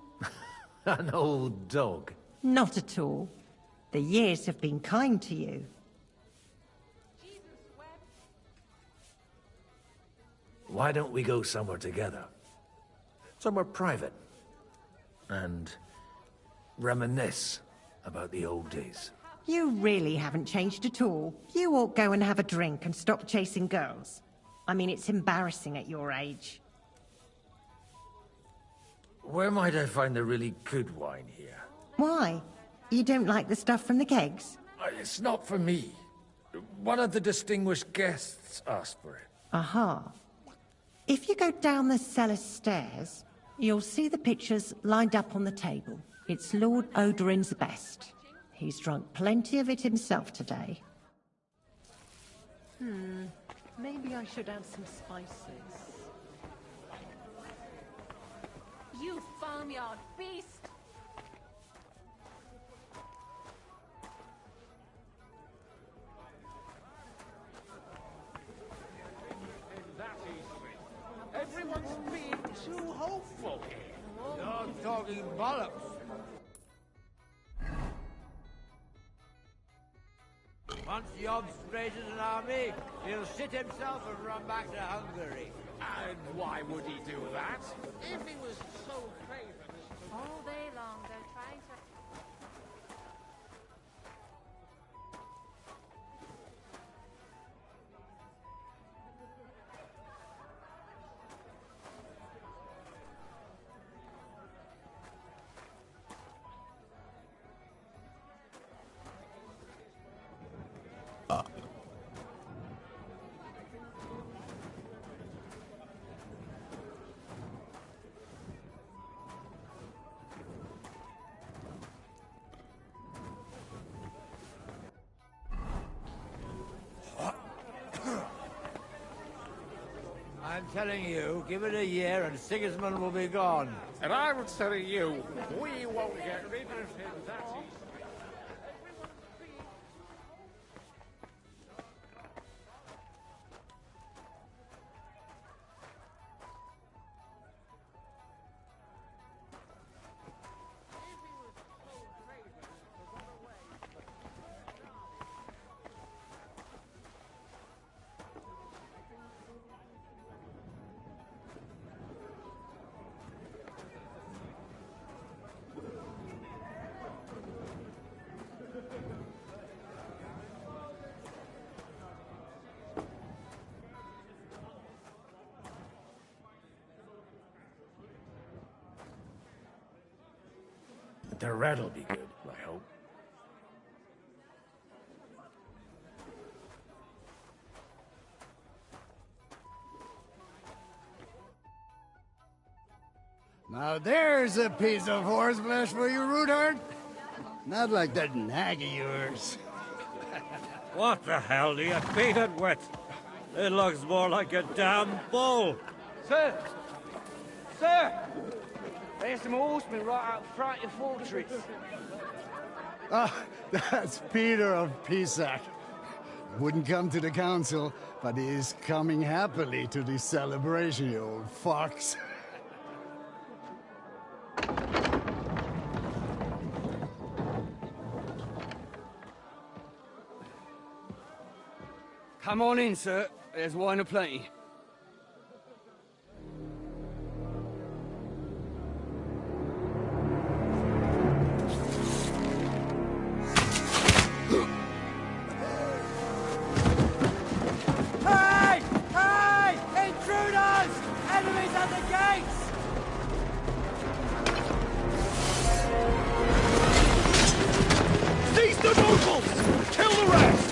An old dog. Not at all. The years have been kind to you. Why don't we go somewhere together? Somewhere private. And reminisce about the old days. You really haven't changed at all. You ought go and have a drink and stop chasing girls. I mean, it's embarrassing at your age. Where might I find the really good wine here? Why? You don't like the stuff from the kegs? It's not for me. One of the distinguished guests asked for it. Aha. If you go down the cellar stairs, you'll see the pictures lined up on the table. It's Lord Odorin's best. He's drunk plenty of it himself today. Maybe I should add some spices. You farmyard beast! Everyone's being too hopeful here. You're talking bollocks. Once Yob raises an army, he'll shit himself and run back to Hungary. And why would he do that? If he was so craven as to... All day long, they're trying to... I'm telling you, give it a year and Sigismund will be gone. And I would say to you, we won't get rid of him that easily. The red'll be good, I hope. Now there's a piece of horseflesh for you, Rudard. Not like that nag of yours. What the hell do you beat it with? It looks more like a damn bull. Sir! Sir! There's some horsemen right out front of the fortress. Ah, that's Peter of Pisac. Wouldn't come to the council, but he is coming happily to the celebration, you old fox. Come on in, sir. There's wine aplenty. Hey! Hey! Intruders! Enemies at the gates! Seize the nobles! Kill the rest!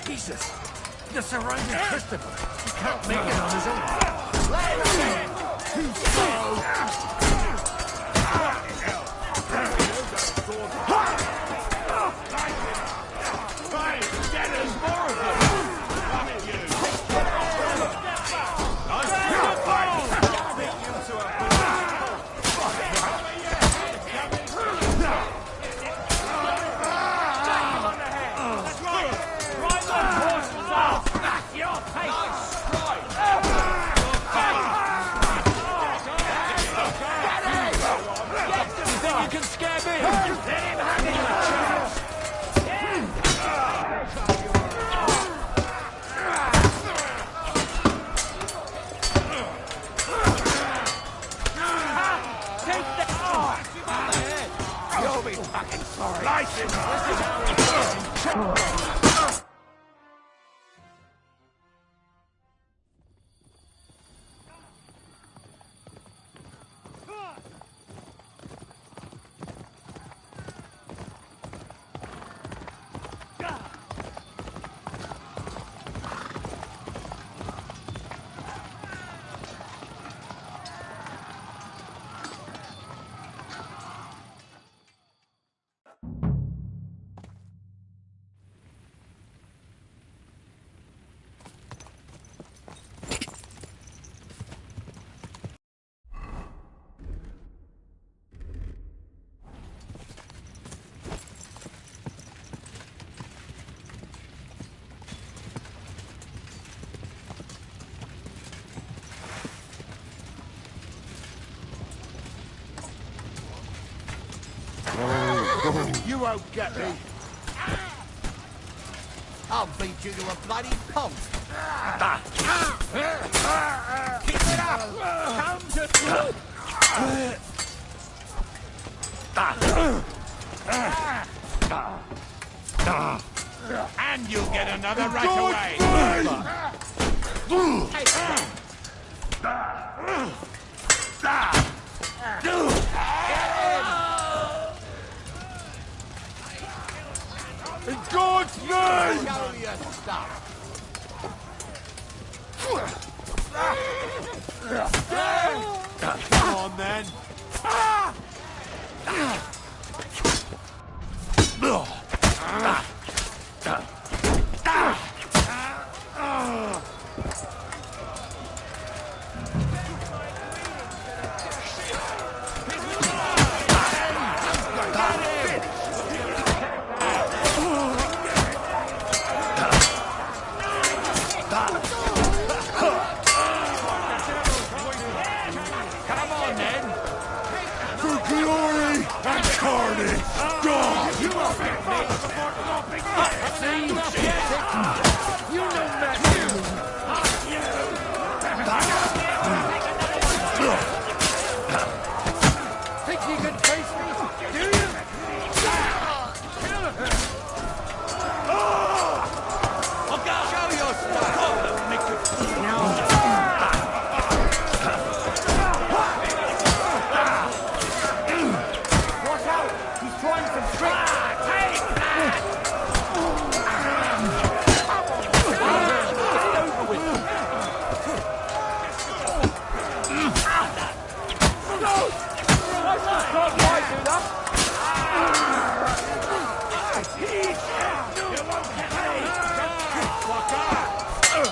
Jesus! You're surrounding Christopher. He can't make it on his own. Let him in! Too slow! Right, get us more of them! Come at you! You won't get me. I'll beat you to a bloody pulp. Keep it up! Come to... And you'll get another right away! In God's name! Show your stuff. Come on, then. I'm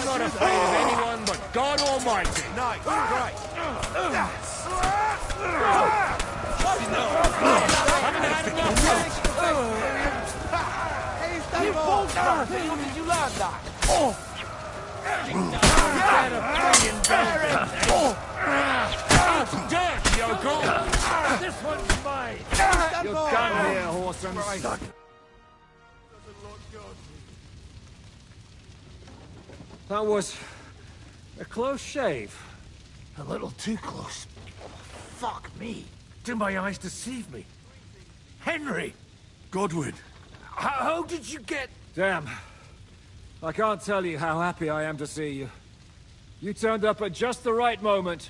not afraid of anyone but God Almighty. Nice, right. You bolster! What did you learn that? Dead, Yoko! This one's mine! You're done here, Whoreson. That was a close shave. A little too close. Fuck me. Do my eyes deceive me? Henry! Godwin! How did you get... Damn. I can't tell you how happy I am to see you. You turned up at just the right moment.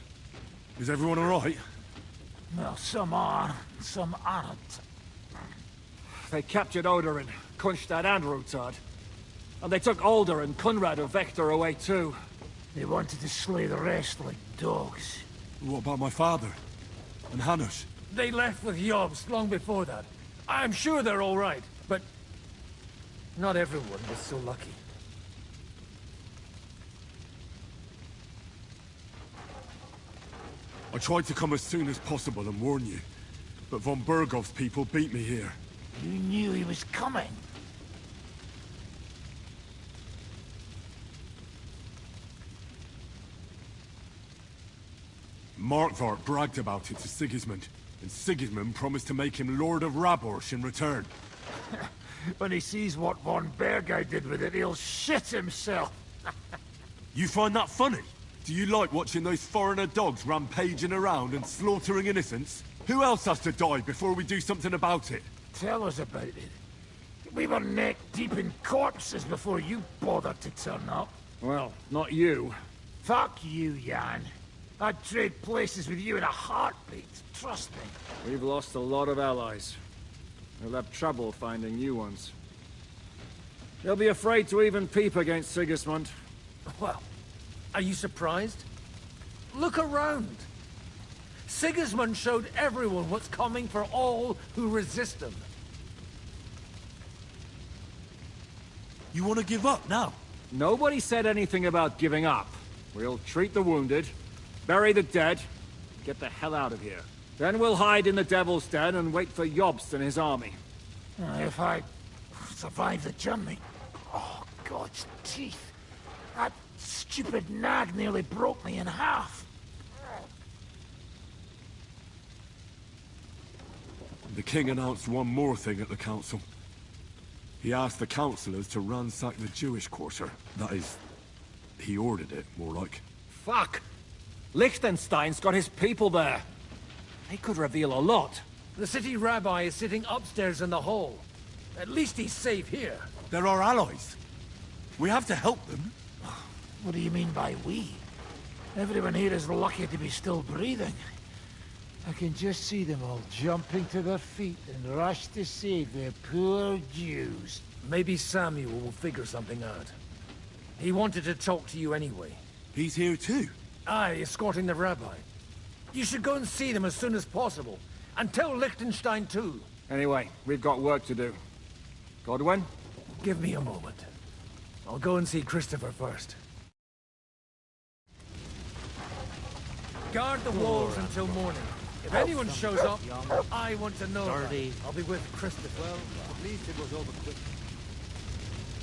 Is everyone alright? Well, some are, some aren't. They captured Odorin, Kunstad and Rutard. And they took Alder and Kunrad of Vector away too. They wanted to slay the rest like dogs. What about my father? And Hanush? They left with Yobs long before that. I'm sure they're all right, but... not everyone was so lucky. I tried to come as soon as possible and warn you, but von Bergov's people beat me here. You knew he was coming. Markvart bragged about it to Sigismund, and Sigismund promised to make him Lord of Raborsh in return. When he sees what von Bergau did with it, he'll shit himself. You find that funny? Do you like watching those foreigner dogs rampaging around and slaughtering innocents? Who else has to die before we do something about it? Tell us about it. We were neck deep in corpses before you bothered to turn up. Well, not you. Fuck you, Jan. I'd trade places with you in a heartbeat, trust me. We've lost a lot of allies. We'll have trouble finding new ones. They'll be afraid to even peep against Sigismund. Well, are you surprised? Look around. Sigismund showed everyone what's coming for all who resist him. You want to give up now? Nobody said anything about giving up. We'll treat the wounded, bury the dead, get the hell out of here. Then we'll hide in the Devil's Den and wait for Jobst and his army. If I survive the journey... Oh, God's teeth. That stupid nag nearly broke me in half. The king announced one more thing at the council. He asked the councillors to ransack the Jewish quarter. That is, he ordered it, more like. Fuck! Liechtenstein's got his people there. They could reveal a lot. The city rabbi is sitting upstairs in the hall. At least he's safe here. They're our allies. We have to help them. What do you mean by we? Everyone here is lucky to be still breathing. I can just see them all jumping to their feet and rush to save their poor Jews. Maybe Samuel will figure something out. He wanted to talk to you anyway. He's here too? Aye, escorting the rabbi. You should go and see them as soon as possible. And tell Liechtenstein too. Anyway, we've got work to do. Godwin? Give me a moment. I'll go and see Christopher first. Guard the walls until morning. If anyone shows up, I want to know about it. I'll be with Christopher. Well, at least it was over quick.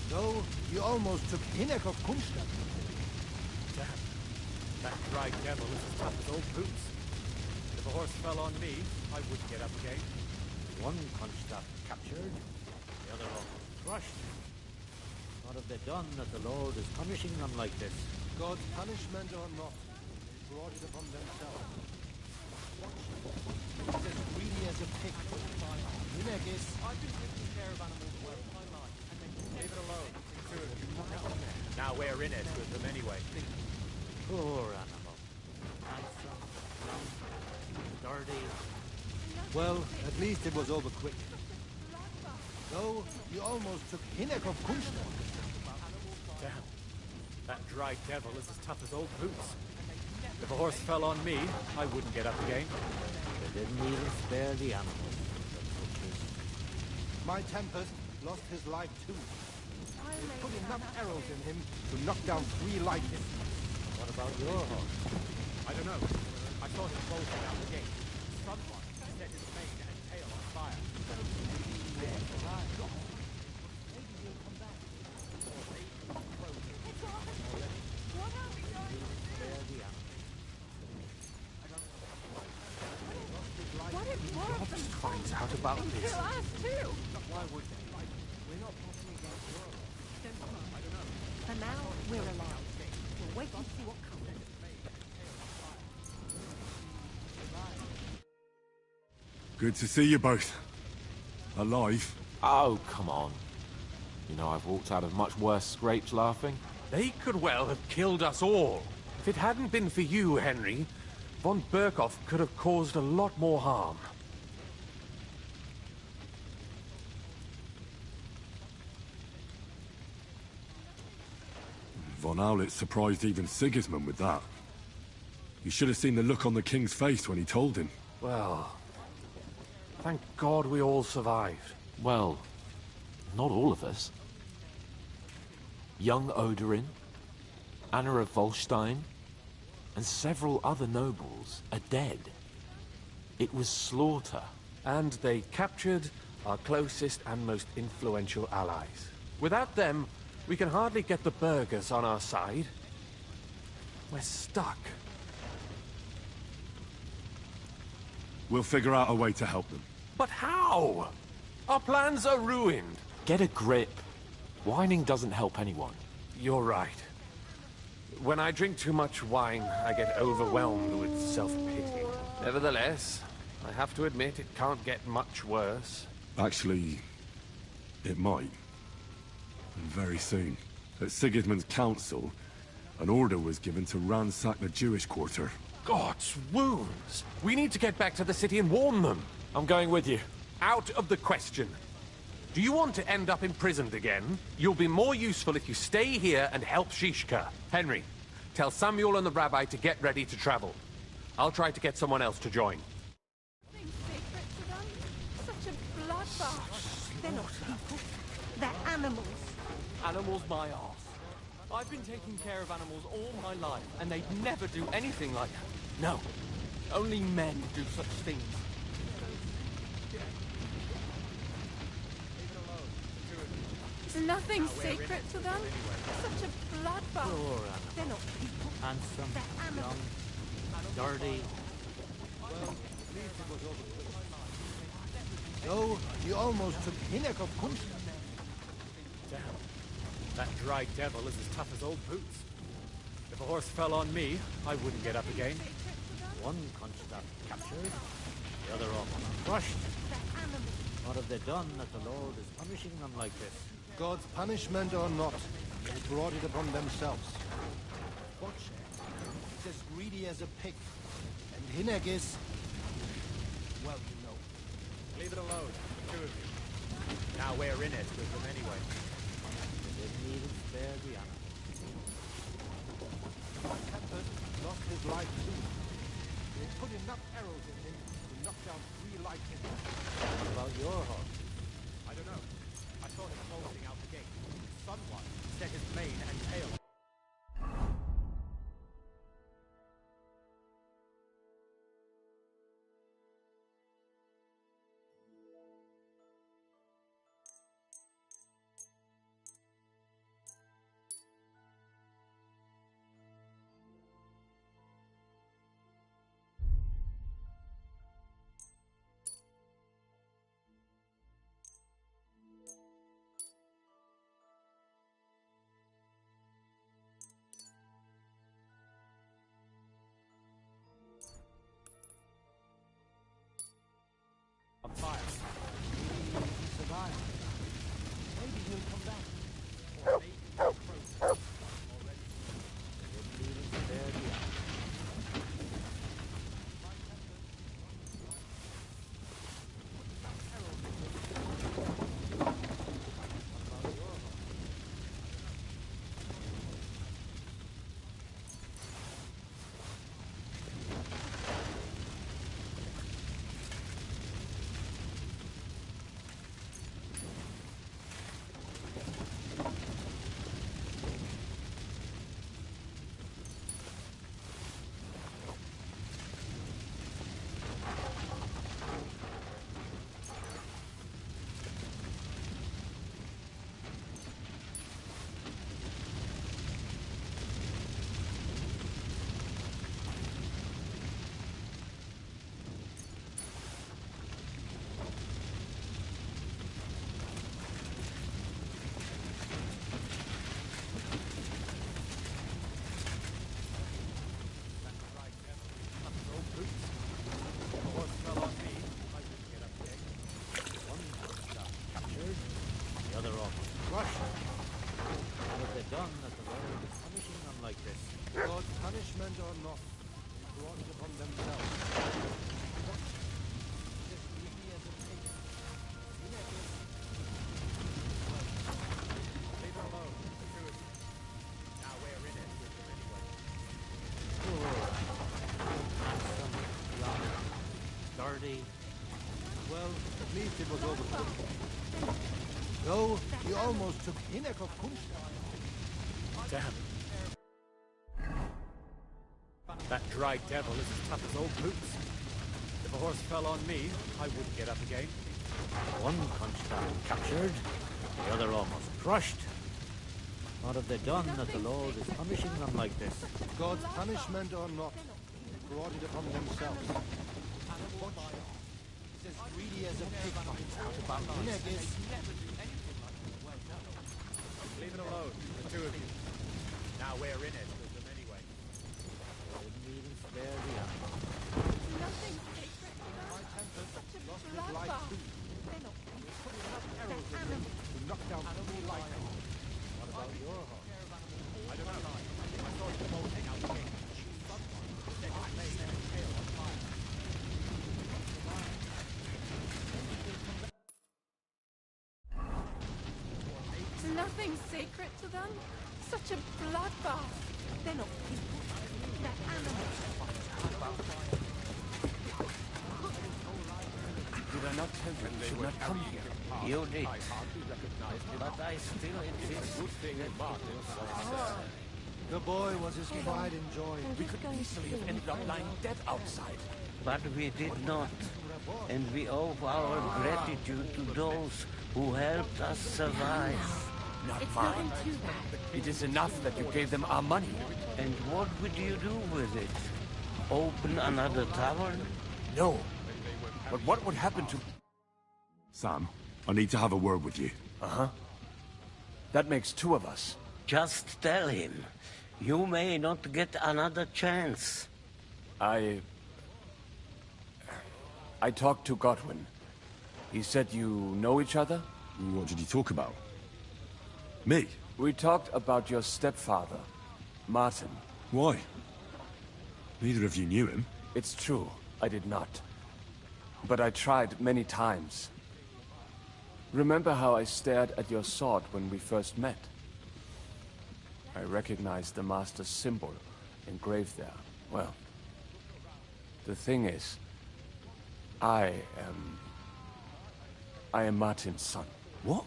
Though, you almost took Hinnek of Kunstad. Damn. That dry devil is as tough as old boots. If a horse fell on me, I wouldn't get up again. One Kunstad captured, the other all crushed. What have they done that the Lord is punishing them like this? God's punishment or not, they brought it upon themselves. He's as greedy as a pig. Hinnek is... I've been taking care of animals well my life, and they leave it alone. Now we're in it with them anyway. Poor animal. Handsome, young, dirty. Well, at least it was over quick. Though, you almost took Hinnek of Kunstad. Damn. That dry devil is as tough as old boots. If a horse fell on me, I wouldn't get up again. They didn't even spare the animals. My Tempest lost his life too. They put enough arrows in him to knock down 3 lightning. What about your horse? I don't know. I saw him bolting out the gate. Someone set his mane and tail on fire. Finds out about this. Kill us too. Why would they? We're not plotting against the world. I don't know. For now, we're alive. We'll wait and see what comes. Good to see you both. Alive. Oh, come on. You know, I've walked out of much worse scrapes laughing. They could well have killed us all. If it hadn't been for you, Henry, von Berkhoff could have caused a lot more harm. Von Owlet surprised even Sigismund with that. You should have seen the look on the king's face when he told him. Well, thank God we all survived. Well, not all of us. Young Odorin, Anna of Volstein, and several other nobles are dead. It was slaughter. And they captured our closest and most influential allies. Without them, we can hardly get the burghers on our side. We're stuck. We'll figure out a way to help them. But how? Our plans are ruined. Get a grip. Whining doesn't help anyone. You're right. When I drink too much wine, I get overwhelmed with self-pity. Nevertheless, I have to admit it can't get much worse. Actually, it might. And very soon. At Sigismund's council, an order was given to ransack the Jewish quarter. God's wounds! We need to get back to the city and warn them. I'm going with you. Out of the question. Do you want to end up imprisoned again? You'll be more useful if you stay here and help Shishka. Henry, tell Samuel and the rabbi to get ready to travel. I'll try to get someone else to join. Nothing sacred to them. Such a bloodbath. They're not people. They're animals. Animals my arse. I've been taking care of animals all my life, and they'd never do anything like that. No. Only men do such things. Nothing sacred to them. Such a bloodbath. Poor They're not people. handsome, They're animals. young, dirty. So, you almost took Hinnock of Kunst. Damn. That dry devil is as tough as old boots. If a horse fell on me, I wouldn't get up again. One Kronstadt captured, the other off crushed. What have they done that the Lord is punishing them like this? God's punishment or not, they brought it upon themselves. Watch. He's as greedy as a pig. And Hinnock is... well, you know. Leave it alone, the two of you. Now we're in it with them anyway. They didn't even spare the animals. My Tempest lost his life too. They put enough arrows in him to knock down 3 lightning. What about your horse? I don't know. I saw him bolting out the gate. Someone set his mane and tail. they done that the Lord is punishing them like this? God's punishment or not, they brought it upon themselves. As greedy as a pig. Leave her alone, the two of you. Now we're in it with them anyway. Handsome, young, sturdy. Well, at least it was over quick. Though, he almost took Hinnerk of Kunstad. Damn. That dry devil is as tough as old boots. If a horse fell on me, I wouldn't get up again. One Kunstad captured, the other almost crushed. What have they done that the Lord is punishing them like this? God's punishment or not, they brought it upon themselves. As greedy as a pig finds out about Hinnerk is. Leave it alone, the two of you. Now we're in it with them anyway. Didn't even spare the animal. Nothing sacred. Such a bloodbath. They're not animals. To knock down animal life. What about your horse? I don't know. I saw it bolting out the gate. Then it lay there, tail on fire. Nothing sacred to them. Such a bloodbath. They're not people. They're animals. Did I not tell you you should not come here? You did. But I still insist. The boy was his pride and joy. We could easily have ended up lying dead outside. But we did not. And we owe our gratitude to those who helped us survive. Not It's mine. nothing too bad. It is enough that you gave them our money. And what would you do with it? Open another tavern? No. But what would happen to... Sam, I need to have a word with you. Uh-huh. That makes two of us. Just tell him. You may not get another chance. I talked to Godwin. He said you know each other? What did you talk about? Me? We talked about your stepfather, Martin. Why? Neither of you knew him. It's true, I did not. But I tried many times. Remember how I stared at your sword when we first met? I recognized the Master's symbol engraved there. Well, the thing is, I am Martin's son. What?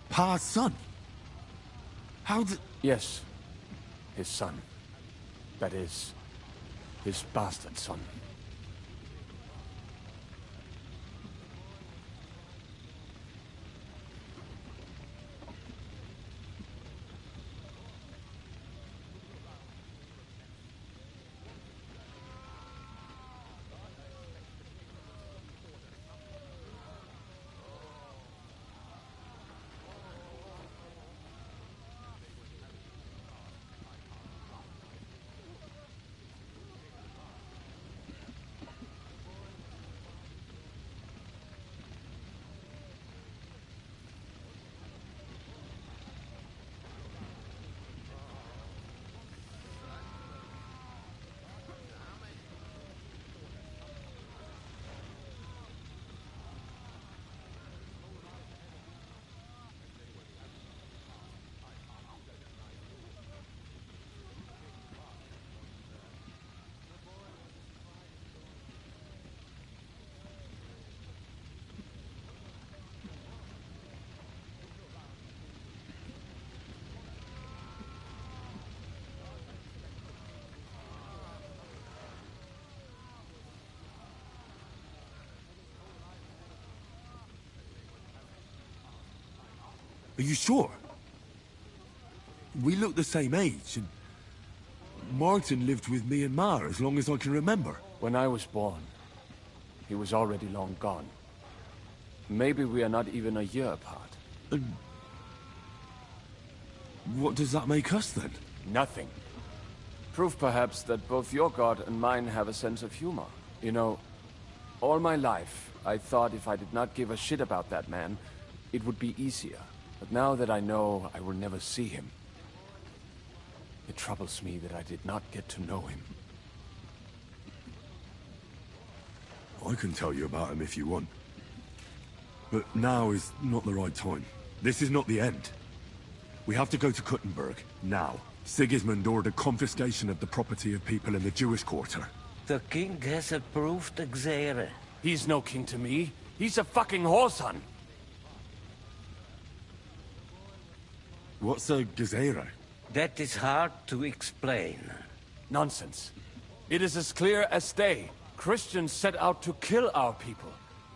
Pa's son? How did... Yes, his son. That is, his bastard son. Are you sure? We look the same age, and Martin lived with me and Ma as long as I can remember. When I was born, he was already long gone. Maybe we are not even a year apart. What does that make us, then? Nothing. Proof, perhaps, that both your god and mine have a sense of humor. You know, all my life, I thought if I did not give a shit about that man, it would be easier. But now that I know I will never see him, it troubles me that I did not get to know him. I can tell you about him if you want. But now is not the right time. This is not the end. We have to go to Kuttenberg, now. Sigismund ordered confiscation of the property of people in the Jewish quarter. The king has approved Xere. He's no king to me. He's a fucking whoreson. What's a Gezerah? That is hard to explain. Nonsense. It is as clear as day. Christians set out to kill our people.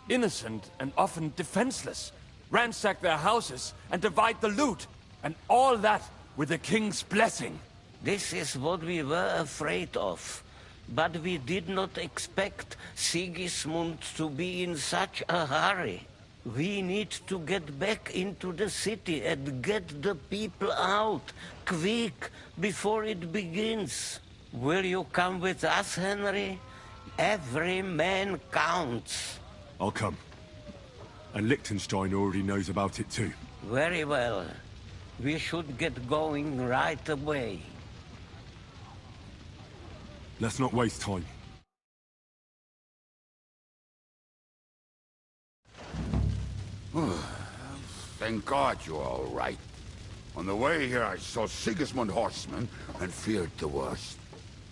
Innocent and often defenseless. Ransack their houses and divide the loot. And all that with the king's blessing. This is what we were afraid of. But we did not expect Sigismund to be in such a hurry. We need to get back into the city and get the people out, quick, before it begins. Will you come with us, Henry? Every man counts. I'll come. And Liechtenstein already knows about it too. Very well. We should get going right away. Let's not waste time. Thank God you're all right. On the way here, I saw Sigismund horsemen and feared the worst.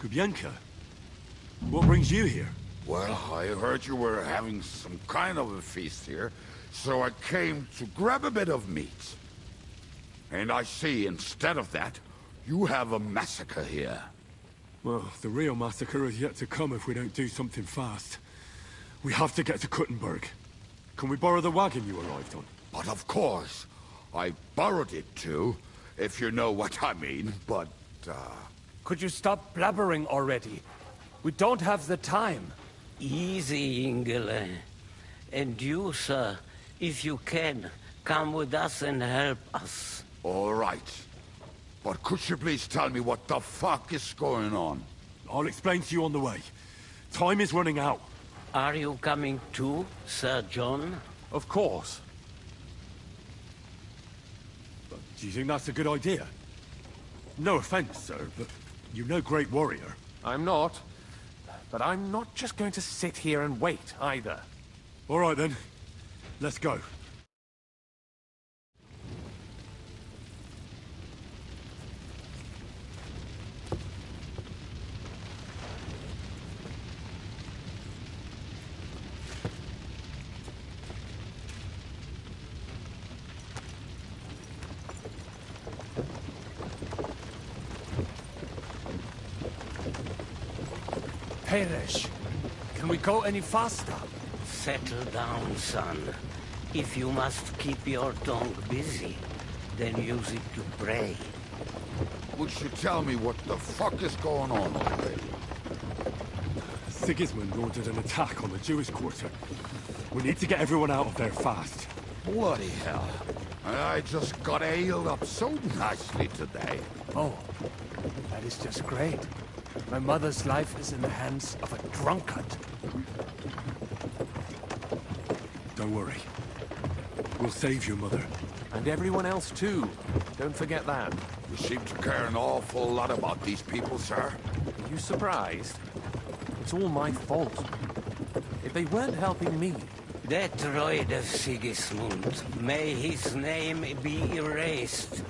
Kubienka? What brings you here? Well, I heard you were having some kind of a feast here, so I came to grab a bit of meat. And I see, instead of that, you have a massacre here. Well, the real massacre is yet to come if we don't do something fast. We have to get to Kuttenberg. Can we borrow the wagon you arrived on? But of course. I borrowed it too, if you know what I mean, but, Could you stop blabbering already? We don't have the time. Easy, Ingele. And you, sir, if you can, come with us and help us. All right. But could you please tell me what the fuck is going on? I'll explain to you on the way. Time is running out. Are you coming too, Sir John? Of course. But do you think that's a good idea? No offense, sir, but you're no great warrior. I'm not. But I'm not just going to sit here and wait, either. All right, then. Let's go. Perish. Can we go any faster? Settle down, son. If you must keep your tongue busy, then use it to pray. Would you tell me what the fuck is going on already? Sigismund ordered an attack on the Jewish quarter. We need to get everyone out of there fast. Bloody hell. I just got ailed up so nicely today. Oh, that is just great. My mother's life is in the hands of a drunkard. Don't worry. We'll save your mother. And everyone else too. Don't forget that. You seem to care an awful lot about these people, sir. Are you surprised? It's all my fault. If they weren't helping me... That droid of Sigismund, may his name be erased,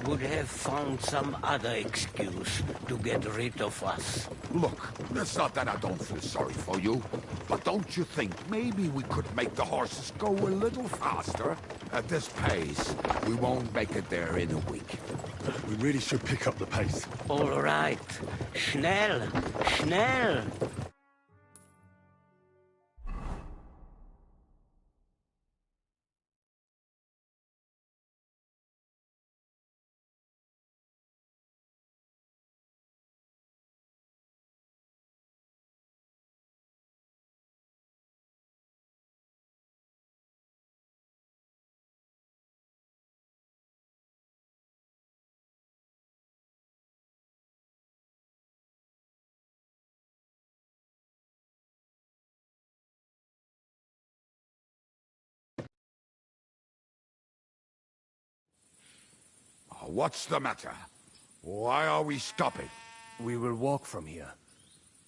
would have found some other excuse to get rid of us. Look, it's not that I don't feel sorry for you, but don't you think maybe we could make the horses go a little faster? At this pace, we won't make it there in a week. We really should pick up the pace. All right. Schnell! Schnell! what's the matter? Why are we stopping? We will walk from here.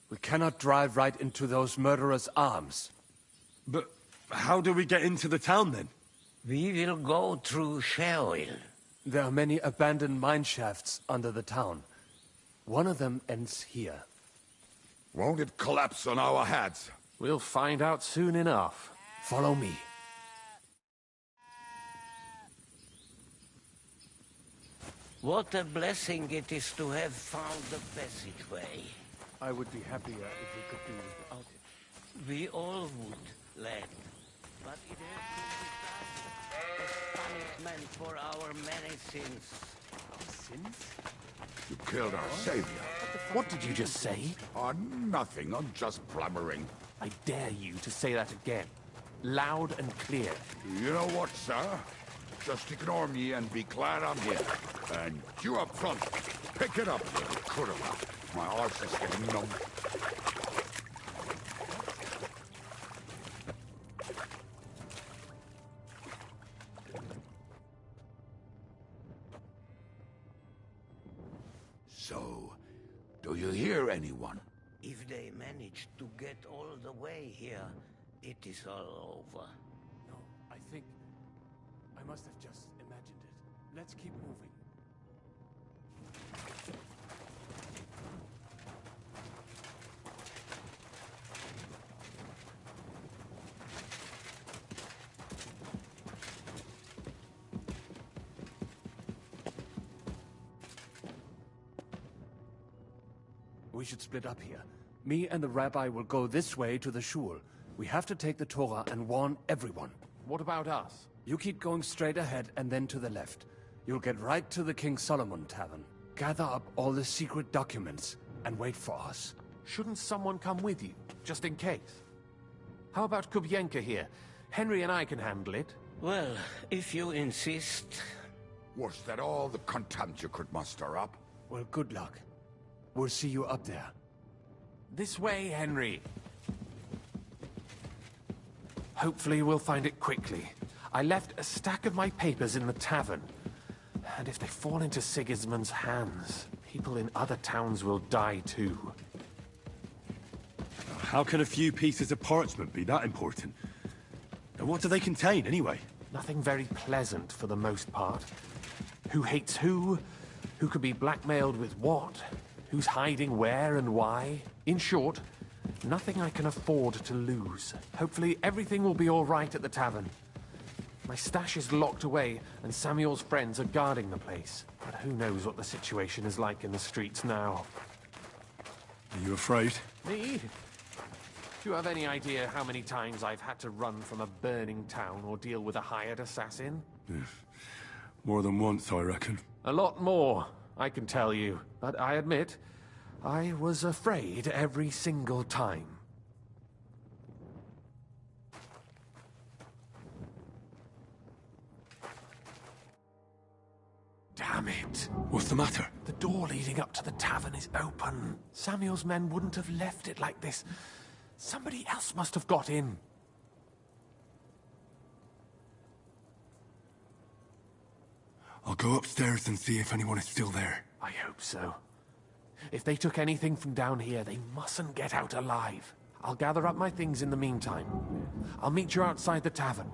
We cannot drive right into those murderers' arms. But how do we get into the town, then? We will go through Sheol. There are many abandoned mine shafts under the town. One of them ends here. Won't it collapse on our heads? We'll find out soon enough. Follow me. What a blessing it is to have found the passageway. I would be happier if we could do without it. We all would, lad. But it has been punishment for our many sins. Our sins? You killed our savior. What did you just say? Oh, nothing. I'm just blabbering. I dare you to say that again. Loud and clear. You know what, sir? Just ignore me and be glad I'm here. And you up front, pick it up, little critter. My arse is getting numb. So, do you hear anyone? If they manage to get all the way here, it is all over. No, I think I must have just imagined it. Let's keep moving. We should split up here. Me and the rabbi will go this way to the shul. We have to take the Torah and warn everyone. What about us? You keep going straight ahead and then to the left. You'll get right to the King Solomon Tavern. Gather up all the secret documents and wait for us. Shouldn't someone come with you, just in case? How about Kubyenka here? Henry and I can handle it. Well, if you insist. Was that all the contempt you could muster up? Well, good luck. We'll see you up there. This way, Henry. Hopefully we'll find it quickly. I left a stack of my papers in the tavern. And if they fall into Sigismund's hands, people in other towns will die too. How can a few pieces of parchment be that important? And what do they contain, anyway? Nothing very pleasant for the most part. Who hates who? Who could be blackmailed with what? Who's hiding where and why? In short, nothing I can afford to lose. Hopefully everything will be all right at the tavern. My stash is locked away, and Samuel's friends are guarding the place. But who knows what the situation is like in the streets now. Are you afraid? Me? Do you have any idea how many times I've had to run from a burning town or deal with a hired assassin? More than once, I reckon. A lot more, I can tell you. But I admit, I was afraid every single time. Damn it. What's the matter? The door leading up to the tavern is open. Samuel's men wouldn't have left it like this. Somebody else must have got in. I'll go upstairs and see if anyone is still there. I hope so. If they took anything from down here, they mustn't get out alive. I'll gather up my things in the meantime. I'll meet you outside the tavern.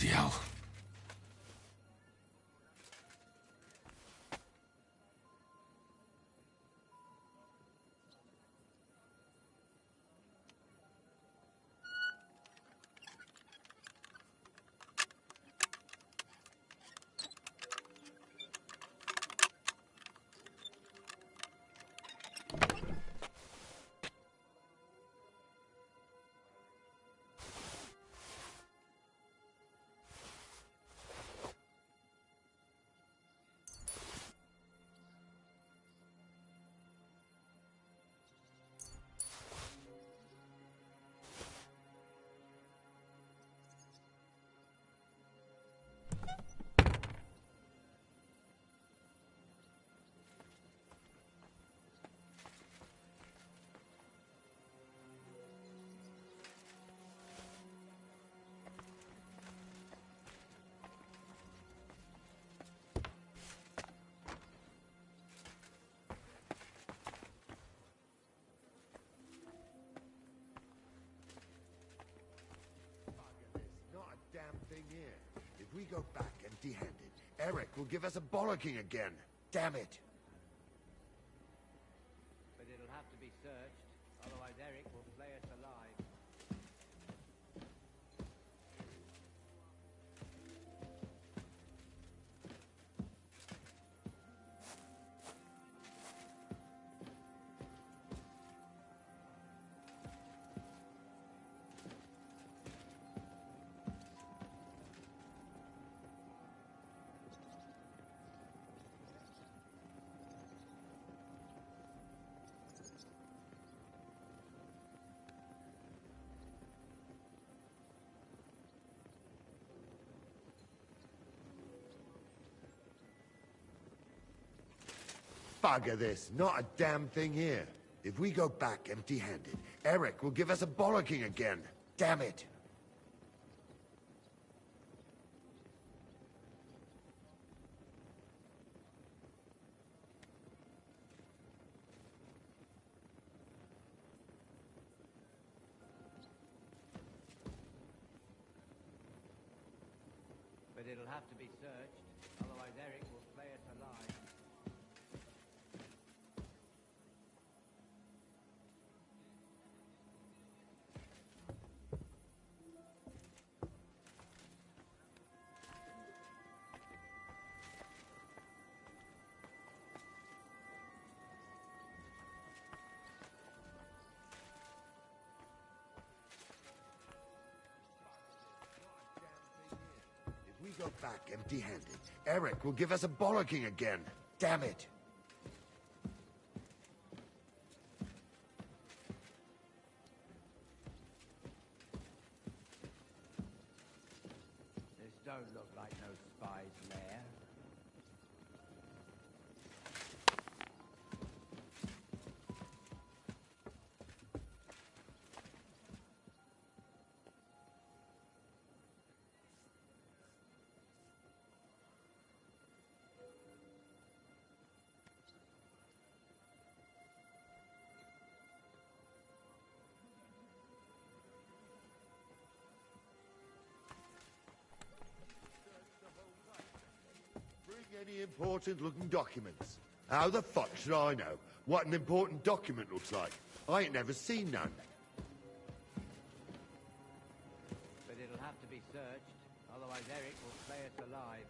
Bloody hell. If we go back empty-handed, Eric will give us a bollocking again. Damn it. But it'll have to be searched, otherwise Eric will flay us alive. Bugger this, not a damn thing here. If we go back empty-handed, Eric will give us a bollocking again. Damn it. But it'll have to be searched, otherwise Eric will flay us alive. If we go back empty-handed, Eric will give us a bollocking again. Damn it. This don't look like no spy's lair. Any important-looking documents? How the fuck should I know what an important document looks like? I ain't never seen none. But it'll have to be searched, otherwise Eric will flay us alive.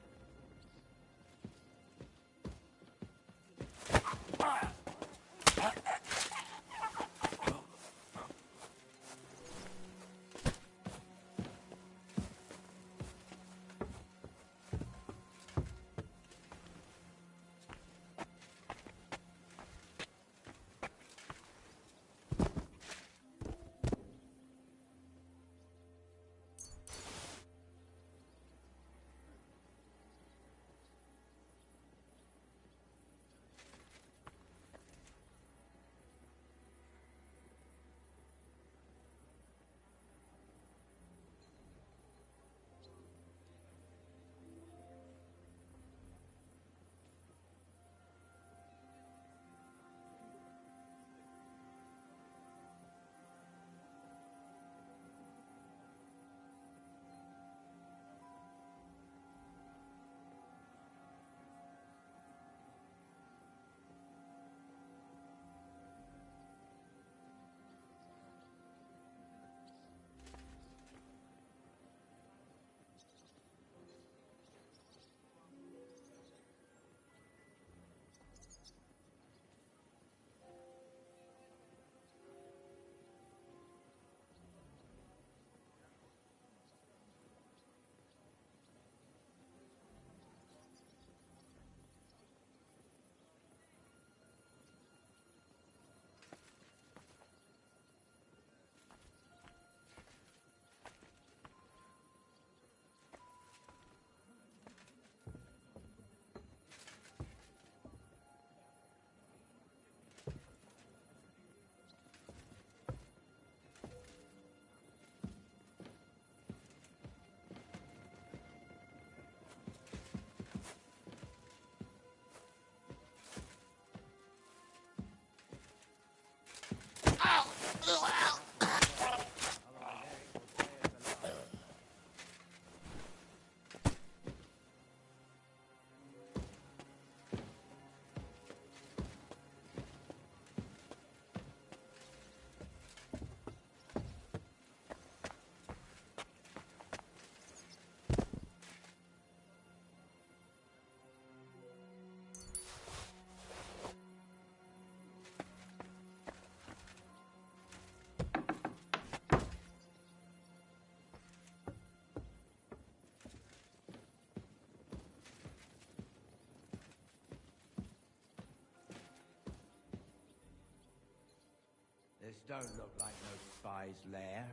This don't look like no spy's lair.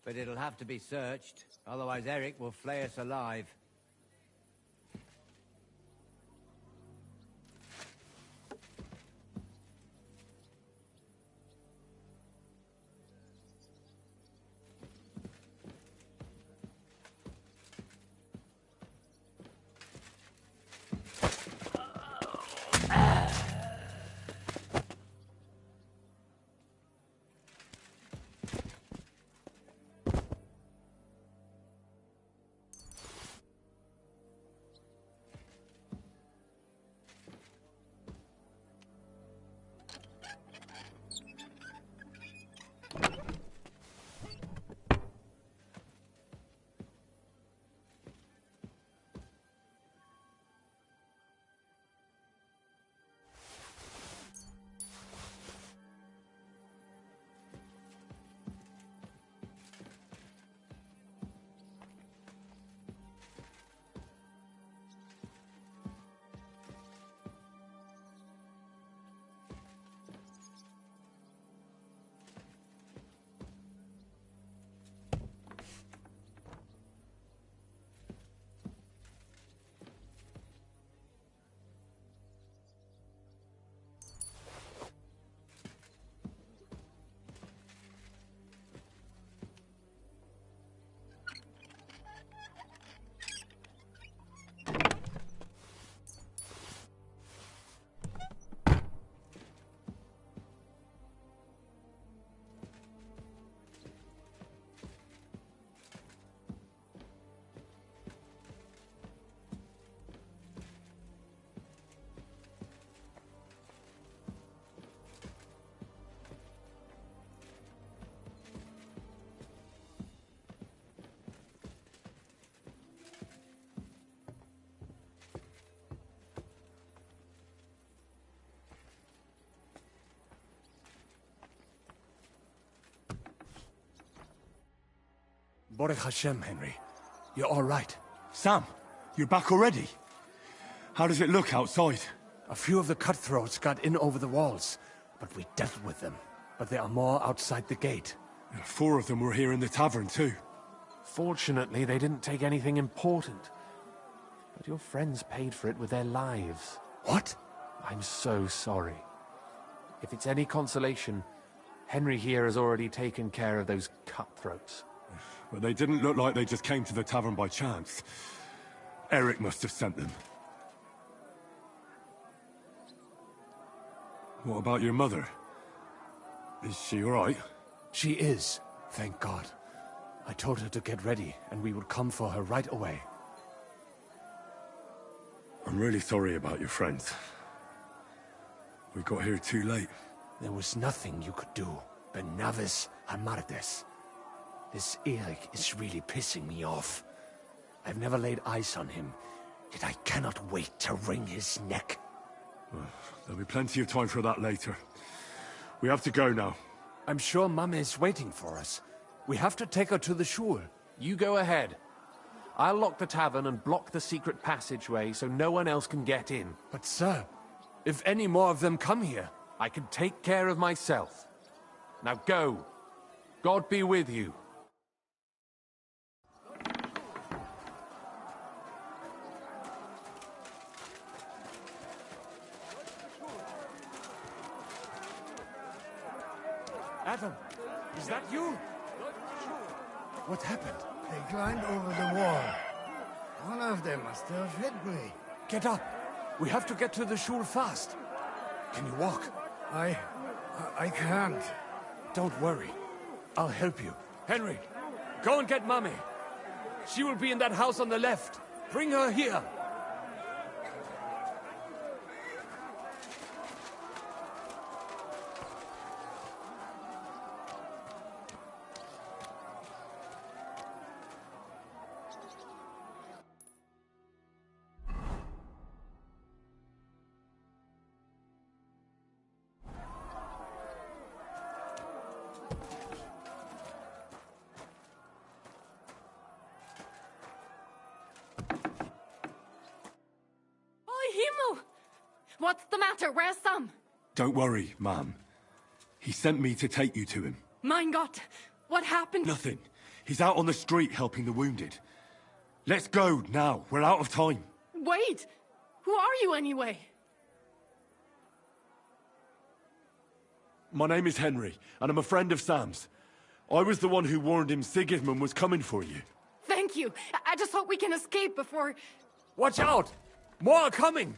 But it'll have to be searched, otherwise Eric will flay us alive. Baruch Hashem, Henry. You're all right. Sam, you're back already? How does it look outside? A few of the cutthroats got in over the walls, but we dealt with them. But there are more outside the gate. 4 of them were here in the tavern, too. Fortunately, they didn't take anything important. But your friends paid for it with their lives. What? I'm so sorry. If it's any consolation, Henry here has already taken care of those cutthroats. But they didn't look like they just came to the tavern by chance. Eric must have sent them. What about your mother? Is she all right? She is, thank God. I told her to get ready, and we would come for her right away. I'm really sorry about your friends. We got here too late. There was nothing you could do. Benavis Hamartes. This Eric is really pissing me off. I've never laid eyes on him, yet I cannot wait to wring his neck. There'll be plenty of time for that later. We have to go now. I'm sure Mama is waiting for us. We have to take her to the shul. You go ahead. I'll lock the tavern and block the secret passageway so no one else can get in. But sir, if any more of them come here, I can take care of myself. Now go. God be with you. Adam, is that you? What happened? They climbed over the wall. One of them must have hit me. Get up. We have to get to the shul fast. Can you walk? I can't. Don't worry. I'll help you. Henry, go and get Mummy. She will be in that house on the left. Bring her here. What's the matter? Where's Sam? Don't worry, ma'am. He sent me to take you to him. Mein Gott, what happened? Nothing. He's out on the street helping the wounded. Let's go now. We're out of time. Wait! Who are you anyway? My name is Henry, and I'm a friend of Sam's. I was the one who warned him Sigismund was coming for you. Thank you. I just hope we can escape before... Watch out! More are coming!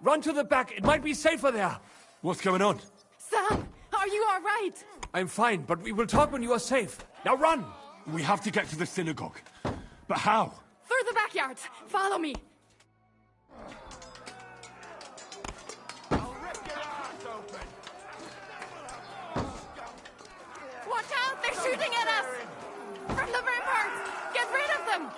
Run to the back. It might be safer there. What's going on? Sam, are you all right? I'm fine, but we will talk when you are safe. Now run! We have to get to the synagogue. But how? Through the backyard. Follow me. Watch out! They're shooting at us! From the ramparts! Get rid of them!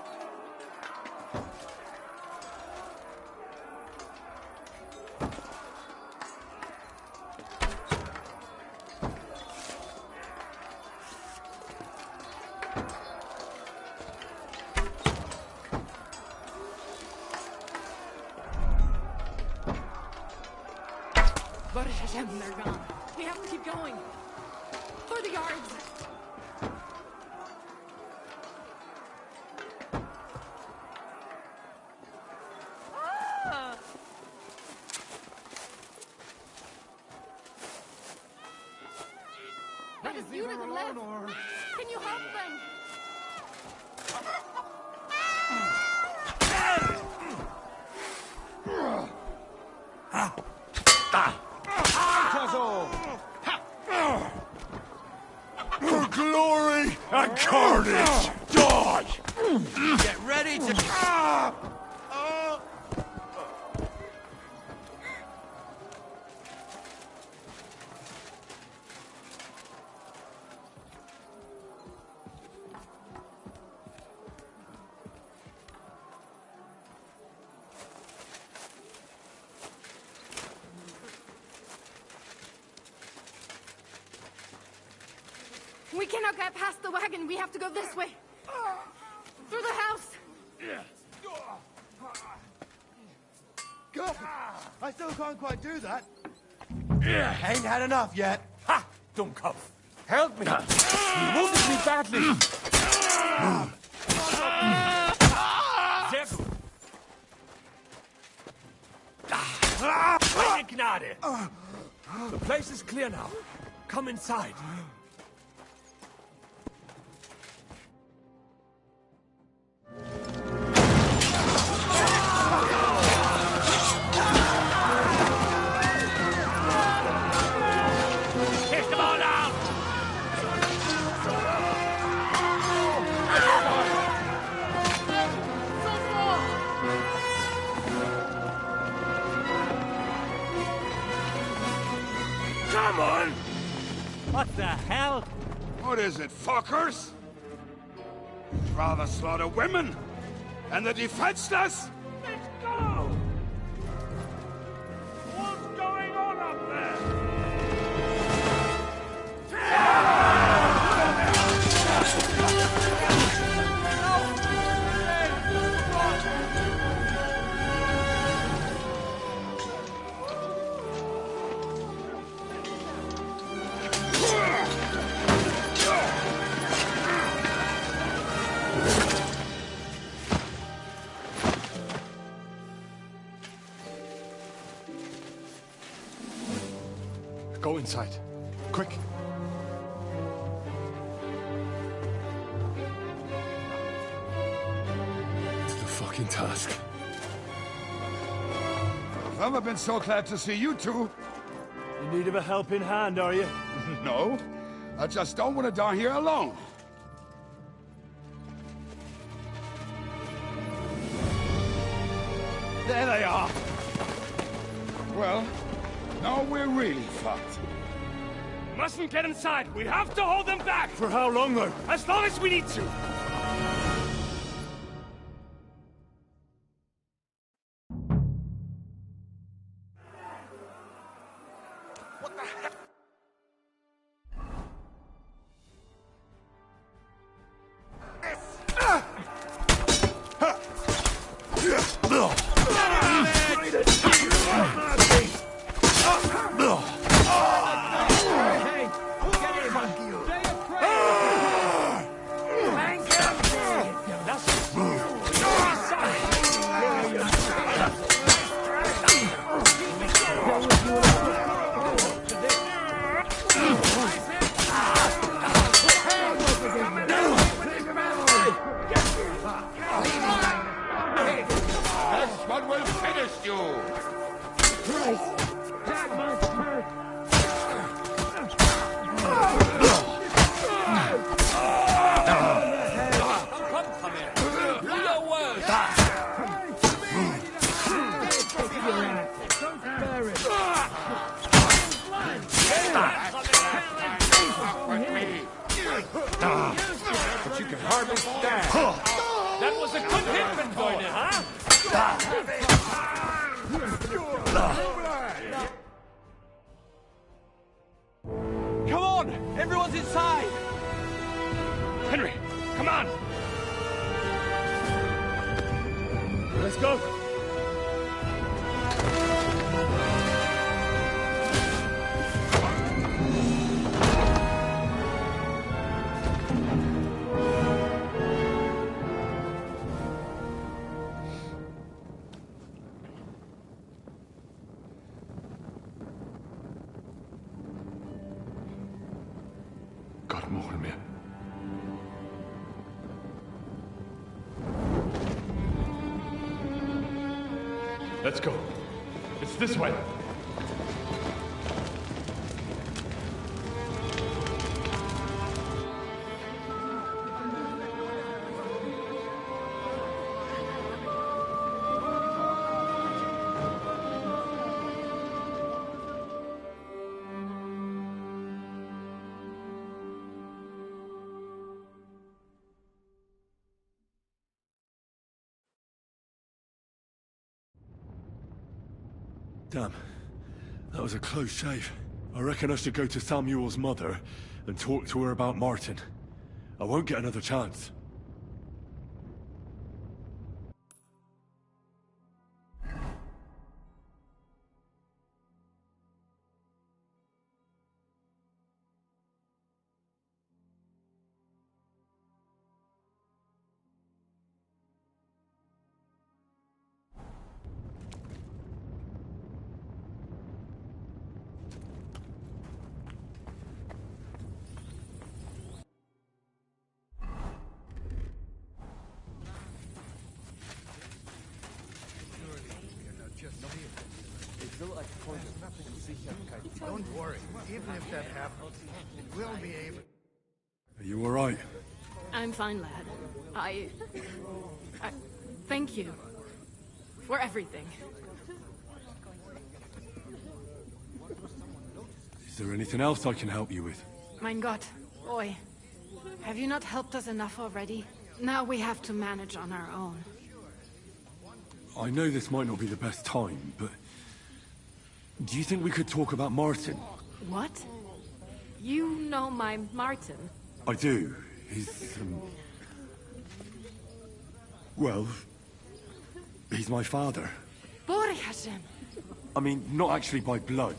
Baruch Hashem, they're gone. We have to keep going. Through the yards. Ah! That is you to the left. Can you help them? For glory and carnage, die! Get ready to... We cannot get past the wagon. We have to go this way. Through the house. Good. I still can't quite do that. Ain't had enough yet. Ha! Dummkopf. Help me. He wounded me badly. Sehr gut. Meine Gnade. The place is clear now. Come inside. Come on! What the hell? What is it, fuckers? You'd rather slaughter women and the defenseless? Let's go! What's going on up there? Go inside. Quick. It's the fucking task. I've never been so glad to see you two. In need of a helping hand, are you? No, I just don't want to die here alone. There they are. Well, now we're really fucked. Mustn't get inside. We have to hold them back. For how long, though? As long as we need to. Come on! Everyone's inside! Henry, come on! Let's go! Let's go. It's this way. Damn. That was a close shave. I reckon I should go to Samuel's mother and talk to her about Martin. I won't get another chance. Don't worry. Even if that happens, we'll be able... Are you alright? I'm fine, lad. I thank you for everything. Is there anything else I can help you with? Mein Gott, boy. Have you not helped us enough already? Now we have to manage on our own. I know this might not be the best time, but... do you think we could talk about Martin? What? You know my Martin? I do. He's, well... he's my father. Bore Hashem. I mean, not actually by blood.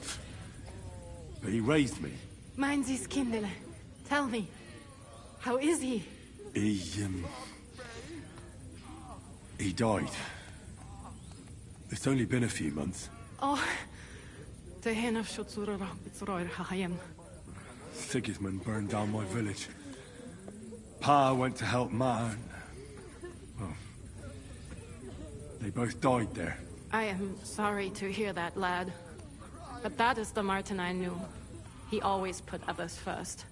But he raised me. Meinen Sie's Kindele. Tell me. How is he? He died. It's only been a few months. Oh... Sigismund burned down my village. Pa went to help Ma and... well... they both died there. I am sorry to hear that, lad. But that is the Martin I knew. He always put others first.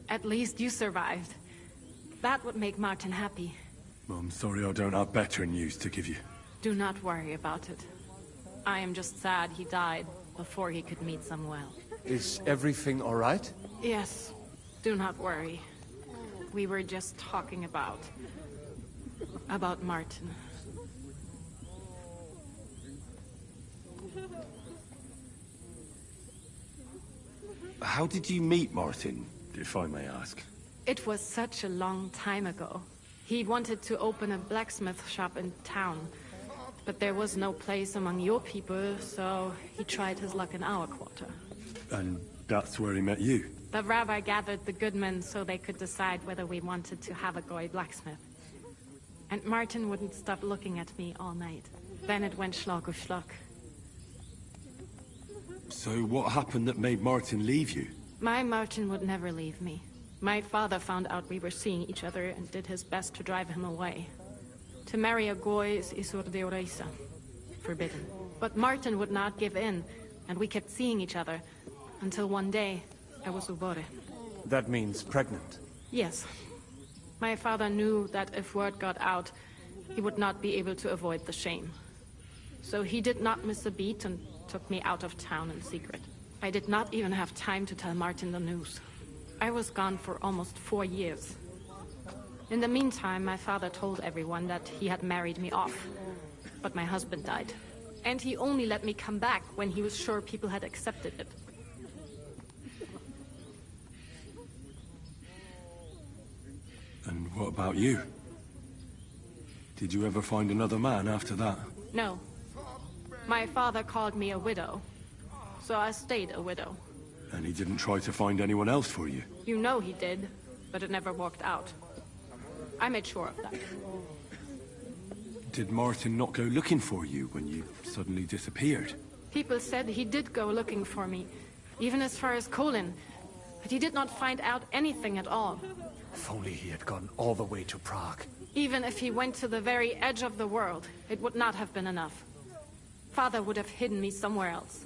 At least you survived. That would make Martin happy. I'm sorry I don't have better news to give you. Do not worry about it. I am just sad he died before he could meet Samuel. Is everything all right? Yes, do not worry. We were just talking about Martin. How did you meet Martin, if I may ask? It was such a long time ago. He wanted to open a blacksmith shop in town, but there was no place among your people, so he tried his luck in our quarter. And that's where he met you? The rabbi gathered the good men so they could decide whether we wanted to have a goy blacksmith. And Martin wouldn't stop looking at me all night. Then it went schlock auf schlock. So what happened that made Martin leave you? My Martin would never leave me. My father found out we were seeing each other and did his best to drive him away. To marry a goy is isur deoraisa, forbidden. But Martin would not give in, and we kept seeing each other, until one day, I was ubore. That means pregnant. Yes. My father knew that if word got out, he would not be able to avoid the shame. So he did not miss a beat and took me out of town in secret. I did not even have time to tell Martin the news. I was gone for almost 4 years. In the meantime, my father told everyone that he had married me off. But my husband died. And he only let me come back when he was sure people had accepted it. And what about you? Did you ever find another man after that? No. My father called me a widow. So I stayed a widow. And he didn't try to find anyone else for you? You know he did, but it never worked out. I made sure of that. Did Martin not go looking for you when you suddenly disappeared? People said he did go looking for me, even as far as Colin, but he did not find out anything at all. If only he had gone all the way to Prague. Even if he went to the very edge of the world, it would not have been enough. Father would have hidden me somewhere else.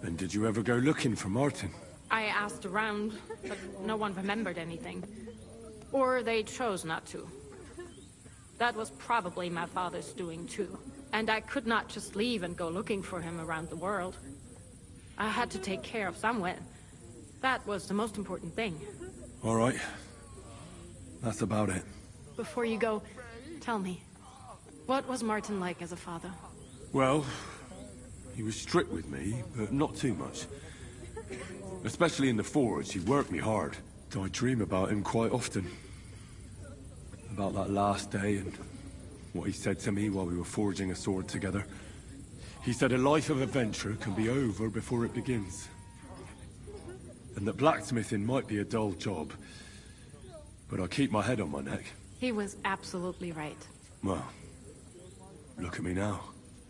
And did you ever go looking for Martin? I asked around, but no one remembered anything. Or they chose not to. That was probably my father's doing too. And I could not just leave and go looking for him around the world. I had to take care of Samuel. That was the most important thing. All right. That's about it. Before you go, tell me, what was Martin like as a father? Well, he was strict with me, but not too much. Especially in the forge, he worked me hard. I dream about him quite often. About that last day and what he said to me while we were forging a sword together. He said a life of adventure can be over before it begins. And that blacksmithing might be a dull job, but I keep my head on my neck. He was absolutely right. Well, look at me now.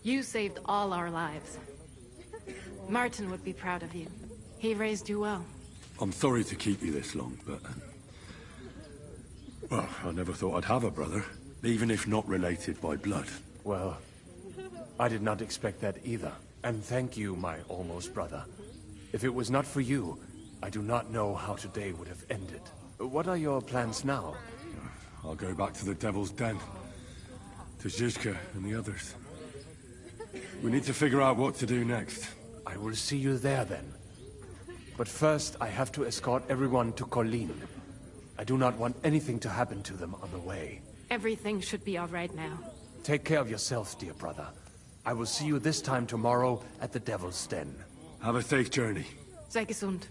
You saved all our lives. Martin would be proud of you. He raised you well. I'm sorry to keep you this long, but... well, I never thought I'd have a brother, even if not related by blood. Well, I did not expect that either. And thank you, my almost brother. If it was not for you, I do not know how today would have ended. What are your plans now? I'll go back to the Devil's Den. To Zizka and the others. We need to figure out what to do next. I will see you there then. But first, I have to escort everyone to Colleen. I do not want anything to happen to them on the way. Everything should be all right now. Take care of yourself, dear brother. I will see you this time tomorrow at the Devil's Den. Have a safe journey. Sei gesund.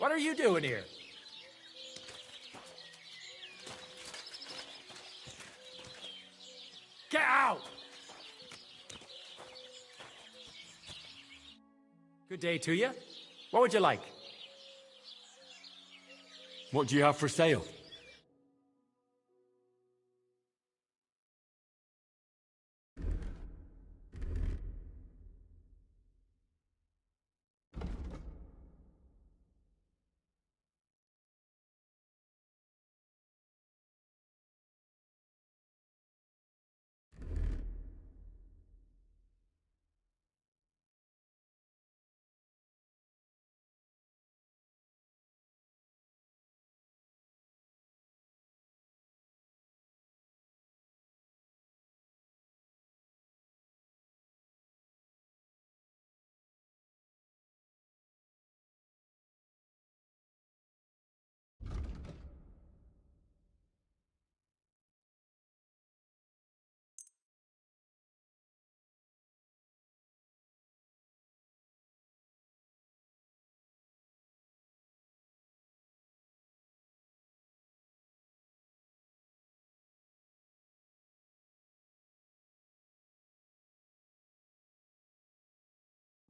What are you doing here? Get out! Good day to you. What would you like? What do you have for sale?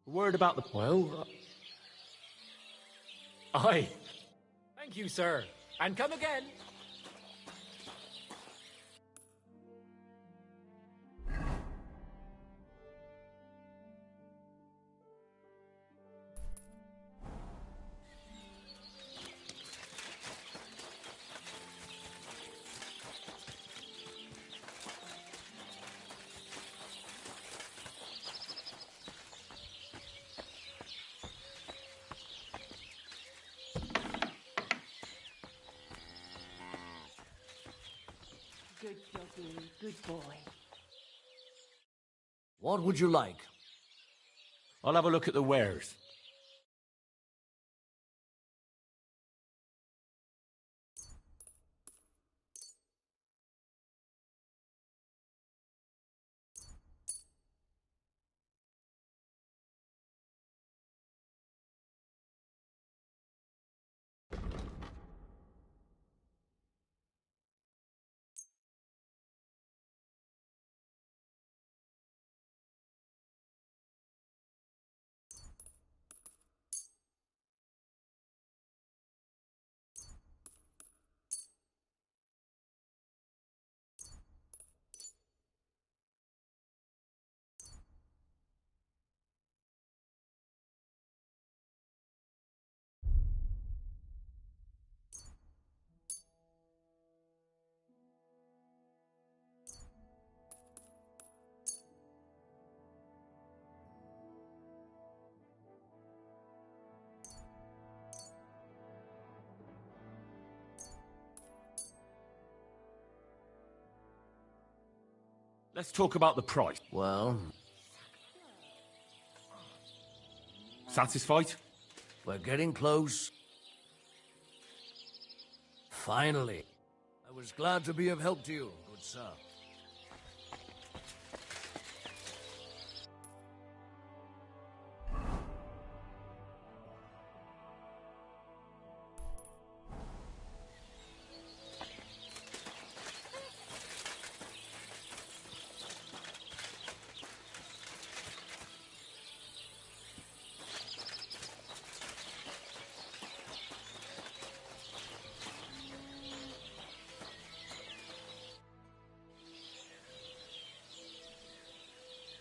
Word about the... Well... Aye. Thank you, sir. And come again. Good doggy, good boy. What would you like? I'll have a look at the wares. Let's talk about the price. Well... Satisfied? We're getting close. Finally. I was glad to be of help to you, good sir.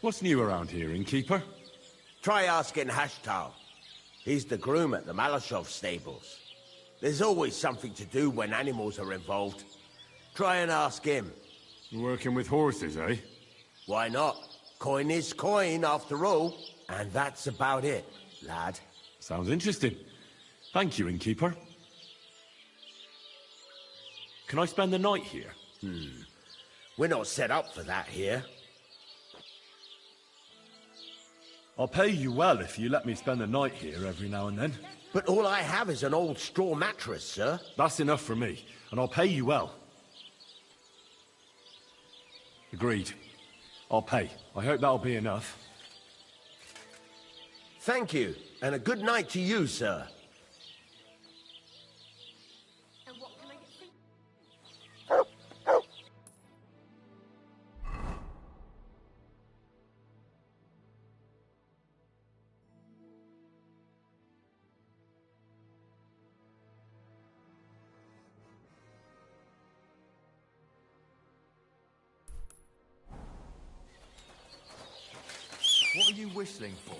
What's new around here, innkeeper? Try asking Hashtal. He's the groom at the Malashov stables. There's always something to do when animals are involved. Try and ask him. Working with horses, eh? Why not? Coin is coin, after all. And that's about it, lad. Sounds interesting. Thank you, innkeeper. Can I spend the night here? We're not set up for that here. I'll pay you well if you let me spend the night here every now and then. But all I have is an old straw mattress, sir. That's enough for me, and I'll pay you well. Agreed. I'll pay. I hope that'll be enough. Thank you, and a good night to you, sir. you whistling for?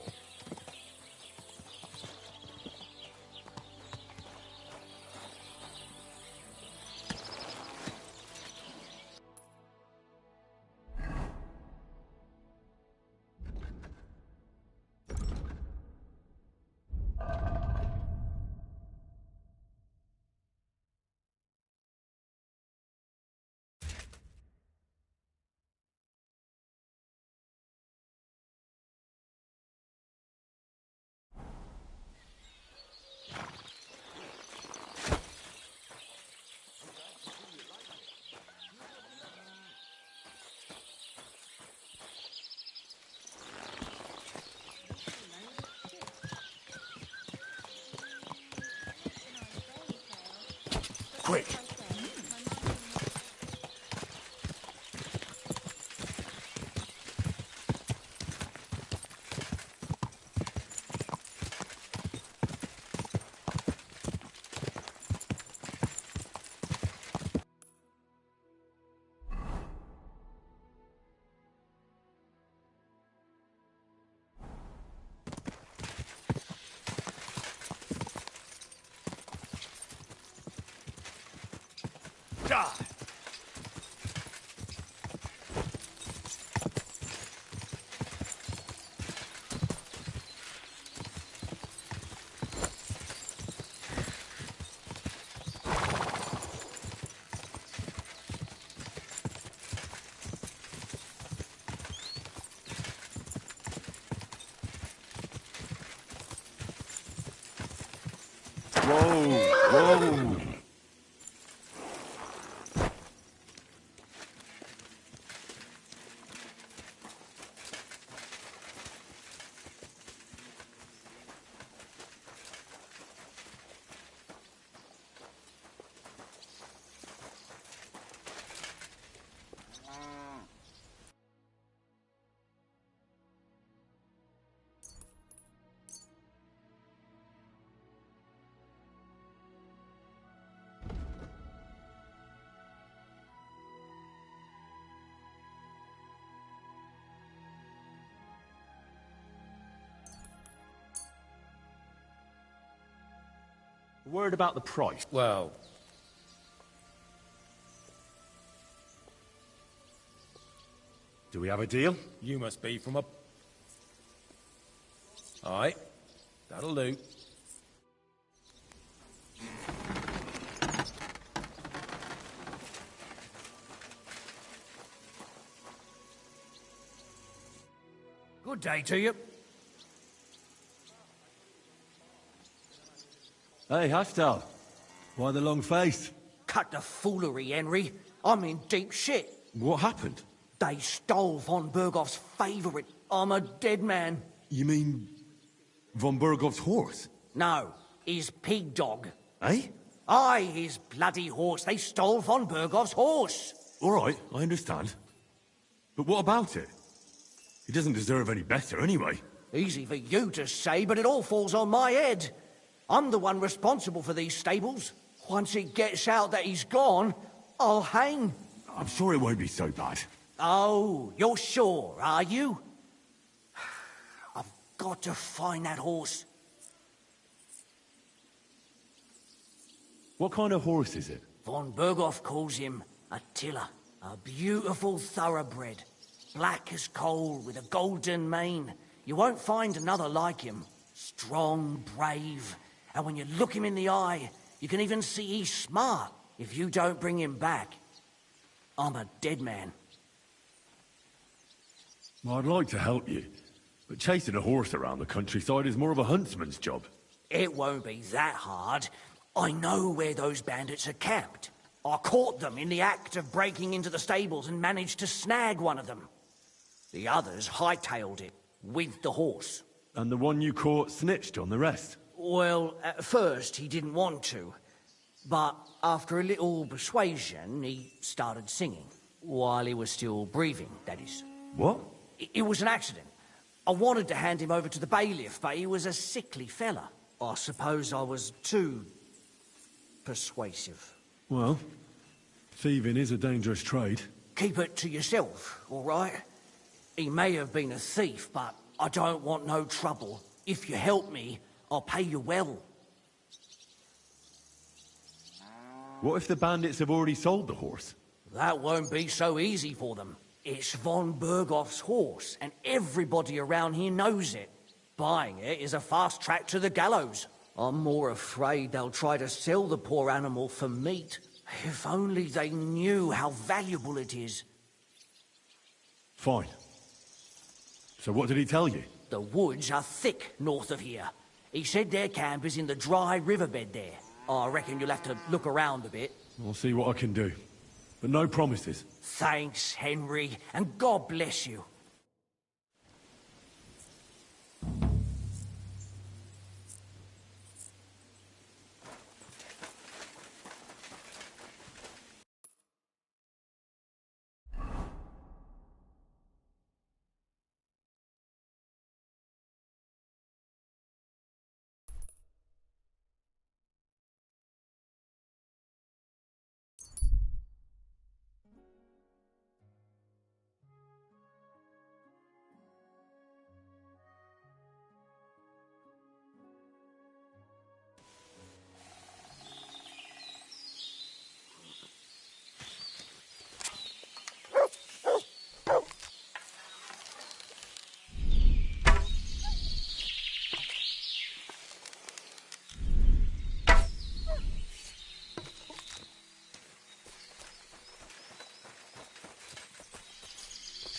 Quick! Whoa! Word about the price. Well... Do we have a deal? You must be from a... Aye, that'll do. Good day to you. Hey, Haftal. Why the long face? Cut the foolery, Henry. I'm in deep shit. What happened? They stole von Bergoff's favourite. I'm a dead man. You mean von Bergoff's horse? No, his pig dog. Eh? Aye, his bloody horse. They stole von Bergoff's horse. All right, I understand. But what about it? He doesn't deserve any better anyway. Easy for you to say, but it all falls on my head. I'm the one responsible for these stables. Once it gets out that he's gone, I'll hang. I'm sure it won't be so bad. Oh, you're sure, are you? I've got to find that horse. What kind of horse is it? Von Bergoff calls him Attila. A beautiful thoroughbred. Black as coal with a golden mane. You won't find another like him. Strong, brave. And when you look him in the eye, you can even see he's smart. If you don't bring him back, I'm a dead man. Well, I'd like to help you, but chasing a horse around the countryside is more of a huntsman's job. It won't be that hard. I know where those bandits are camped. I caught them in the act of breaking into the stables and managed to snag one of them. The others hightailed it with the horse. And the one you caught snitched on the rest? Well, at first he didn't want to. But after a little persuasion, he started singing. While he was still breathing, that is. What? It was an accident. I wanted to hand him over to the bailiff, but he was a sickly fella. I suppose I was too persuasive. Well, thieving is a dangerous trade. Keep it to yourself, all right? He may have been a thief, but I don't want no trouble. If you help me, I'll pay you well. What if the bandits have already sold the horse? That won't be so easy for them. It's von Bergoff's horse, and everybody around here knows it. Buying it is a fast track to the gallows. I'm more afraid they'll try to sell the poor animal for meat. If only they knew how valuable it is. Fine. So what did he tell you? The woods are thick north of here. He said their camp is in the dry riverbed there. I reckon you'll have to look around a bit. I'll see what I can do. But no promises. Thanks, Henry, and God bless you.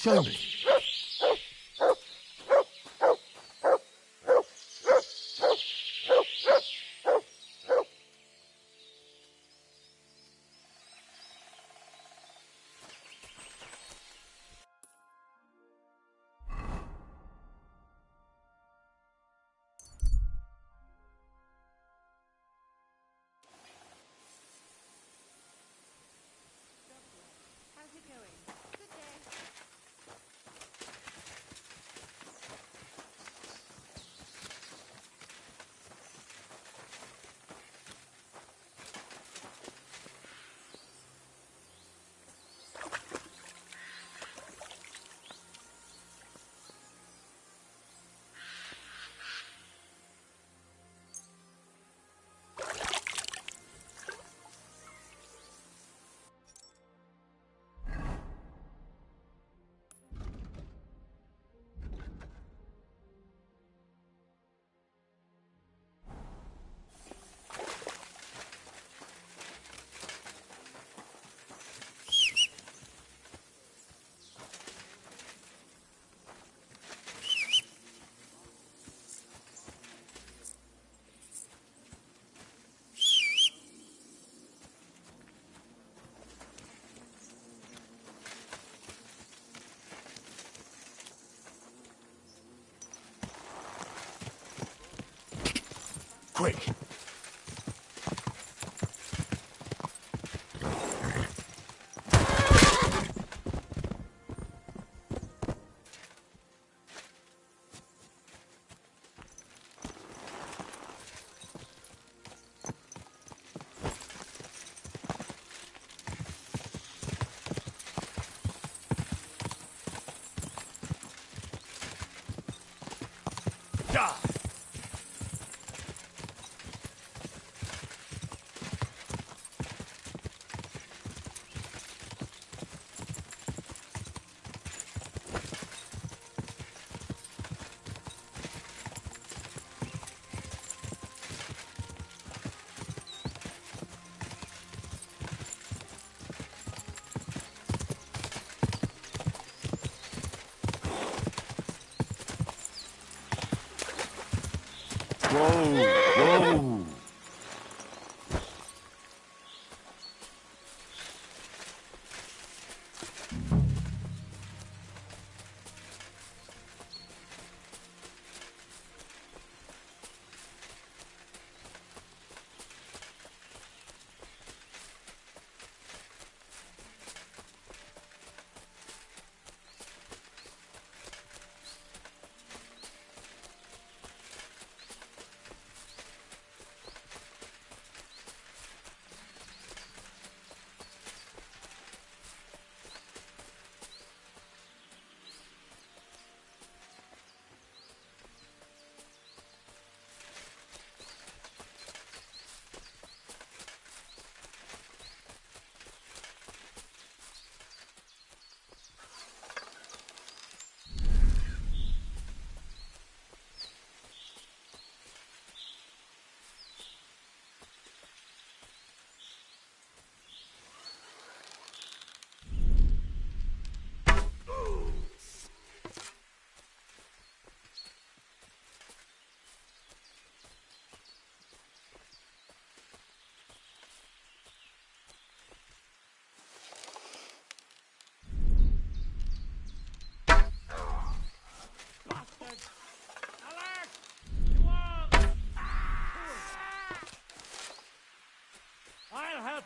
Show me. Quick!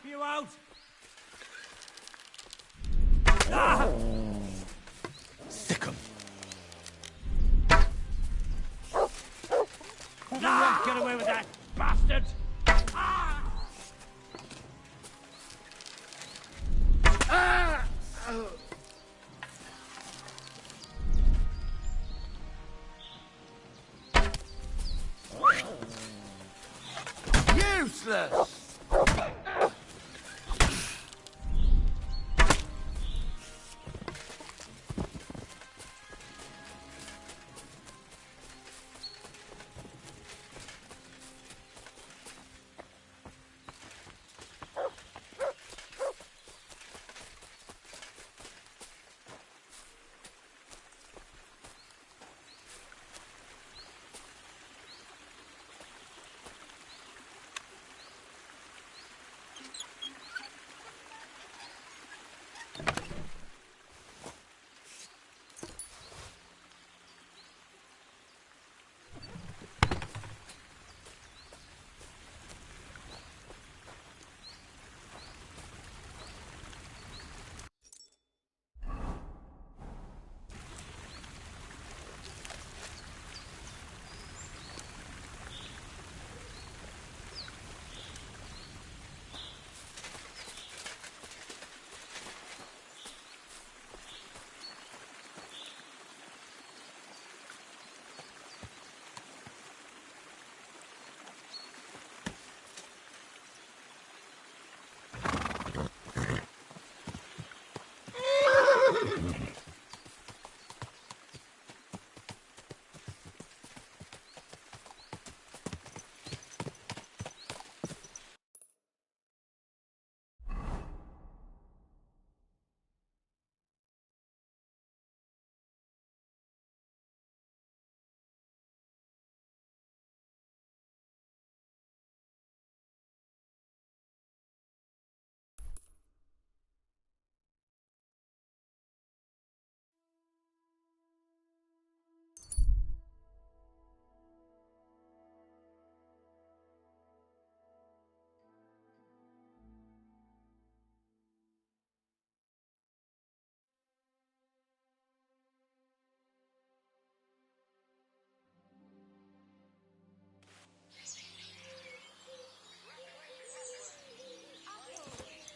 you out! Sick 'em. You won't get away with that, bastard! Useless!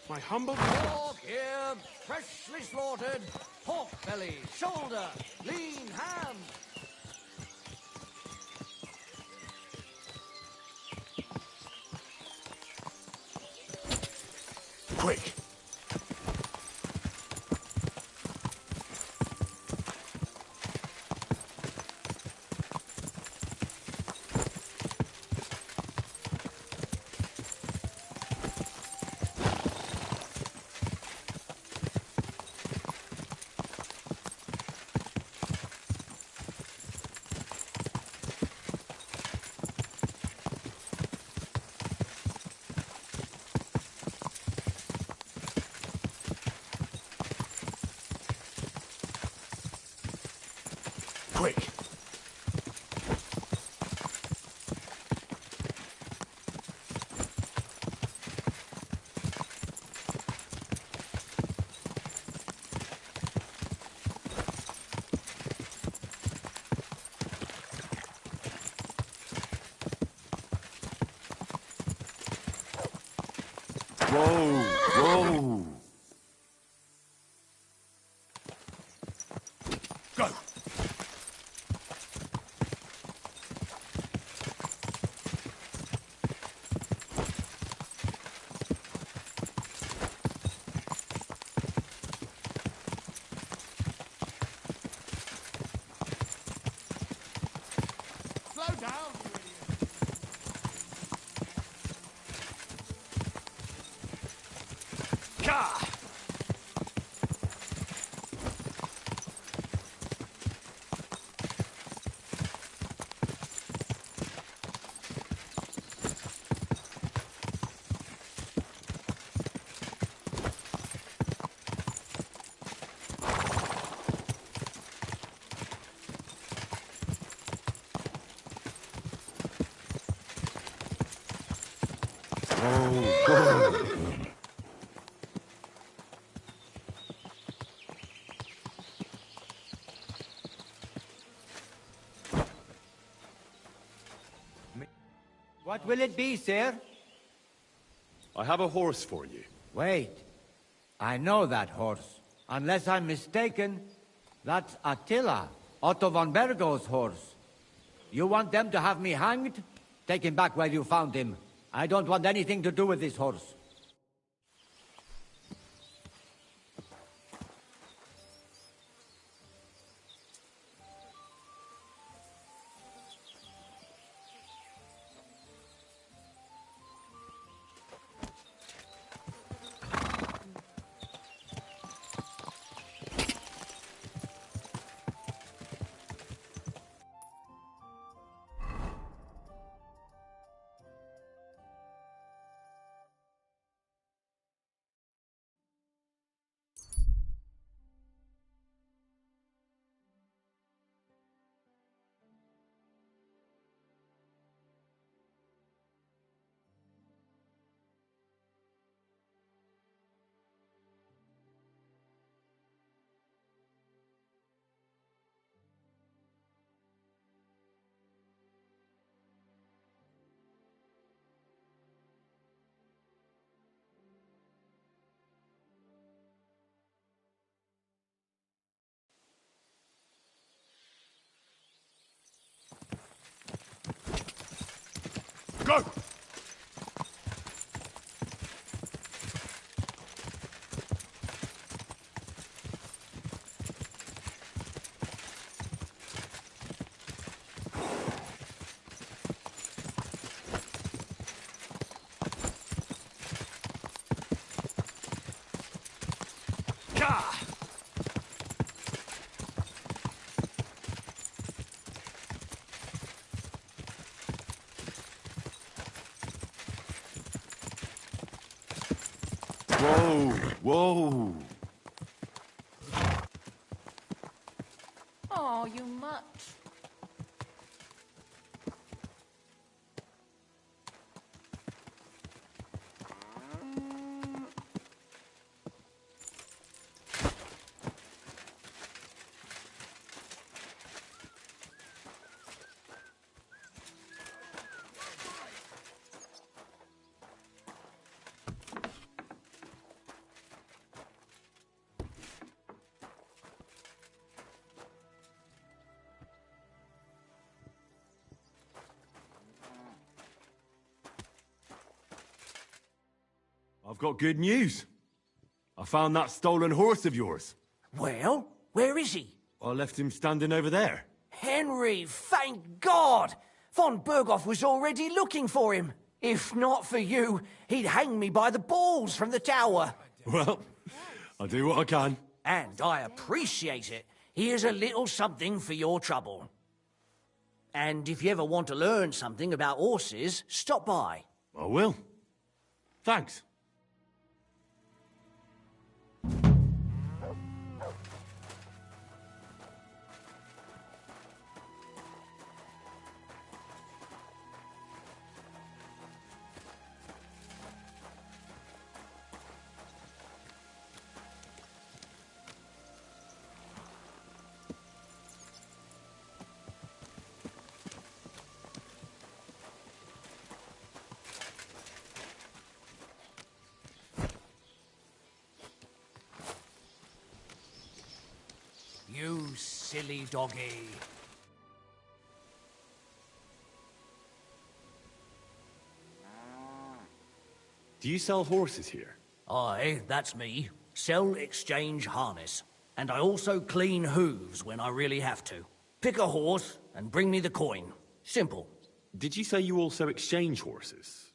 My humble... Pork here, freshly slaughtered. Pork belly, shoulder, lean ham. Quick! Quick! Whoa! Whoa! Go! Slow down, you idiot! Gah! What will it be, sir? I have a horse for you. Wait. I know that horse. Unless I'm mistaken, that's Attila, Otto von Bergo's horse. You want them to have me hanged? Take him back where you found him. I don't want anything to do with this horse. Go! Whoa, whoa. Oh, you mutt. I've got good news. I found that stolen horse of yours. Well, where is he? I left him standing over there. Henry, thank God! Von Berghoff was already looking for him. If not for you, he'd hang me by the balls from the tower. Well, I'll do what I can. And I appreciate it. Here's a little something for your trouble. And if you ever want to learn something about horses, stop by. I will. Thanks. You silly doggy. Do you sell horses here? Aye, that's me. Sell, exchange, harness. And I also clean hooves when I really have to. Pick a horse and bring me the coin. Simple. Did you say you also exchange horses?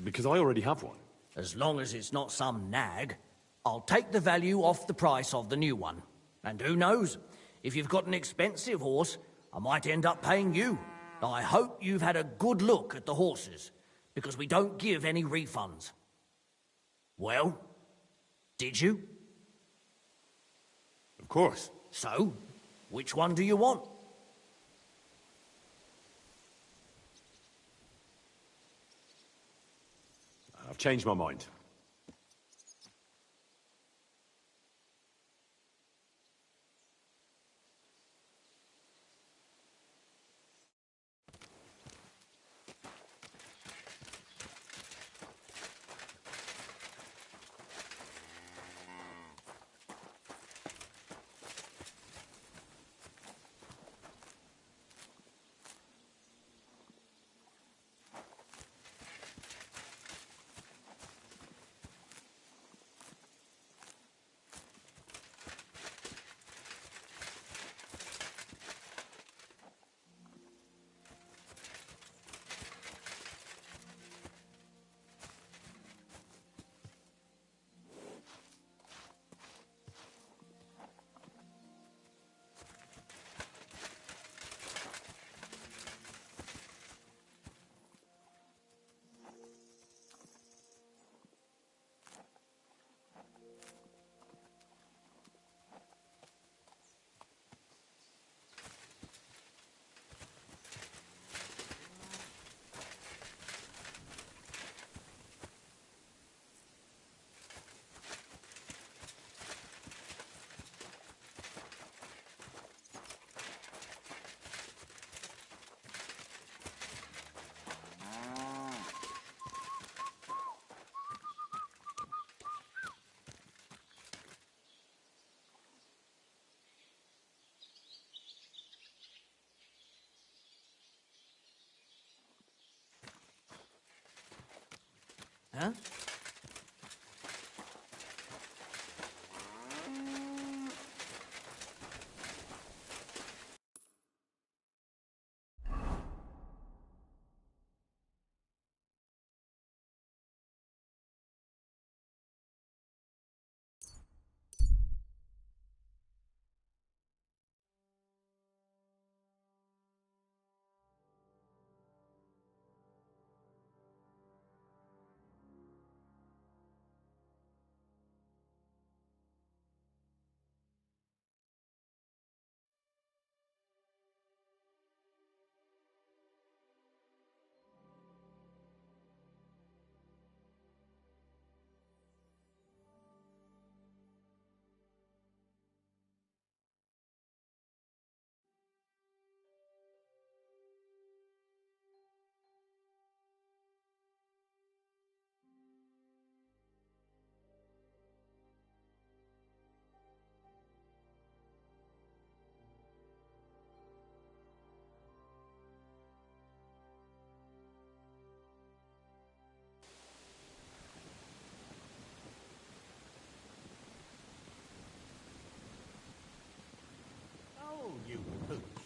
Because I already have one. As long as it's not some nag, I'll take the value off the price of the new one. And who knows? If you've got an expensive horse, I might end up paying you. I hope you've had a good look at the horses, because we don't give any refunds. Well, did you? Of course. So, which one do you want? I've changed my mind. huh? Oh, you pooch.